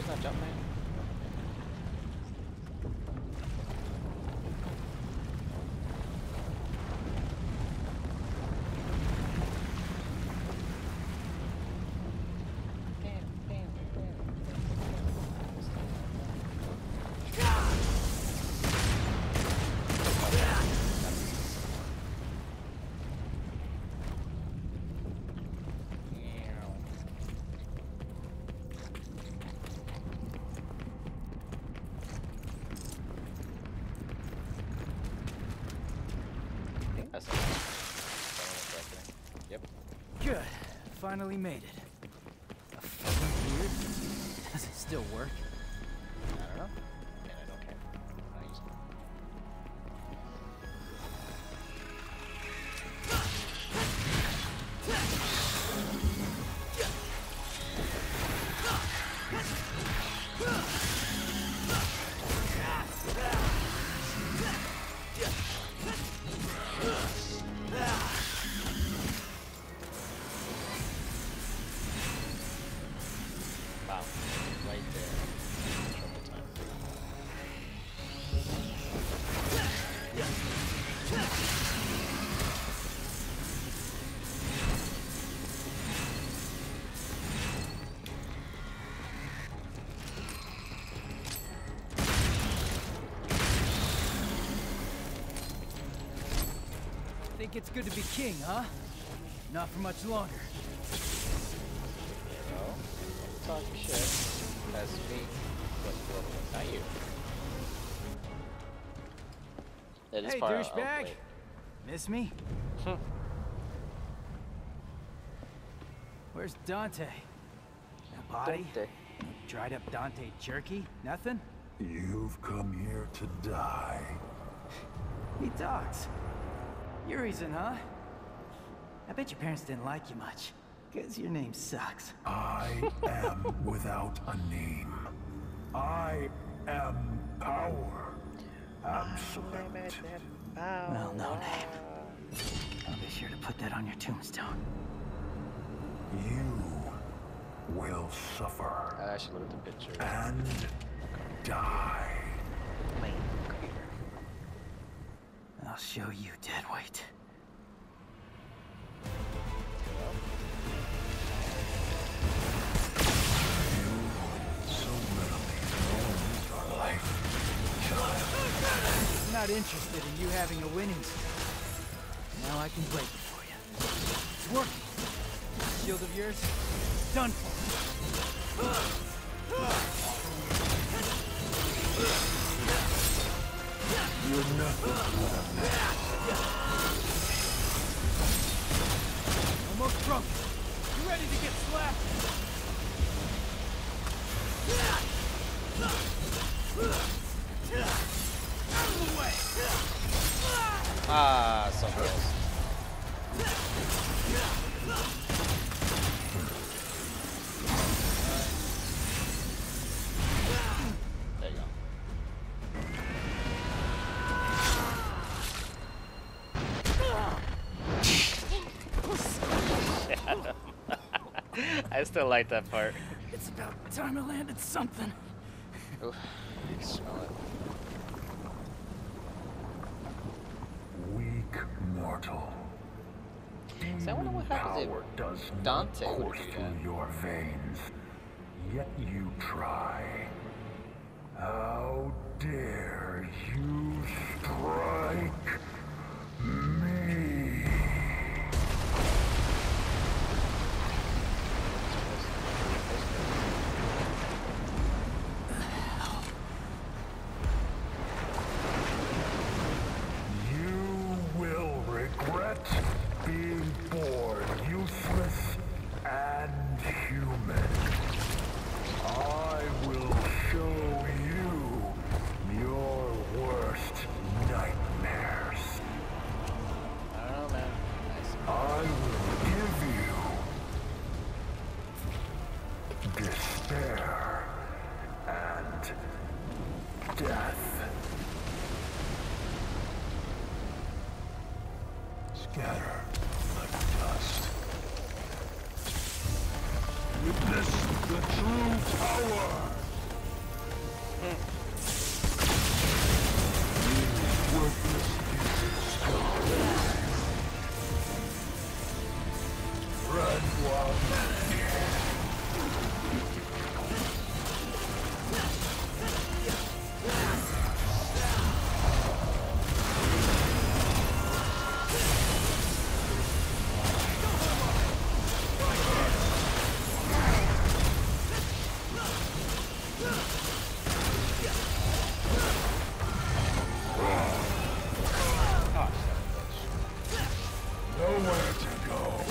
not jump, man? Yep. Good. Finally made it. A fucking beard? Does it still work? I don't know. And I don't care. I'm not using it. Wow. Right there. Trouble time. Think it's good to be king, huh? Not for much longer. Well, talk shit. That's me. Not you. Yeah, this Hey, part I'll douchebag! play. Miss me? Where's Dante? A body? Dante. Dried up Dante jerky? Nothing? You've come here to die. He talks. Your reason, huh? I bet your parents didn't like you much. 'Cause your name sucks. I am without a name. I am power. Absolute. Well, no name. I'll be sure to put that on your tombstone. You will suffer I should look at the picture. and die. I'll show you, deadweight. So readily ruin your life, child. I'm not interested in you having a winning streak. Now I can break it for you. It's working. That shield of yours, done for. You're nothing. Almost drunk. You ready to get slapped? Out of the way! Ah, so close. There you go. I still like that part. It's about time I landed something. Oof, you can smell it. Weak mortal. So I wonder what happens Power does if not Dante would course do through that. your veins. Yet you try. How dare you strike me? You will regret being born useless and human. I will show you your worst nightmares. I don't know, man. I will give you despair and death. Scatter like dust. Witness the true power Nowhere to go.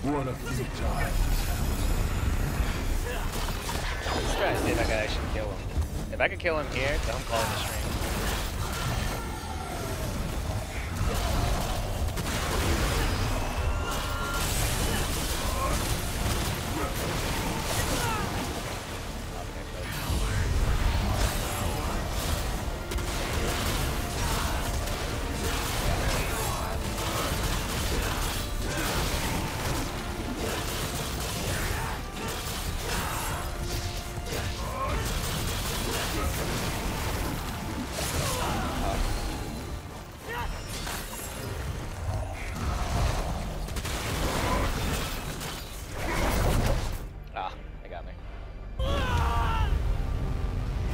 What a few times. Let's try to see if I can actually kill him. If I can kill him here, then I'm calling the stream.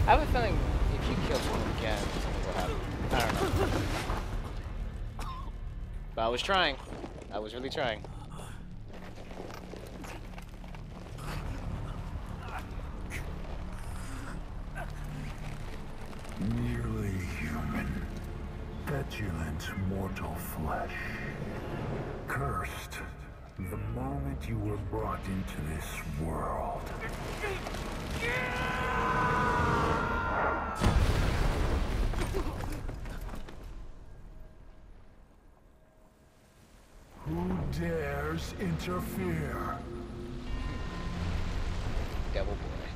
I have a feeling if you kill someone again, something will happen. I don't know. But I was trying. I was really trying. Nearly human, petulant mortal flesh. Cursed the moment you were brought into this world. Who dares interfere? Devil boy.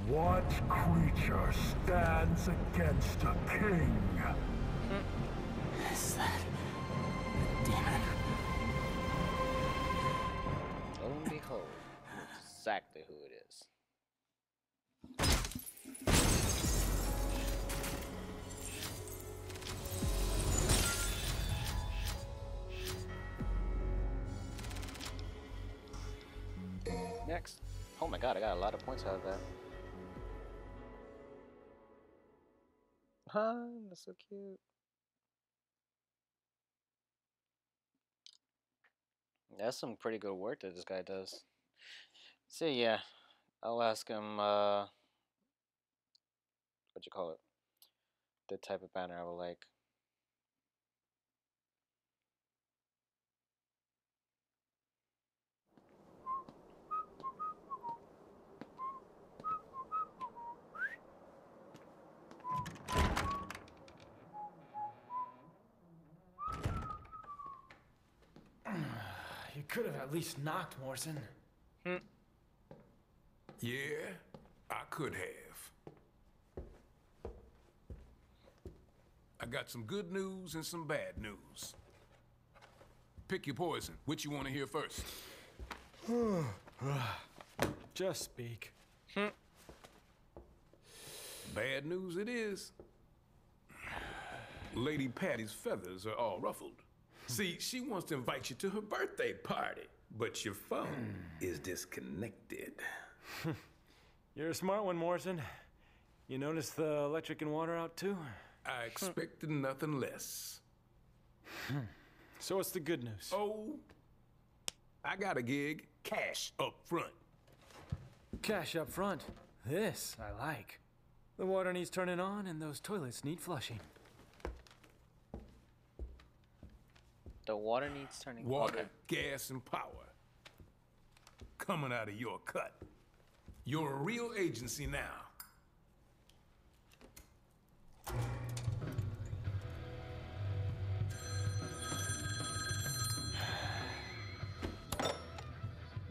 What creature stands against a king? Is that a demon? Lo and behold, exactly who it is. Next. Oh my god, I got a lot of points out of that. Huh, that's so cute. That's some pretty good work that this guy does. So yeah, I'll ask him, what you call it? The type of banner I would like. You could have at least knocked, Morrison. Yeah, I could have. I got some good news and some bad news. Pick your poison. Which you want to hear first? Just speak. Bad news it is. Lady Patty's feathers are all ruffled. See, she wants to invite you to her birthday party, but your phone is disconnected. You're a smart one, Morrison. You notice the electric and water out too? I expected nothing less. So what's the good news? Oh, I got a gig, cash up front. Cash up front. This I like. The water needs turning on and those toilets need flushing. The water needs turning on. Water, Okay. gas, and power. Coming out of your cut. You're a real agency now.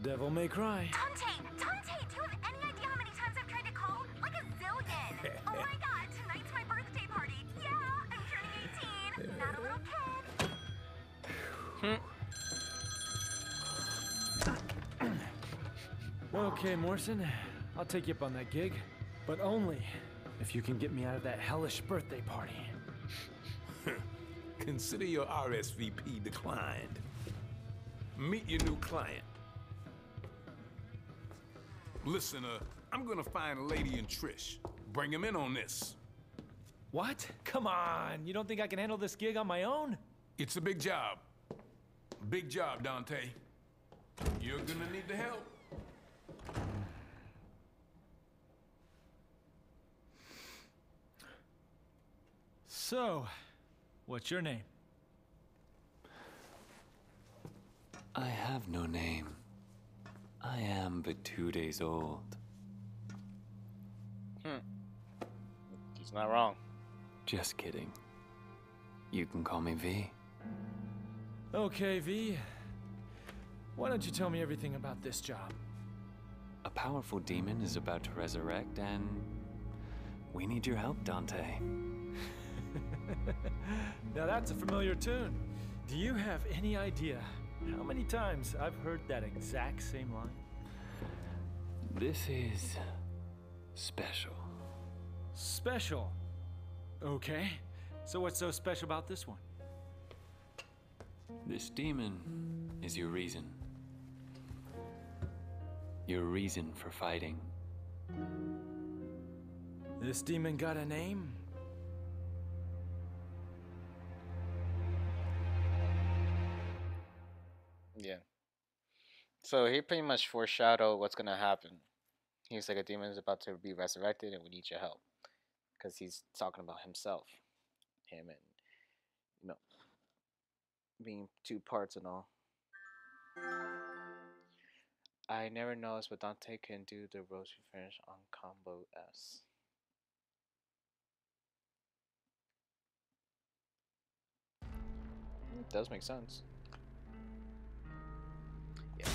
Devil may cry. Dante, do you have any idea how many times I've tried to call? Like a zillion. Oh my god, tonight's my birthday party. Yeah, I'm turning 18. Not a little kid. Okay, Morrison. I'll take you up on that gig. But only if you can get me out of that hellish birthday party. Consider your RSVP declined. Meet your new client. Listen, I'm gonna find Lady and Trish. Bring him in on this. What? Come on, you don't think I can handle this gig on my own? It's a big job. Big job, Dante. You're gonna need the help. So, what's your name? I have no name. I am but 2 days old. He's not wrong. Just kidding. You can call me V. Okay, V. Why don't you tell me everything about this job? A powerful demon is about to resurrect, and we need your help, Dante. Now that's a familiar tune. Do you have any idea how many times I've heard that exact same line? This is special. Special. Okay. So what's so special about this one? This demon is your reason. Your reason for fighting. This demon got a name? Yeah. So he pretty much foreshadowed what's gonna happen. He's like, a demon is about to be resurrected, and we need your help, because he's talking about himself, him, and being two parts and all. I never noticed, but Dante can do the rosary finish on combo S. It does make sense. Yeah.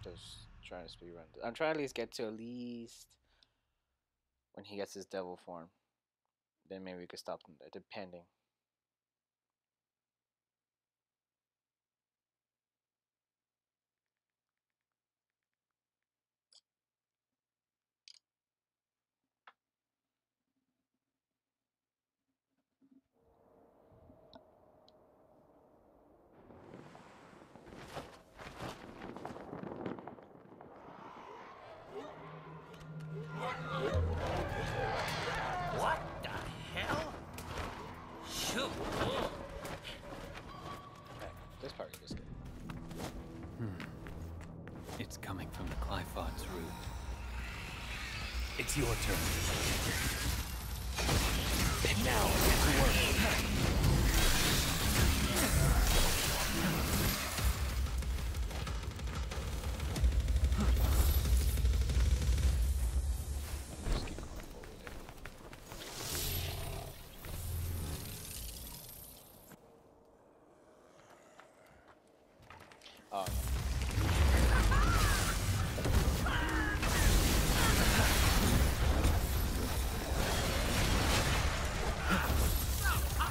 Just trying to speedrun. I'm trying to at least when he gets his devil form. Then maybe we could stop him there, depending. What the hell? Shoot. This part is good. It's coming from the Clifods root. It's your turn. And now get to work. Just keep going forward there. Oh, no. I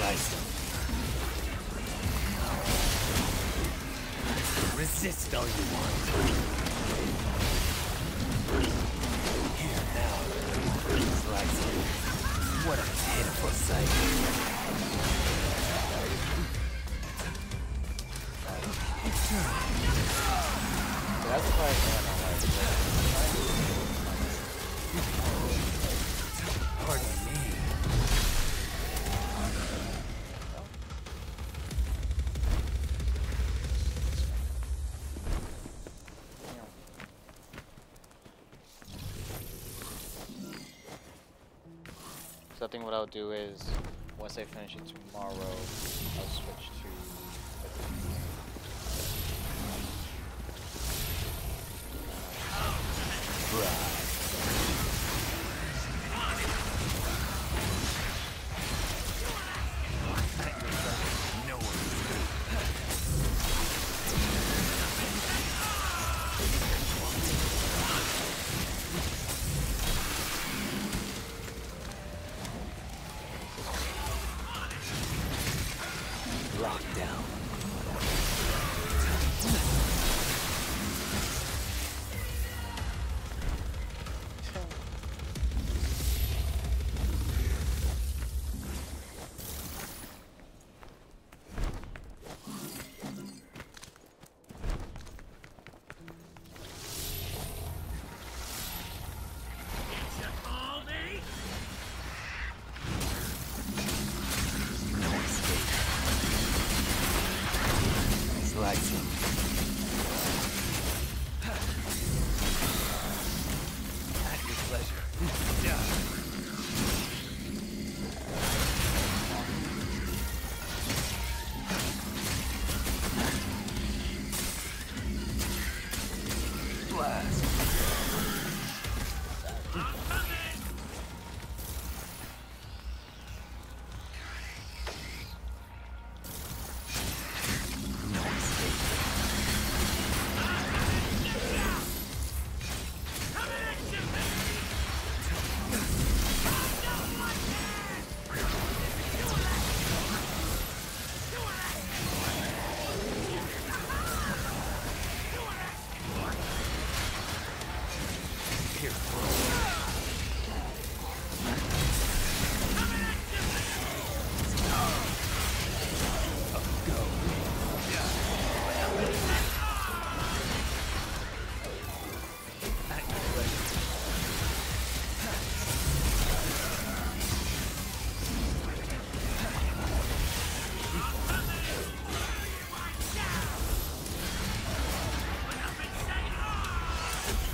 Slice them. Resist all you want. Here now. Slice them. What a pitiful sight. That's the part I Pardon me. So I think what I'll do is, once I finish it tomorrow, I'll switch to... Lockdown. Slice him. At your pleasure. Blast.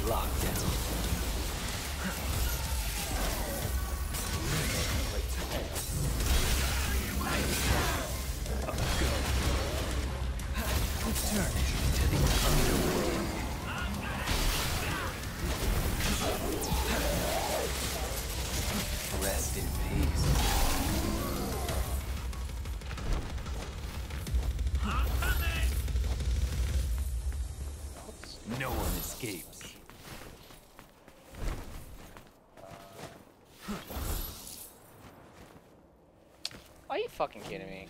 Lockdown. Turn to the underworld. Rest in peace. No one escapes. Are you fucking kidding me?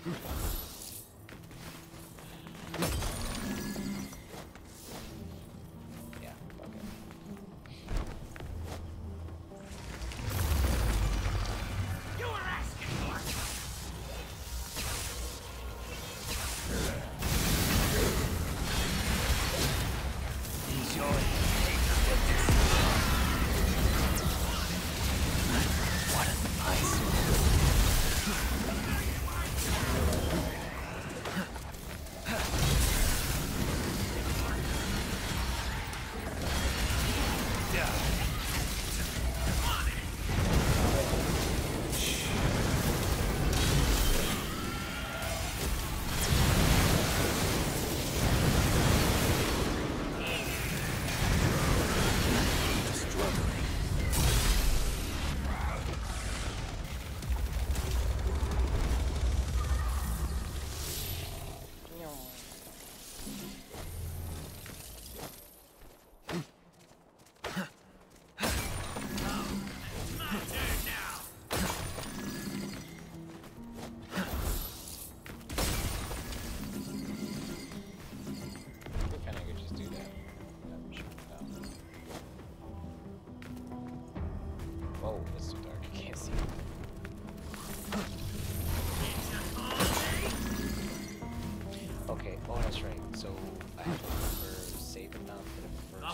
Yeah, fuck it. You were asking for it. Enjoy. What a nice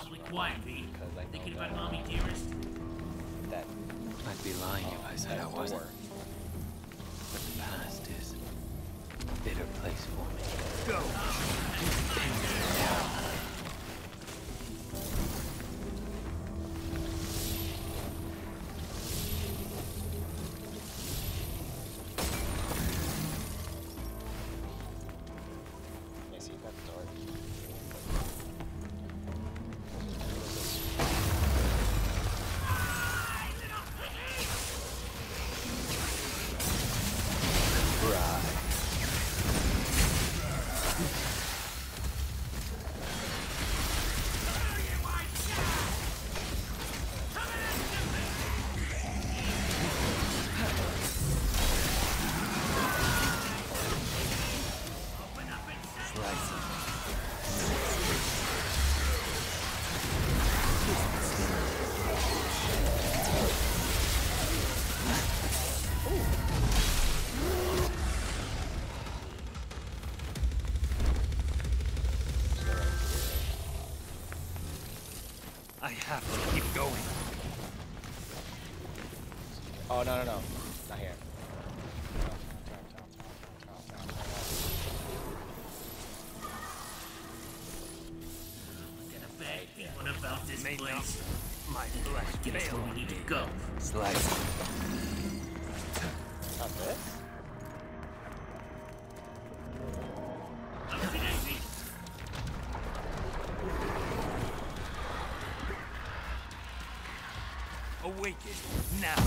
awfully quiet, V. because I know Thinking that, about mommy dearest? that I'd be lying if I said I wasn't. door. But the past is a bitter place for me. Go! I see that door. I have to keep going. Oh, no, no, no. Not here. I'm gonna beg anyone about this May place. My flesh Get us fail. where we need to go. Slice. Not this? Easy, easy. Awaken now.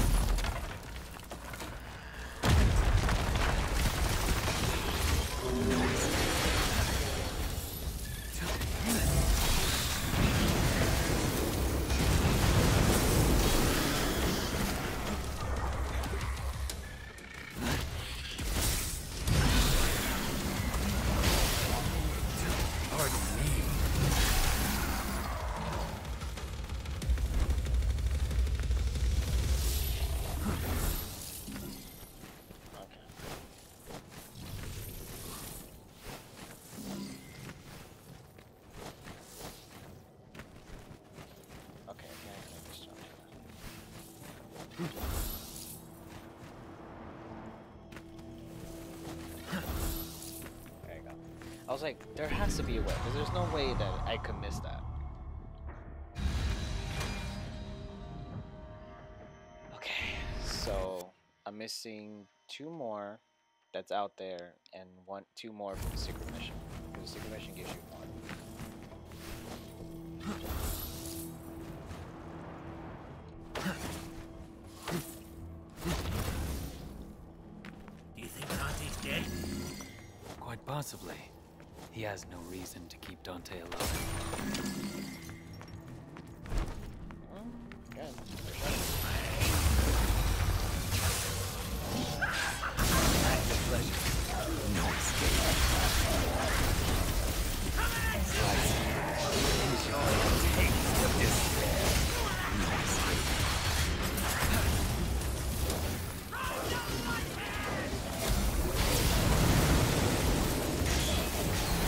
Pardon me. Okay, yeah, I can just jump. There you go. I was like, there has to be a way, because there's no way that I could miss that. Okay, so I'm missing 2 more that's out there, and 2 more for the secret mission. Because the secret mission gives you 1. Do you think Dante's dead? Quite possibly. He has no reason to keep Dante alive. Good. No escape. Slice. Enjoy the taste of despair. No escape.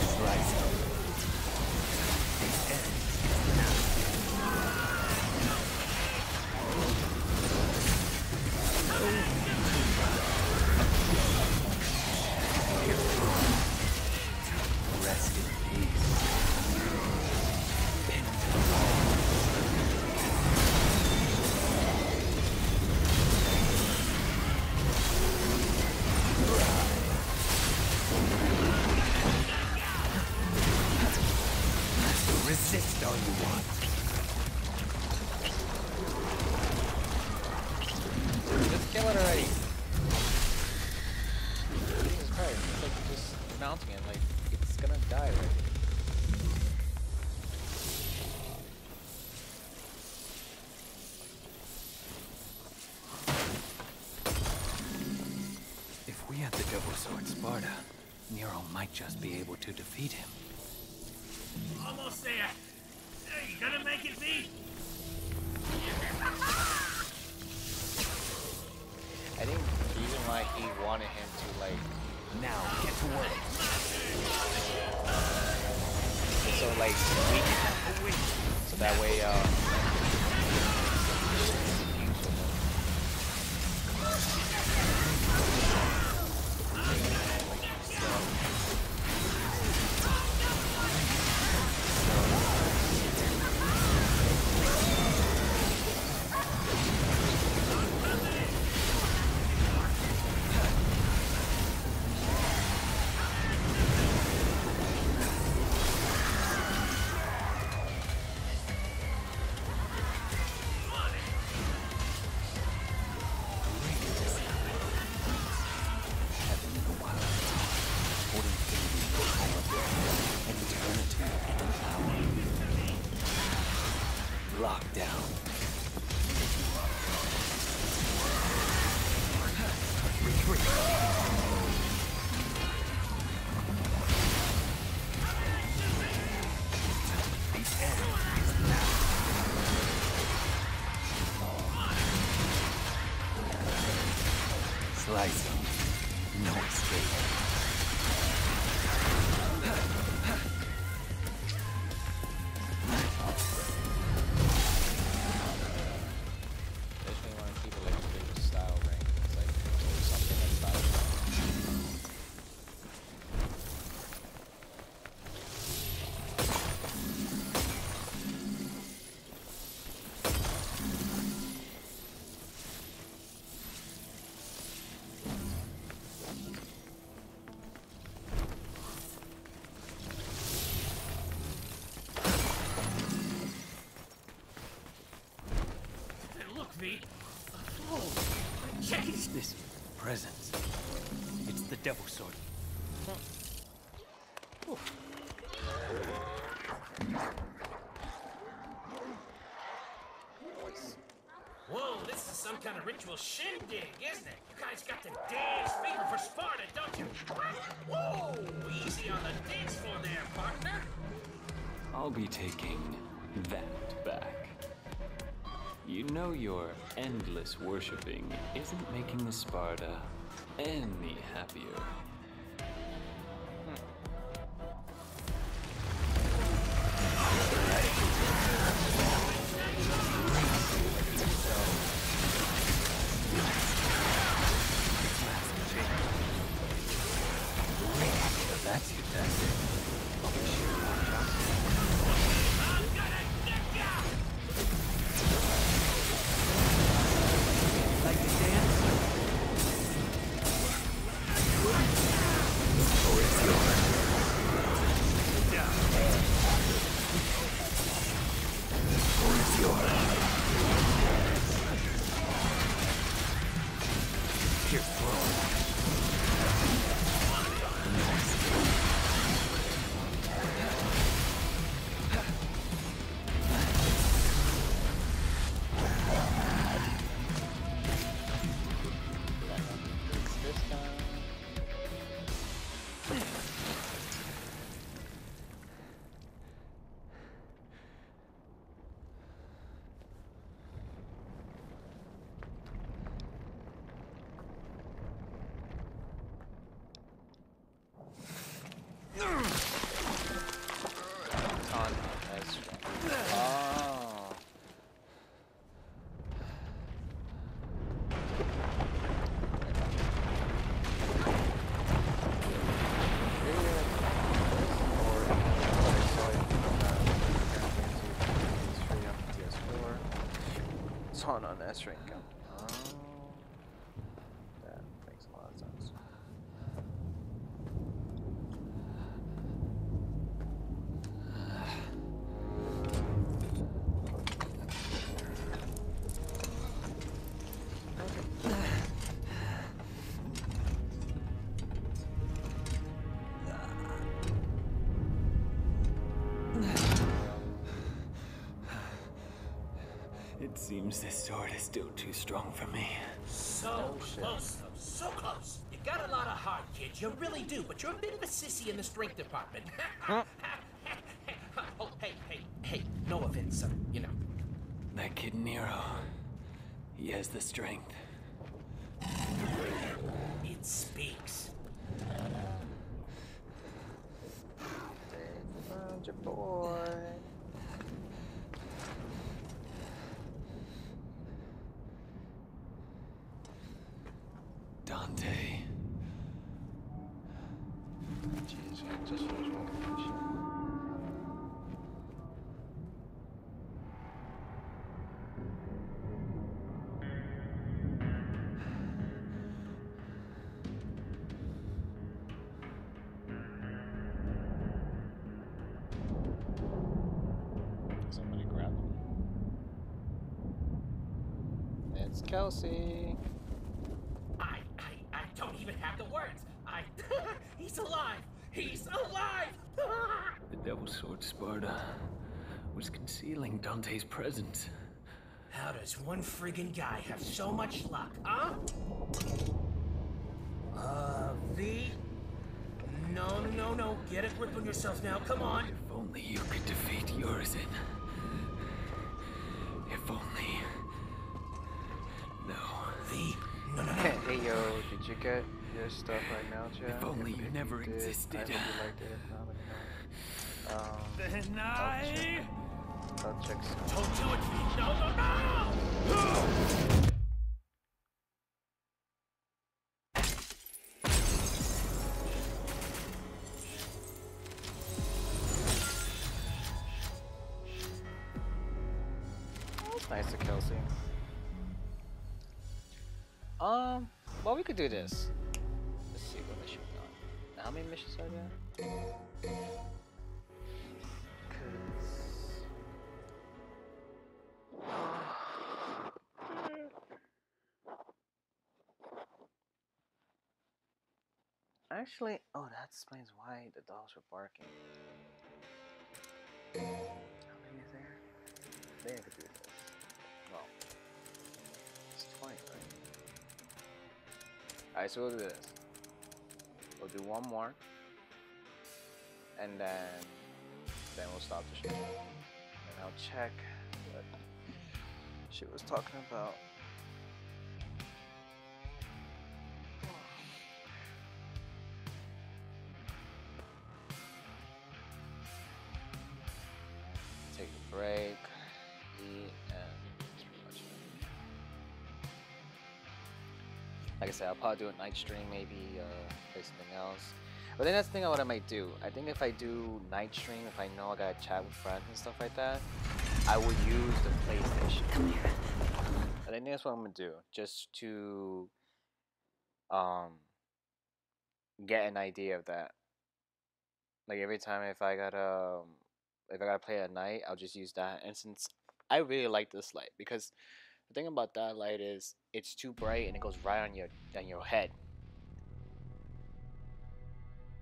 Slice. The end is now. Rest in peace. Bend the law. Resist all you want. Just kill it already. Jesus Christ, it's like just mounting it, like it's gonna die already. If we had the double sword Sparta, Nero might just be able to defeat him. Almost there. Hey, you gonna make it, V? I think the reason why he wanted him to like Now get to work. so like we can So that way, Lockdown. Retreat. The end is now. Slice them. No escape. This presence. It's the devil sword. Whoa, this is some kind of ritual shindig, isn't it? You guys got the dance fever for Sparta, don't you? Whoa, easy on the dance floor there, partner. I'll be taking that back. You know your endless worshipping isn't making the Sparta any happier. That's your tactic. On S-Ring gun. Oh, that makes a lot of sense. It seems this sword is still too strong for me. So close, though. So close. You got a lot of heart, kid. You really do, but you're a bit of a sissy in the strength department. Oh, hey. No offense, you know. That kid Nero. He has the strength. It speaks. Your boy. Jeez, just finished walking that shit. Somebody grab him. It's Kelsey. I don't even have the words. He's alive. He's alive. The Devil's Sword Sparta was concealing Dante's presence. How does one friggin' guy have so much luck, huh? V? No. Get a grip on yourself now. Come on. If only you could defeat Urizen. If only. No. V? No. Hey yo, did you get your stuff right now, Chad? If only you never did, existed. I hope you liked it. If not, let me know. Then I'll check some. Don't do it, V. No. Nice to Kelsey. Well, we could do this. Let's see what mission we're on. How many missions are there? Actually, oh, that explains why the dogs were barking. How many is there? I think I could do this. Well, it's 20, right? Alright, so we'll do this. We'll do one more. And then we'll stop the stream. And I'll check what she was talking about. Take a break, eat, and that's pretty much it. Like I said, I'll probably do a night stream, maybe play something else. But then that's the thing of what I might do. I think if I do night stream, if I know I gotta chat with friends and stuff like that, I will use the PlayStation. Come here. I think that's what I'm gonna do, just to get an idea of that. Like every time if I gotta play at night, I'll just use that. And since I really like this light, because the thing about that light is it's too bright and it goes right on your head.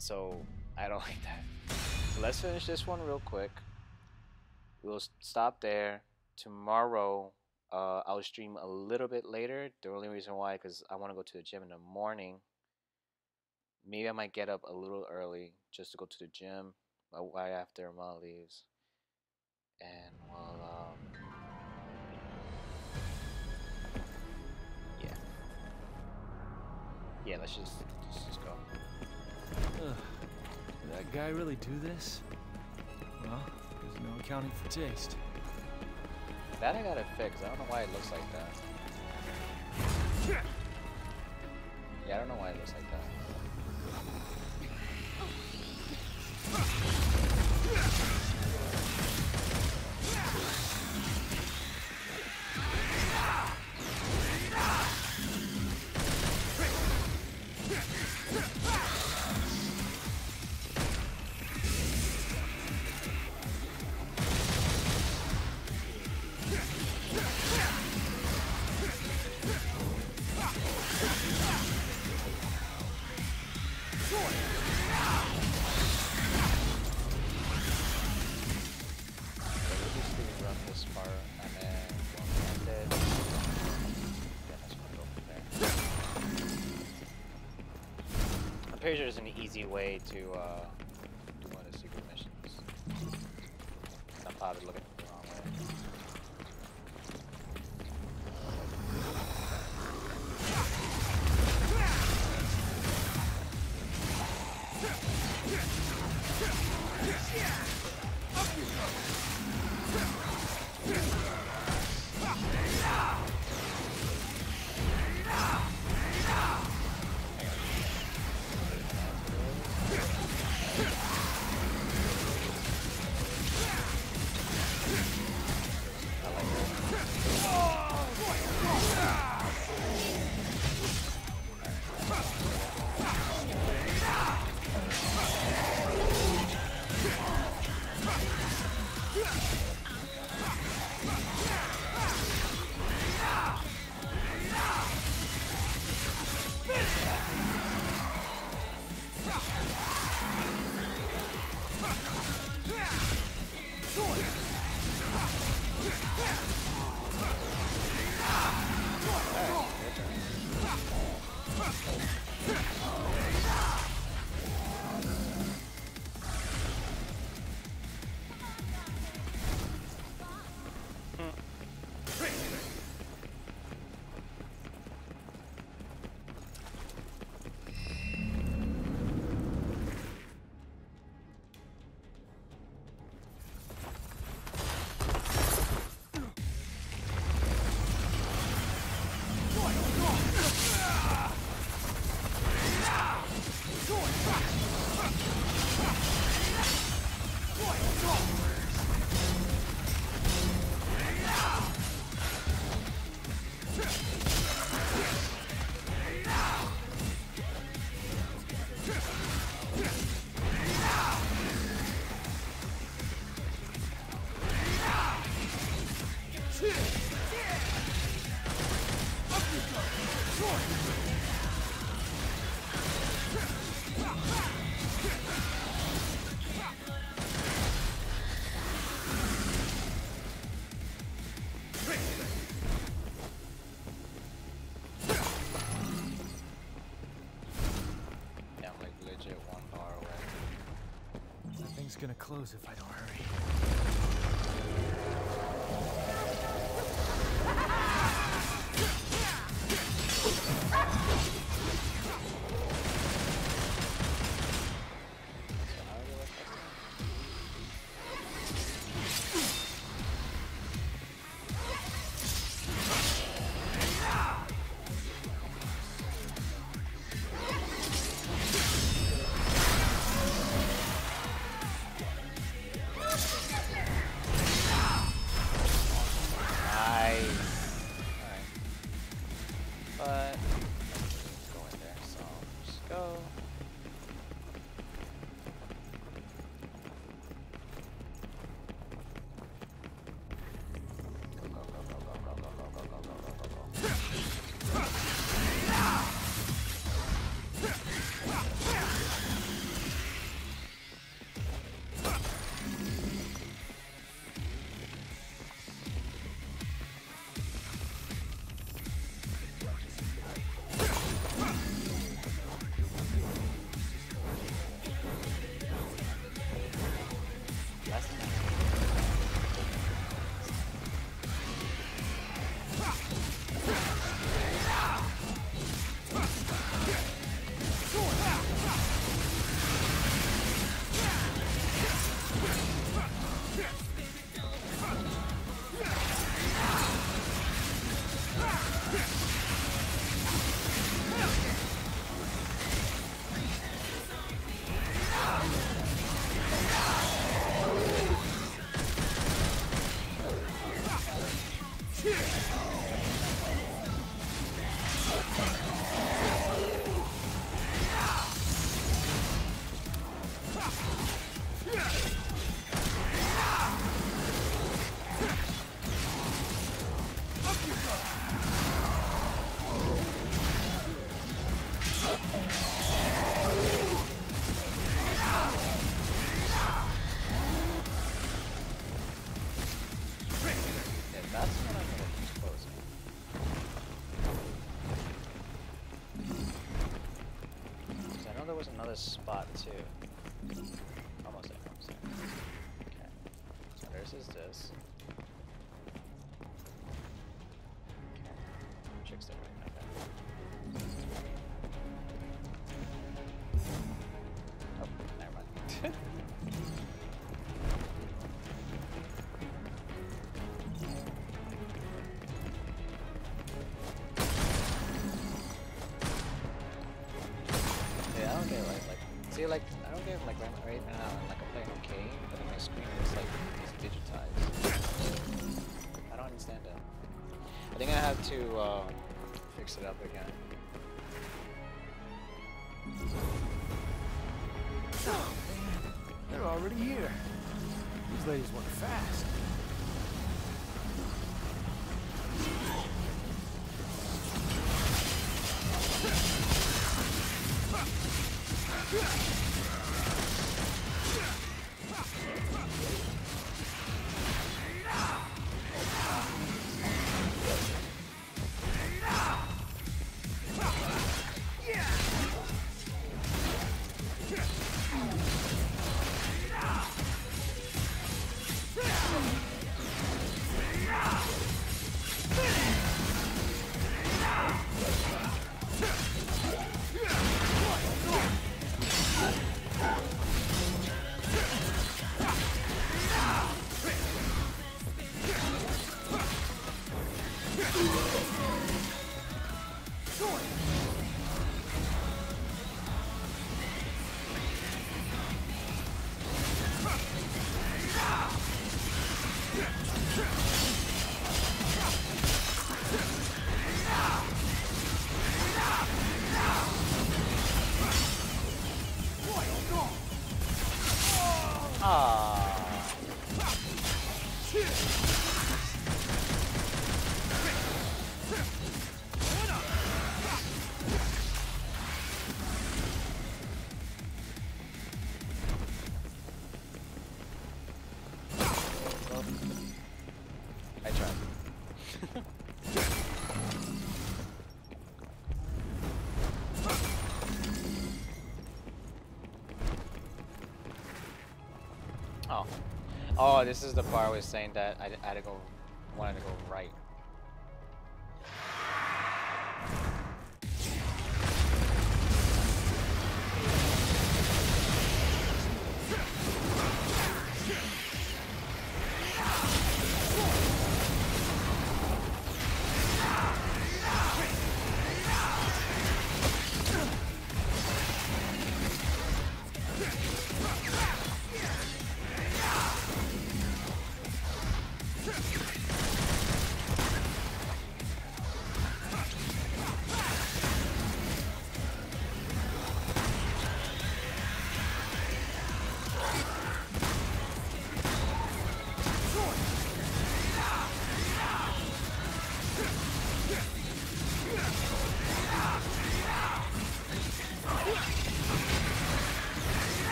So I don't like that. So let's finish this one real quick. We'll stop there. Tomorrow, I'll stream a little bit later. The only reason why, because I want to go to the gym in the morning. Maybe I might get up a little early just to go to the gym right after Ma leaves. And we'll, yeah, let's just go. Did that guy really do this? Well, there's no accounting for taste. That I gotta fix. I don't know why it looks like that. Yeah, I don't know why it looks like that. I'm pretty sure there's an easy way to do one of the secret missions. I'm probably looking at the wrong way. Everything's gonna close if I don't hurry. Another spot too. Almost there, almost there. Okay. So theirs is this. Okay. Chick's there, right? Okay. Oh, never mind. See, like, I don't get like right now, like I'm playing okay, but on my screen it's like it's digitized. I don't understand it. I think I have to fix it up again. Oh man, they're already here. These ladies work fast. Oh. Oh, this is the part I was saying that I had to go, wanted to go right.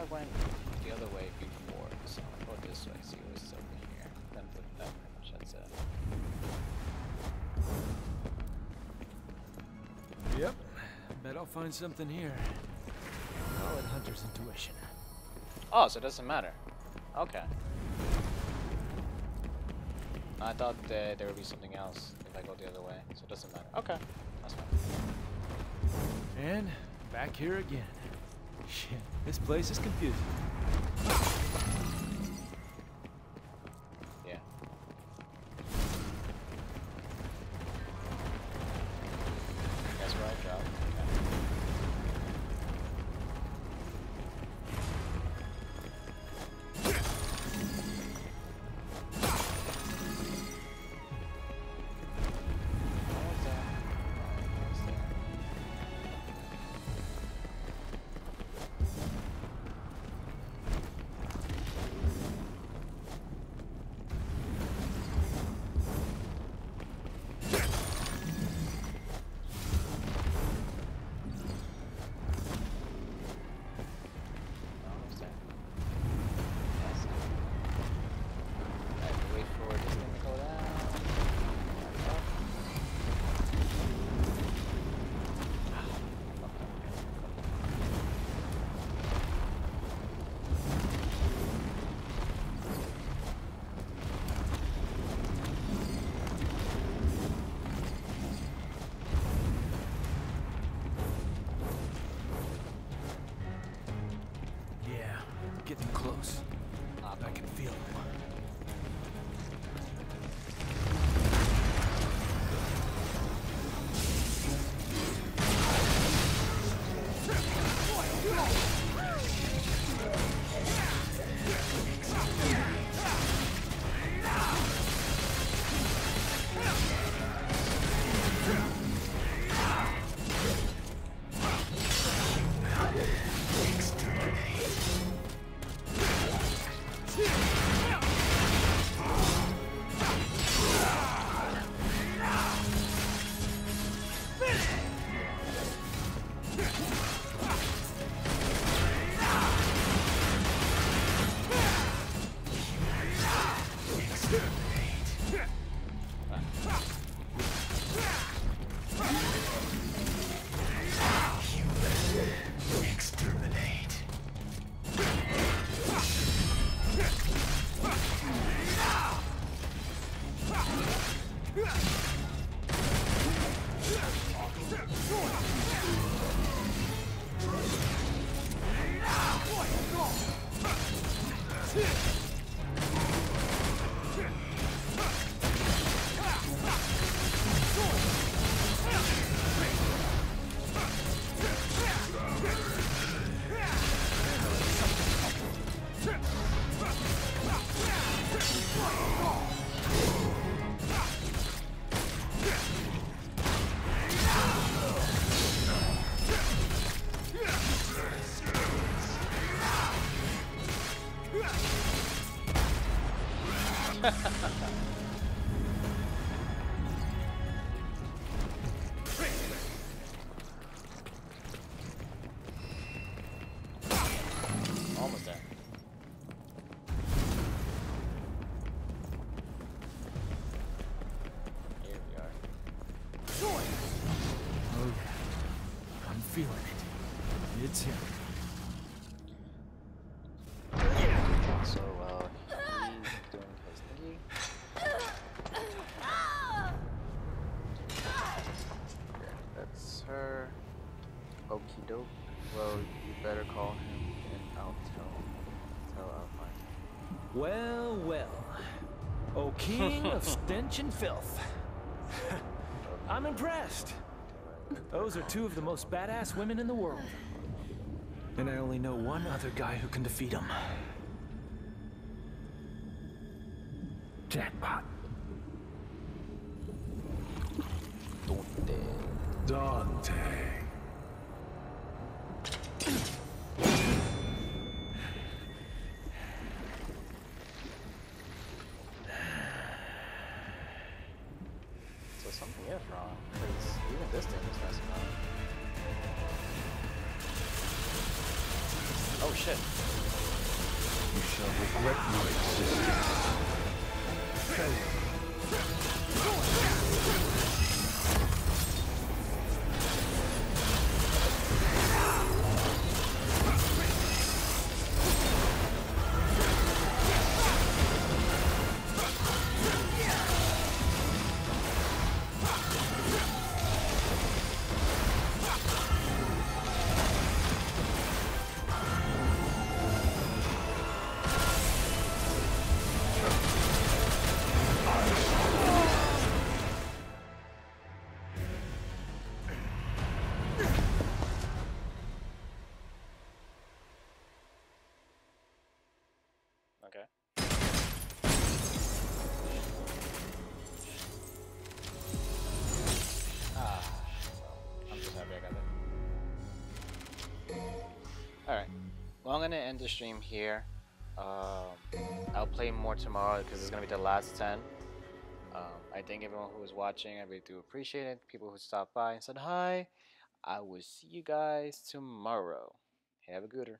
Went the other way before, so I'll go this way, see what's over here. Then that pretty much that's it. Yep. Bet I'll find something here. Call it hunter's intuition. Oh, so it doesn't matter. Okay. I thought that there would be something else if I go the other way, so it doesn't matter. Okay, that's fine. And back here again. Shit, this place is confusing. Yeah. That's where I dropped. Getting close. I can feel it. Dope. Well, you better call him and I'll I'll find him. Well, well. O king of stench and filth. I'm impressed. Those are two of the most badass women in the world. And I only know one other guy who can defeat them. Jackpot. Dante. So something is wrong, because even this thing is messing up. Oh shit. You shall regret your existence. Okay. Ah, well, I'm just happy I got that. Alright. Well, I'm gonna end the stream here. I'll play more tomorrow because it's gonna be the last 10. I thank everyone who was watching. I really do appreciate it. People who stopped by and said hi. I will see you guys tomorrow. Have a gooder.